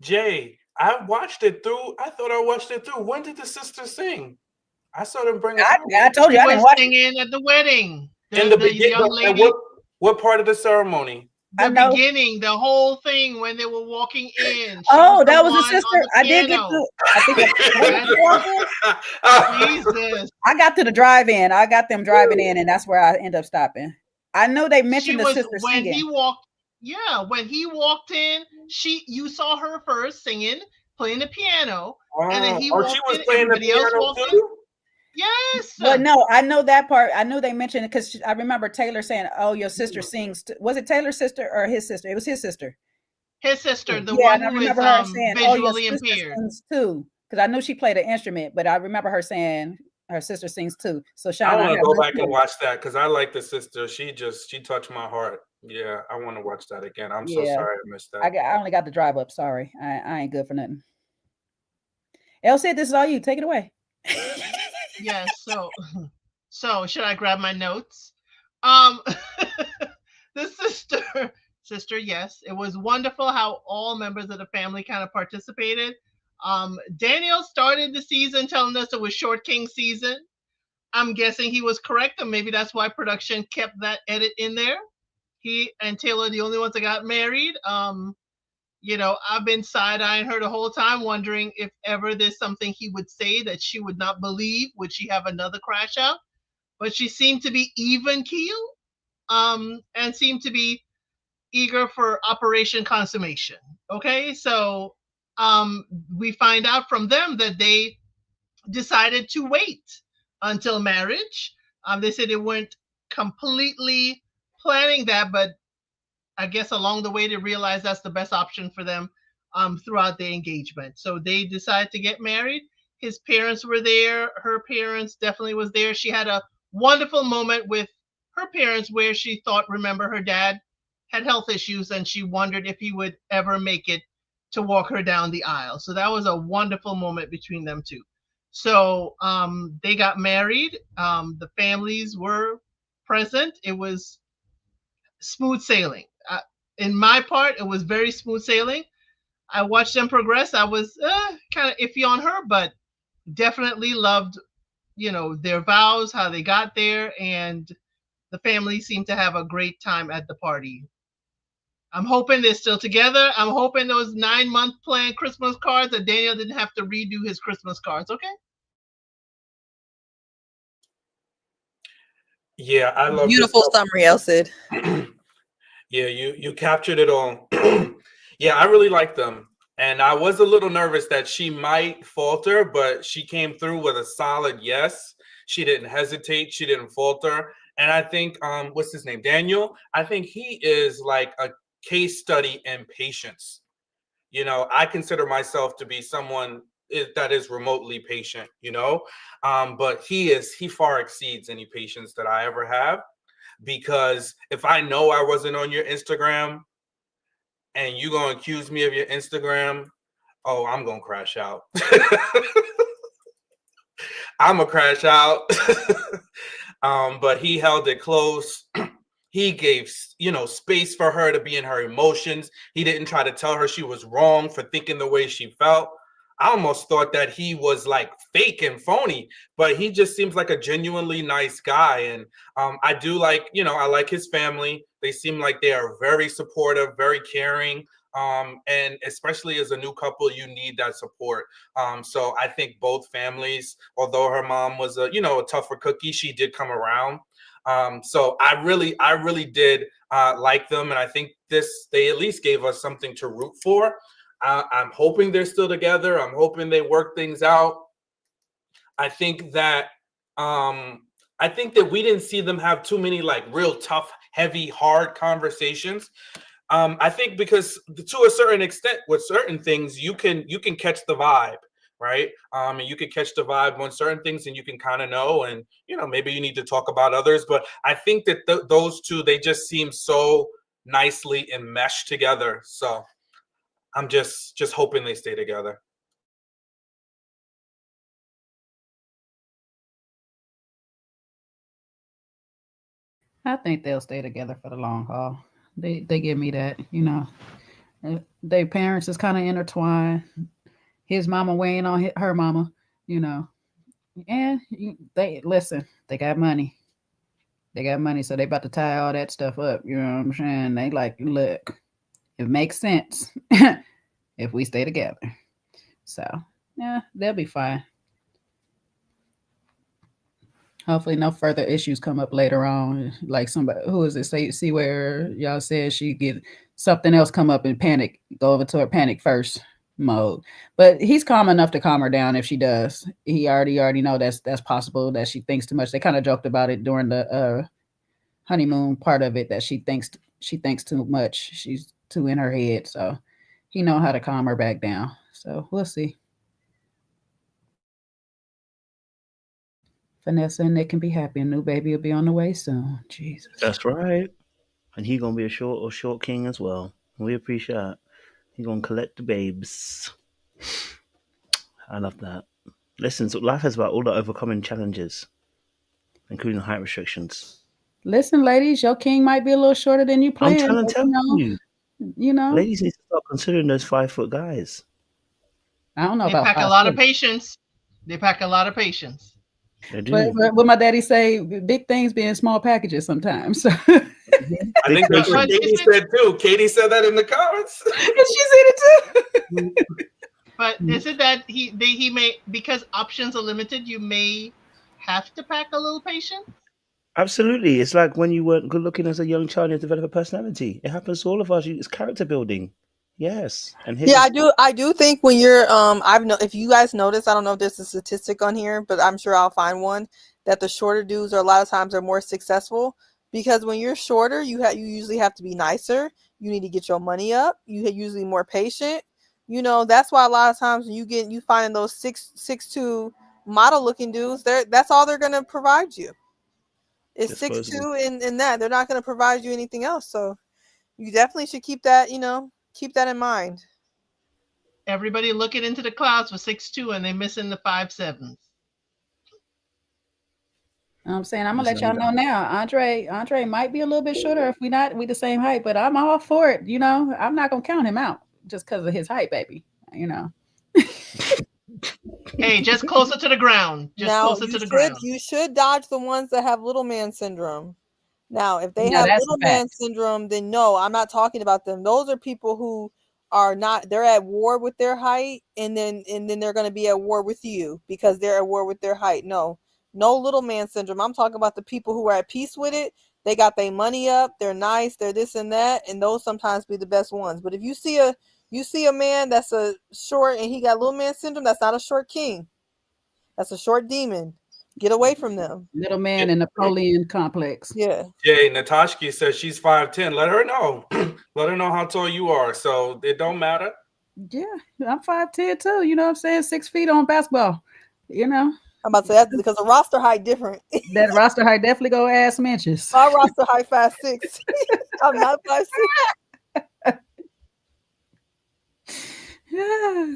Jay, I watched it through. I thought I watched it through. When did the sisters sing? I saw them bring it. I told you I didn't watch singing at the wedding. In the the young beginning, lady. what part of the ceremony? The beginning, the whole thing when they were walking in. That was the sister. I did get to. I think Jesus. I got to the drive-in. I got them driving in, and that's where I end up stopping. I know they mentioned the sister when singing. When he walked in, you saw her first singing, playing the piano, and then he walked she was in. playing the Everybody else piano walked too? in. Yes. Well, no, I know that part. I knew they mentioned it because I remember Taylor saying, "Oh, your sister sings." Was it Taylor's sister or his sister? It was his sister. His sister, the one who is saying, visually your sister impaired. sings too. Because I knew she played an instrument, but I remember her saying her sister sings too. So Sean, I want to go back and watch that because I like the sister. She touched my heart. Yeah, I want to watch that again. I'm so sorry I missed that. I only got the drive up. Sorry, I ain't good for nothing. Elle said, "This is all you. Take it away." Yes. So should I grab my notes? The sister, yes, it was wonderful how all members of the family kind of participated. Daniel started the season telling us it was Short King season. I'm guessing he was correct, and maybe that's why production kept that edit in there. He and Taylor are the only ones that got married. I've been side-eyeing her the whole time, wondering if ever there's something he would say that she would not believe. Would she have another crash out? But she seemed to be even keel, and seemed to be eager for Operation Consummation. Okay, so we find out from them that they decided to wait until marriage. They said they weren't completely planning that, but I guess along the way they realized that's the best option for them throughout the engagement. So they decided to get married. His parents were there. Her parents definitely was there. She had a wonderful moment with her parents where she remember her dad had health issues and she wondered if he would ever make it to walk her down the aisle. So that was a wonderful moment between them two. So they got married. The families were present. It was smooth sailing. In my part, it was very smooth sailing. I watched them progress. I was kind of iffy on her, but definitely loved, their vows, how they got there, and the family seemed to have a great time at the party. I'm hoping they're still together. I'm hoping those 9-month plan Christmas cards that Daniel didn't have to redo his Christmas cards. Okay. Yeah, I love beautiful summary, Elsid. Yeah, you captured it all. Yeah, I really like them. And I was a little nervous that she might falter, but she came through with a solid yes. She didn't hesitate. She didn't falter. And I think, what's his name? Daniel. I think he is like a case study in patience. I consider myself to be someone that is remotely patient, but he far exceeds any patience that I ever have. Because if I know I wasn't on your Instagram and you're going to accuse me of your Instagram, I'm going to crash out. I'm going to crash out. But he held it close. He gave, space for her to be in her emotions. He didn't try to tell her she was wrong for thinking the way she felt. I almost thought that he was like fake and phony, but he just seems like a genuinely nice guy. And I do like, I like his family. They seem like they are very supportive, very caring. And especially as a new couple, you need that support. So I think both families, although her mom was a tougher cookie, she did come around. So I really did like them. And I think they at least gave us something to root for. I'm hoping they're still together. I'm hoping they work things out. I think that we didn't see them have too many like real tough, heavy, hard conversations. I think because to a certain extent, with certain things, you can catch the vibe, right? And you can catch the vibe on certain things, and you can kind of know, and maybe you need to talk about others. But I think that those two, they just seem so nicely enmeshed together. So I'm just hoping they stay together. I think they'll stay together for the long haul. They give me that, Their parents is kind of intertwined. His mama weighing on her mama, And they listen. They got money. So they about to tie all that stuff up. You know what I'm saying? They like, look, it makes sense if we stay together. So yeah, they'll be fine. Hopefully no further issues come up later on. Like somebody, who is it? See where y'all said she get something else come up and panic, go over to her panic first mode. But he's calm enough to calm her down if she does. He already know that's possible, that she thinks too much. They kind of joked about it during the honeymoon part of it, that she thinks too much. She's too in her head. So he know how to calm her back down. So we'll see. Vanessa and Nick can be happy. A new baby will be on the way soon. Jesus. That's right. And he gonna be a short king as well. We appreciate it. He gonna collect the babes. I love that. Listen, so life is about all the overcoming challenges, including height restrictions. Listen, ladies, your king might be a little shorter than you planned. I'm trying to tell you. Ladies need to start considering those 5-foot guys. I don't know They about pack 5 a lot foot. of patience. They pack a lot of patience. They do. But what my daddy say, big things be in small packages sometimes. I think that's what Katie said too. Katie said that in the comments. And she said it too. But is it that he may, because options are limited, you may have to pack a little patience? Absolutely. It's like when you weren't good looking as a young child, you develop a personality. It happens to all of us. It's character building. Yes. And I do think when you're if you guys notice, I don't know if there's a statistic on here, but I'm sure I'll find one, that the shorter dudes are a lot of times are more successful, because when you're shorter, you usually have to be nicer. You need to get your money up. You usually more patient. That's why a lot of times when you find those 6'2" model looking dudes, that's all they're gonna provide you. It's 6'2" and that they're not gonna provide you anything else. So you definitely should keep that in mind. Everybody looking into the clouds for 6'2" and they missing the 5'7". I'm saying, I'm gonna let y'all know now. Andre might be a little bit shorter if we the same height, but I'm all for it. I'm not gonna count him out just because of his height, baby. Hey, just closer to the ground. Ground. You should dodge the ones that have little man syndrome. Now, if they have little man syndrome, then no, I'm not talking about them. Those are people who are not, they're at war with their height, and then they're going to be at war with you because they're at war with their height. No little man syndrome. I'm talking about the people who are at peace with it. They got their money up. They're nice. They're this and that. And those sometimes be the best ones. But if you see a man that's a short and he got little man syndrome, that's not a short king. That's a short demon. Get away from them. Little man and Napoleon complex. Yeah. Jay, Natashki says she's 5'10". Let her know. Let her know how tall you are. So it don't matter. Yeah, I'm 5'10" too. You know what I'm saying? 6 feet on basketball. I'm about to say that because the roster height different. That roster height definitely go add some inches. My roster height 5'6". I'm not 5'6". Yeah.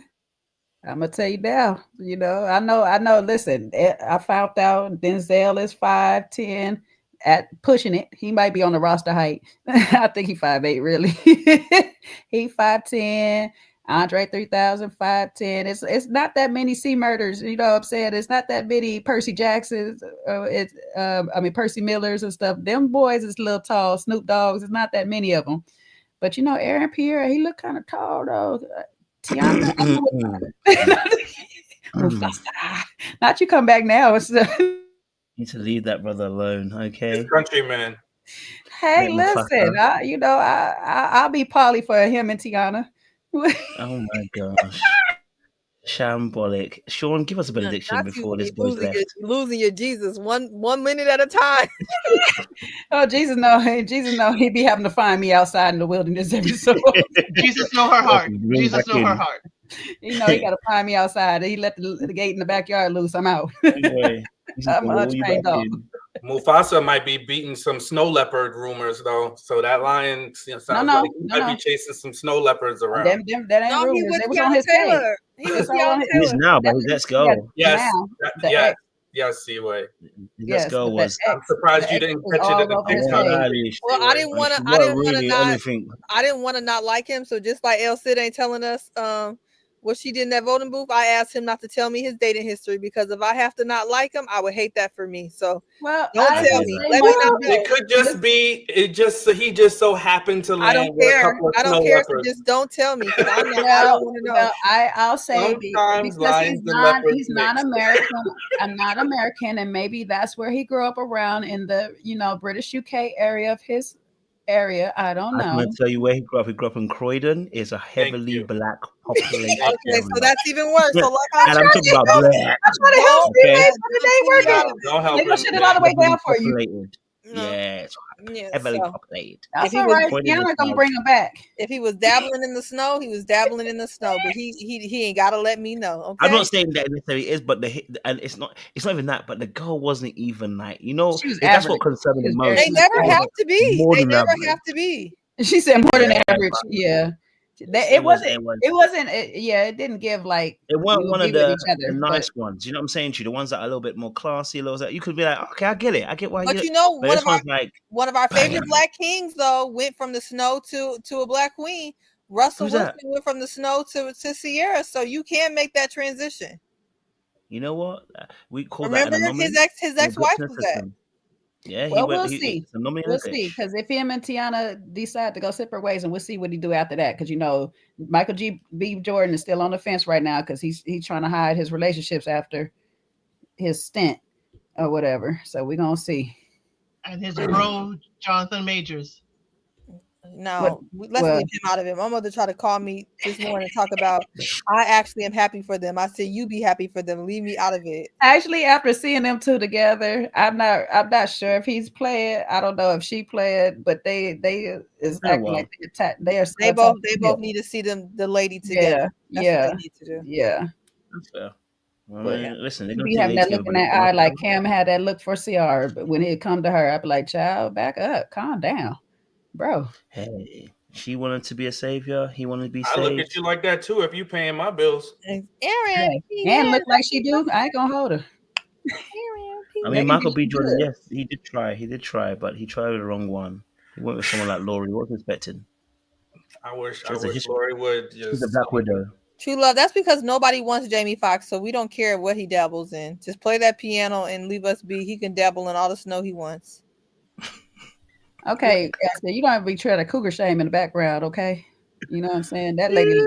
I'm gonna tell you now. I know. Listen, I found out Denzel is 5'10" at pushing it. He might be on the roster height. I think he's 5'8", really. He 5'10". Andre 3000, 510. It's not that many C murders. You know what I'm saying? It's not that many Percy Jacksons. Percy Millers and stuff. Them boys is a little tall. Snoop Dogg's. It's not that many of them. But Aaron Pierre, he looked kind of tall though. Tiana, not you come back now. Need to leave that brother alone, okay? His countryman. Hey, listen, I'll be Polly for him and Tiana. Oh my gosh. Shambolic. Sean, give us a benediction before this boy's left. Losing your Jesus 1 minute at a time. Oh, Jesus know he'd be having to find me outside in the wilderness every so often. Jesus know her heart. Jesus know her heart. He got to find me outside. He let the gate in the backyard loose. I'm out. Anyway, I'm untrained dog. Mufasa might be beating some snow leopard rumors though, so that lion sounds like he might be chasing some snow leopards around. That ain't rumors. It was on his Taylor. He was on He is now, but his ex-girl. Yes, C-Way. His ex-girl was. I'm surprised you didn't catch it. Well, I didn't want to not like him. So just like El Cid ain't telling us what she did in that voting booth, I asked him not to tell me his dating history because if I have to not like him, I would hate that for me. So don't tell me. Let me not know. It could just be he just so happened to land. I don't care. I don't care. So just don't tell me. I don't want to know. Well, I'll say because he's not American. I'm not American, and maybe that's where he grew up around in the British UK area of his area. I don't know. I'm going to tell you where he grew up. He grew up in Croydon. It's a heavily black population. Okay, so that's even worse. So and I'm talking about black. I'm trying to help you, man. Don't help him. Push it all the way down for you. Yeah, heavily populated. That's all right. Tiana's gonna bring him back. If he was dabbling in the snow, he was dabbling in the snow. But he ain't gotta let me know. Okay? I'm not saying that necessarily is, but and it's not even that. But the girl wasn't even like that's what concerned me most. They never have to be. They never have to be. She said more than average. Yeah. It didn't give like it wasn't one of the nice ones. You know what I'm saying to you? The ones that are a little bit more classy, you could be like, okay, I get it. I get why. But one of our favorite black kings though went from the snow to a black queen. Russell Wilson went from the snow to Sierra, so you can make that transition. You know what? We call that. Remember his ex-wife was that. Yeah, we'll see. We'll see because if him and Tiana decide to go separate ways, and we'll see what he do after that. Because Michael B. Jordan is still on the fence right now because he's trying to hide his relationships after his stint or whatever. So we're gonna see. And his bro Jonathan Majors. No, let's leave him out of it. My mother tried to call me this morning and talk about I actually am happy for them. I said you be happy for them. Leave me out of it. Actually, after seeing them two together, I'm not sure if he's playing. I don't know if she played, but they is acting like they both need to see the lady together. That's what they need to do. Yeah. That's fair. Listen, be having that look in that eye like Cam had that look for CR, but when it come to her, I'd be like, child, back up, calm down. Bro, hey, she wanted to be a savior. He wanted to be saved. I look at you like that too. If you paying my bills, Aaron, and look like she do. I ain't gonna hold her. I mean, Michael B. Jordan. Yes, he did try, but he tried with the wrong one. He went with someone like Laurie. What was he expecting? I wish Laurie would just. She's a Black Widow. True love. That's because nobody wants Jamie Foxx, so we don't care what he dabbles in. Just play that piano and leave us be. He can dabble in all the snow he wants. Okay, Esther, you don't have to be trying to cougar shame in the background, okay? You know what I'm saying? That lady.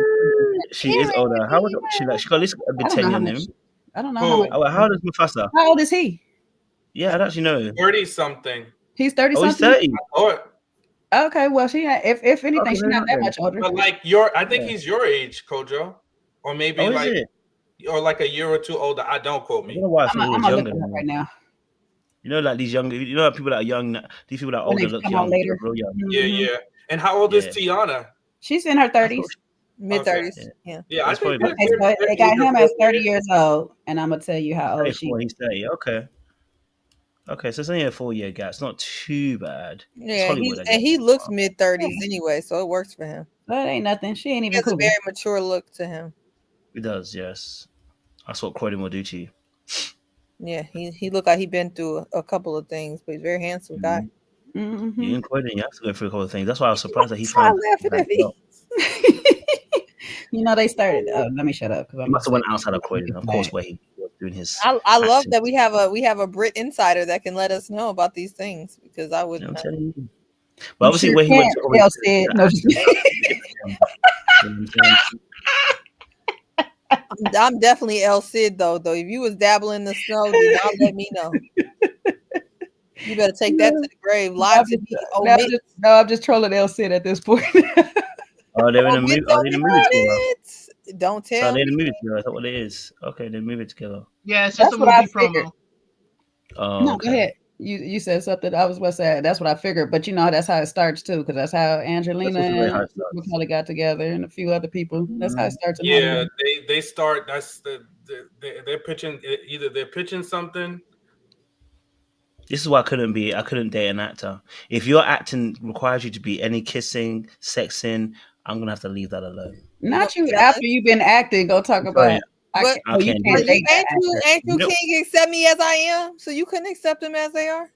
She is older. How old is she? Like, she got at least a bit tenure in him. I don't know. How old is Mufasa? How old is he? Yeah, I don't actually know. 30-something. He's 30 something. He's 30. Okay, well, if anything, she's not that much older. But like I think he's your age, Kojo, or maybe or like a year or two older. Don't quote me. I don't know why I I'm younger looking right now. Like these younger, people that are young, these people that are older look young, later. Real young. Yeah. And how old is Tiana? She's in her 30s. Mid-30s. Okay. Yeah, I think so they got him as 30 years old, and I'm gonna tell you how old she is. He's 30. Okay, so it's only a 4-year gap. It's not too bad. Yeah, he looks mid-30s anyway, so it works for him. That ain't nothing. She ain't even. He has a very mature look to him. He does, yes. That's what Croydon will do to you. Yeah, he looked like he'd been through a couple of things, but he's a very handsome guy. Mm-hmm. You in Croydon, you have to go through a couple of things. That's why I was surprised that he found. You know, they started. Let me shut up because He I'm must have went outside of Croydon, of course, where he was doing his. I love acting. that we have a Brit insider that can let us know about these things because I would. You know what I'm saying? But You obviously, sure where he went to can't. They'll say it. No, just- you know what I'm saying? I'm definitely El Cid though. If you was dabbling in the snow, do not let me know. You better take that to the grave. Lie to me. I'm just trolling El Cid at this point. Oh, they're in a movie. Oh, they're in a movie together. Don't So tell they're in a me. movie together. Is that what it is? Okay, they move it together. Yeah, it's just That's a what I movie figured. promo. Oh, No, okay. go ahead. You said something. I was about to say that's what I figured, but you know that's how it starts too, because that's how Angelina That's really how and it starts. McCullough got together, and a few other people. That's how it starts. In Yeah, Hollywood. they start. That's they're pitching. Either they're pitching something. This is why I couldn't date an actor. If your acting requires you to be any kissing, sexing, I'm gonna have to leave that alone. Not you after you've been acting. Go talk I'm sorry. about. I But can't, oh, you can't do can't it. date that ain't you No. king accept me as I am? So you couldn't accept them as they are?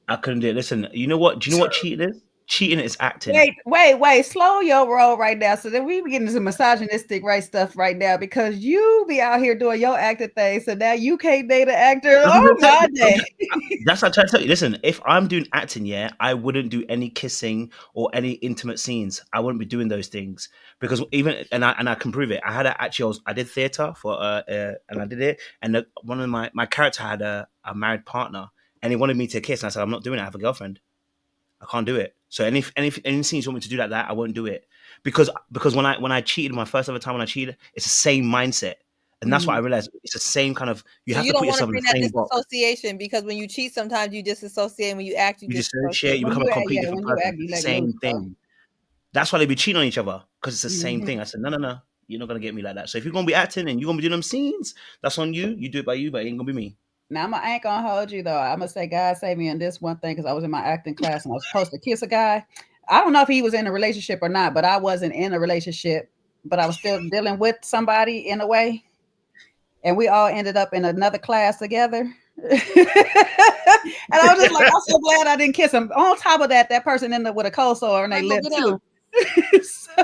I couldn't do it. Listen, you know what? Do you know what cheating is? Cheating is acting. Wait. Slow your roll right now. So then we be getting some misogynistic right stuff right now because you be out here doing your acting thing. So now you can't date an actor. Oh my day. That's what I try to tell you. Listen, if I'm doing acting, I wouldn't do any kissing or any intimate scenes. I wouldn't be doing those things because even and I can prove it. I did theater for and I did it. And one of my character had a married partner, and he wanted me to kiss. And I said, I'm not doing it. I have a girlfriend. I can't do it. So any scenes you want me to do like that, I won't do it because when I cheated my first ever time when I cheated, it's the same mindset. And that's what I realized. It's the same kind of. You have to put yourself in the same box. Disassociation because when you cheat, sometimes you disassociate. When you act, you dissociate. You become a completely different person. It's the same thing. That's why they be cheating on each other because it's the same thing. I said, no, you're not gonna get me like that. So if you're gonna be acting and you're gonna be doing them scenes, that's on you. You do it by you, but it ain't gonna be me. Now I ain't gonna hold you though. I'm gonna say God save me in this one thing because I was in my acting class and I was supposed to kiss a guy. I don't know if he was in a relationship or not, but I wasn't in a relationship, but I was still dealing with somebody in a way. And we all ended up in another class together. And I was just like, I'm so glad I didn't kiss him. On top of that, that person ended up with a cold sore on their lip too. So I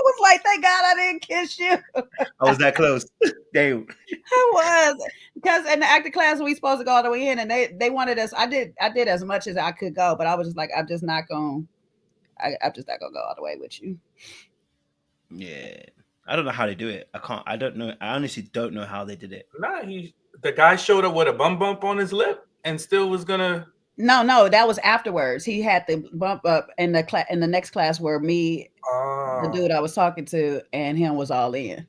was like, thank God I didn't kiss you. I was that close. Damn. I was because in the acting class we supposed to go all the way in, and they wanted us. I did as much as I could go, but I was just like, I'm just not gonna go all the way with you. Yeah, I don't know how they do it. I don't know. I honestly don't know how they did it. Nah, the guy showed up with a bump on his lip and still was gonna. No, that was afterwards. He had the bump up in the next class where me, the dude I was talking to, and him was all in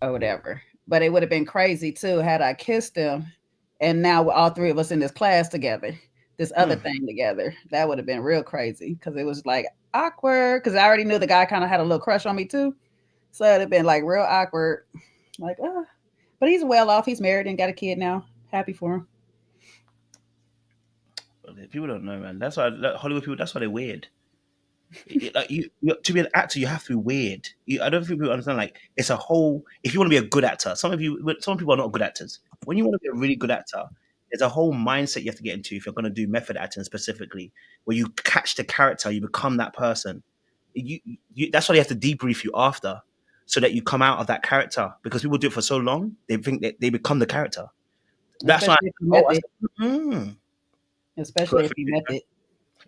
or whatever. But it would have been crazy too had I kissed him, and now all three of us in this class together, this other thing together. That would have been real crazy because it was like awkward. Because I already knew the guy kind of had a little crush on me too, so it'd have been like real awkward. Like, but he's well off. He's married and got a kid now. Happy for him. People don't know, man. That's why Hollywood people. That's why they're weird. Like you to be an actor, you have to be weird. I don't think people understand. Like it's a whole. If you want to be a good actor, some people are not good actors. When you want to be a really good actor, there's a whole mindset you have to get into. If you're going to do method acting specifically, where you catch the character, you become that person. That's why they have to debrief you after, so that you come out of that character. Because people do it for so long, they think that they become the character. That's why. Especially if you method.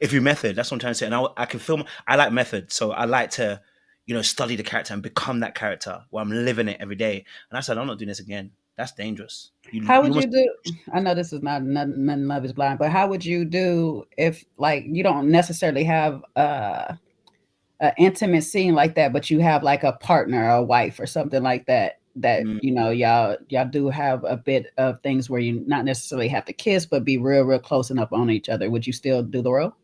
If you method, that's what I'm trying to say. And I can film. I like method, so I like to, study the character and become that character where I'm living it every day. And I said, I'm not doing this again. That's dangerous. How would you do? I know this is not none Love is Blind, but how would you do if, like, you don't necessarily have an intimate scene like that, but you have like a partner, or a wife, or something like that? That y'all do have a bit of things where you not necessarily have to kiss, but be real close enough on each other. Would you still do the role?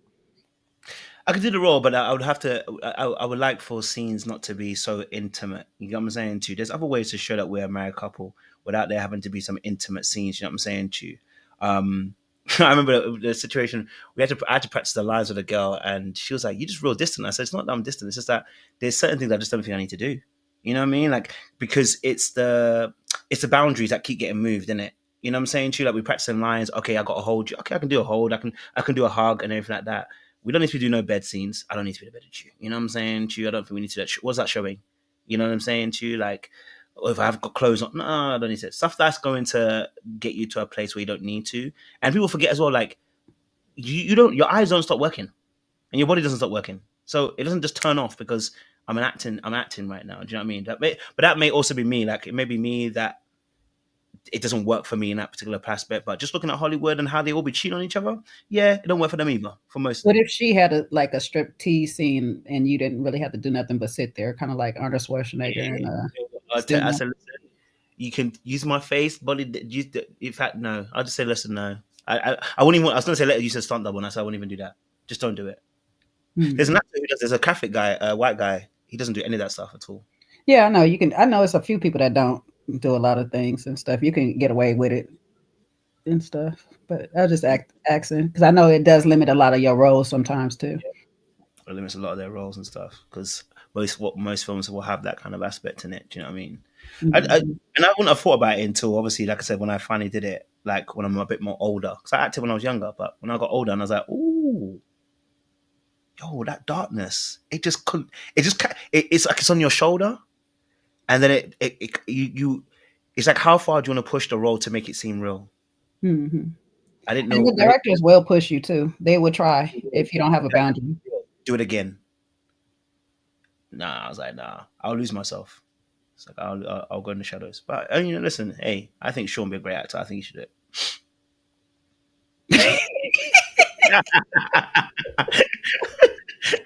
I could do the role, but I would have to. I would like for scenes not to be so intimate. You know what I'm saying to you? There's other ways to show that we're a married couple without there having to be some intimate scenes. You know what I'm saying to you? I remember the situation. I had to practice the lines with a girl, and she was like, "You're just real distant." I said, "It's not that I'm distant. It's just that there's certain things I just don't think I need to do." You know what I mean? Like, because it's the boundaries that keep getting moved, isn't it? You know what I'm saying to you? Like, we practicing lines. Okay, I got to hold you. Okay, I can do a hold. I can do a hug and everything like that. We don't need to do no bed scenes. I don't need to be in bed with you. You know what I'm saying to you? I don't think we need to do that. What's that showing? You know what I'm saying to you? Like, or if I've got clothes on, no, I don't need to. Stuff that's going to get you to a place where you don't need to. And people forget as well, like, you don't, your eyes don't stop working and your body doesn't stop working. So it doesn't just turn off because I'm acting right now. Do you know what I mean? But that may also be me. Like, it may be me that it doesn't work for me in that particular aspect. But just looking at Hollywood and how they all be cheating on each other, yeah, it don't work for them either. For most of What them. if she had a strip tease scene and you didn't really have to do nothing but sit there, kind of like Arnold Schwarzenegger and I said, listen, you can use my face, body. In fact, no. I'll just say, listen, no. I wouldn't even. I was going to say, let you said stunt double, and I said I wouldn't even do that. Just don't do it. There's an actor who does. There's a Catholic guy, a white guy. He doesn't do any of that stuff at all. Yeah, I know you can. I know it's a few people that don't do a lot of things and stuff. You can get away with it and stuff, but I just accent because I know it does limit a lot of your roles sometimes too. It limits a lot of their roles and stuff because most films will have that kind of aspect in it. Do you know what I mean? And I wouldn't have thought about it until, obviously, like I said, when I finally did it, like when I'm a bit more older. Because I acted when I was younger, but when I got older, and I was like, ooh, yo, that darkness. It's like it's on your shoulder, and then it's like, how far do you want to push the role to make it seem real? Mm-hmm. I didn't know. And the directors will push you too. They will try if you don't have a boundary. Do it again. Nah, I was like, nah, I'll lose myself. It's like I'll go in the shadows. But listen, hey, I think Sean be a great actor. I think he should do it.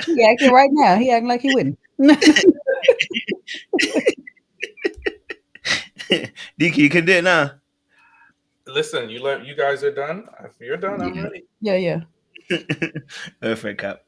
He acting right now. He acting like he wouldn't. DK, you can do it now. Listen, you guys are done. If you're done, I'm ready. Yeah. Perfect, Cap.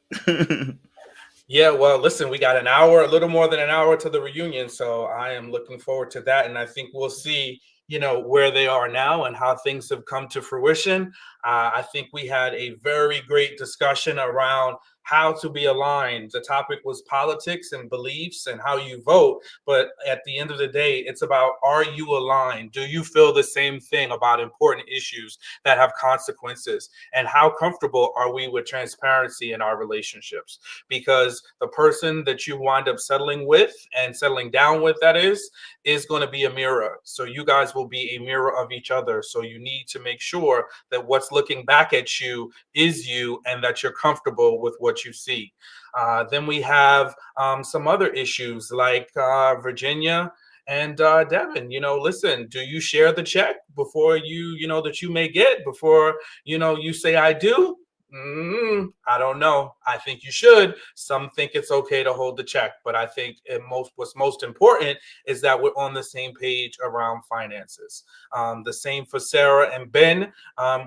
Yeah, well, listen, we got an hour, a little more than an hour to the reunion, so I am looking forward to that, and I think we'll see, where they are now and how things have come to fruition. I think we had a very great discussion around how to be aligned. The topic was politics and beliefs and how you vote. But at the end of the day, it's about, are you aligned? Do you feel the same thing about important issues that have consequences? And how comfortable are we with transparency in our relationships? Because the person that you wind up settling with and settling down with, that is going to be a mirror. So you guys will be a mirror of each other. So you need to make sure that what's looking back at you is you and that you're comfortable with what you see. Then we have some other issues like Virginia and Devin. Listen, do you share the check before that you may get before you say I do? I don't know. I think you should. Some think it's okay to hold the check, but I think what's most important is that we're on the same page around finances. The same for Sara and Ben.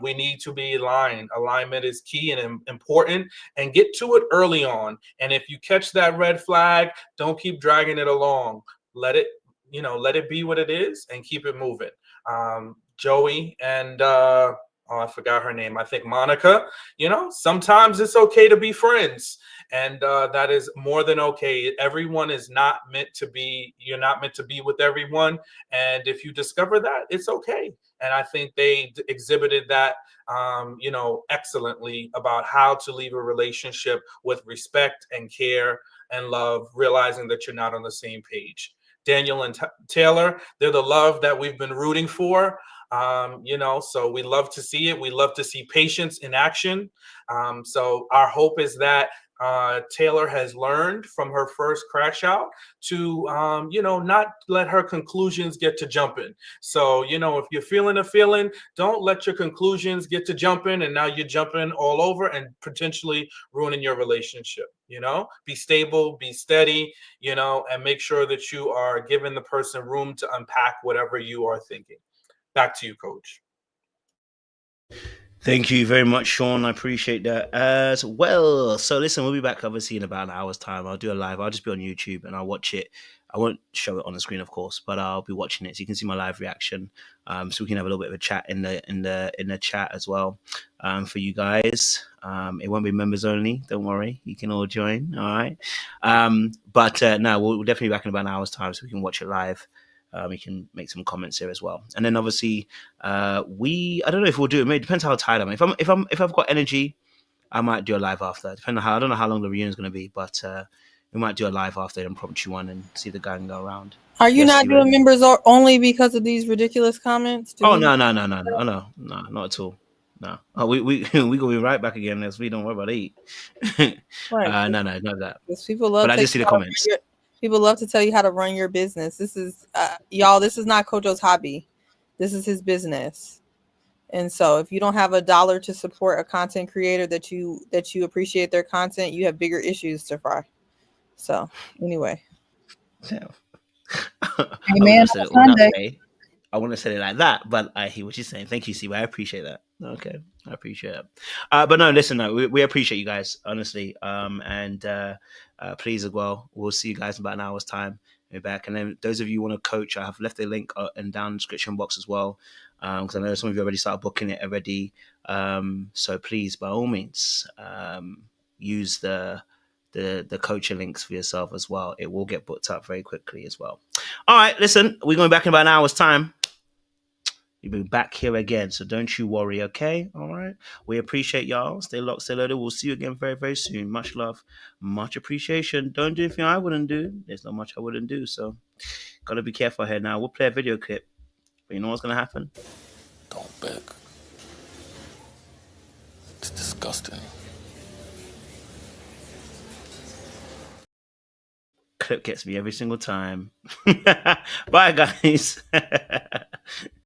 We need to be aligned. Alignment is key and important, and get to it early on. And if you catch that red flag, don't keep dragging it along. Let it be what it is and keep it moving. Joey and I forgot her name. I think Monica. Sometimes it's okay to be friends, and that is more than okay. Everyone is not meant to be. You're not meant to be with everyone, and if you discover that, it's okay. And I think they exhibited that, excellently about how to leave a relationship with respect and care and love, realizing that you're not on the same page. Daniel and Taylor, they're the love that we've been rooting for. So we love to see it. We love to see patience in action. So our hope is that Taylor has learned from her first crash out to, not let her conclusions get to jumping. So, if you're feeling a feeling, don't let your conclusions get to jumping, and now you're jumping all over and potentially ruining your relationship. Be stable, be steady, and make sure that you are giving the person room to unpack whatever you are thinking. Back to you, Coach. Thank you very much, Sean. I appreciate that as well. So listen, we'll be back obviously in about an hour's time. I'll do a live. I'll just be on YouTube and I'll watch it. I won't show it on the screen, of course, but I'll be watching it so you can see my live reaction. So we can have a little bit of a chat in the chat as well for you guys. It won't be members only. Don't worry, you can all join. All right. But no, we'll definitely be back in about an hour's time so we can watch it live. We can make some comments here as well, and then obviously, I don't know if we'll do it. Maybe it depends how tired I'm. If I've got energy, I might do a live after. Depending on I don't know how long the reunion is going to be, but We might do a live after and prompt you one and see the gang go around. Are you Yes, not Steven? doing members only because of these ridiculous comments? Oh no, not at all. No, we gonna be right back again next week. Don't worry about it. Right. No, not that. Because people love But I to did see the comments. people love to tell you how to run your business. This is y'all. This is not Kojo's hobby. This is his business. And so, if you don't have $1 to support a content creator that you appreciate their content, you have bigger issues to fry. So, anyway. Yeah. Amen. I want to say it like that, but I hear what you're saying. Thank you, Siwa. I appreciate that. Okay, I appreciate it. But no, listen, no, we appreciate you guys, honestly. And please as well. We'll see you guys in about an hour's time. We're back. And then those of you who want to coach, I have left a link in down in the description box as well. Because I know some of you already started booking it already. So please, by all means, use the coaching links for yourself as well. It will get booked up very quickly as well. All right, listen, we're going back in about an hour's time. You'll be back here again, so don't you worry, okay? All right. We appreciate y'all. Stay locked, stay loaded. We'll see you again very, very soon. Much love, much appreciation. Don't do anything I wouldn't do. There's not much I wouldn't do, so gotta be careful here now. We'll play a video clip, but you know what's gonna happen? Don't beg. It's disgusting. Clip gets me every single time. Bye, guys.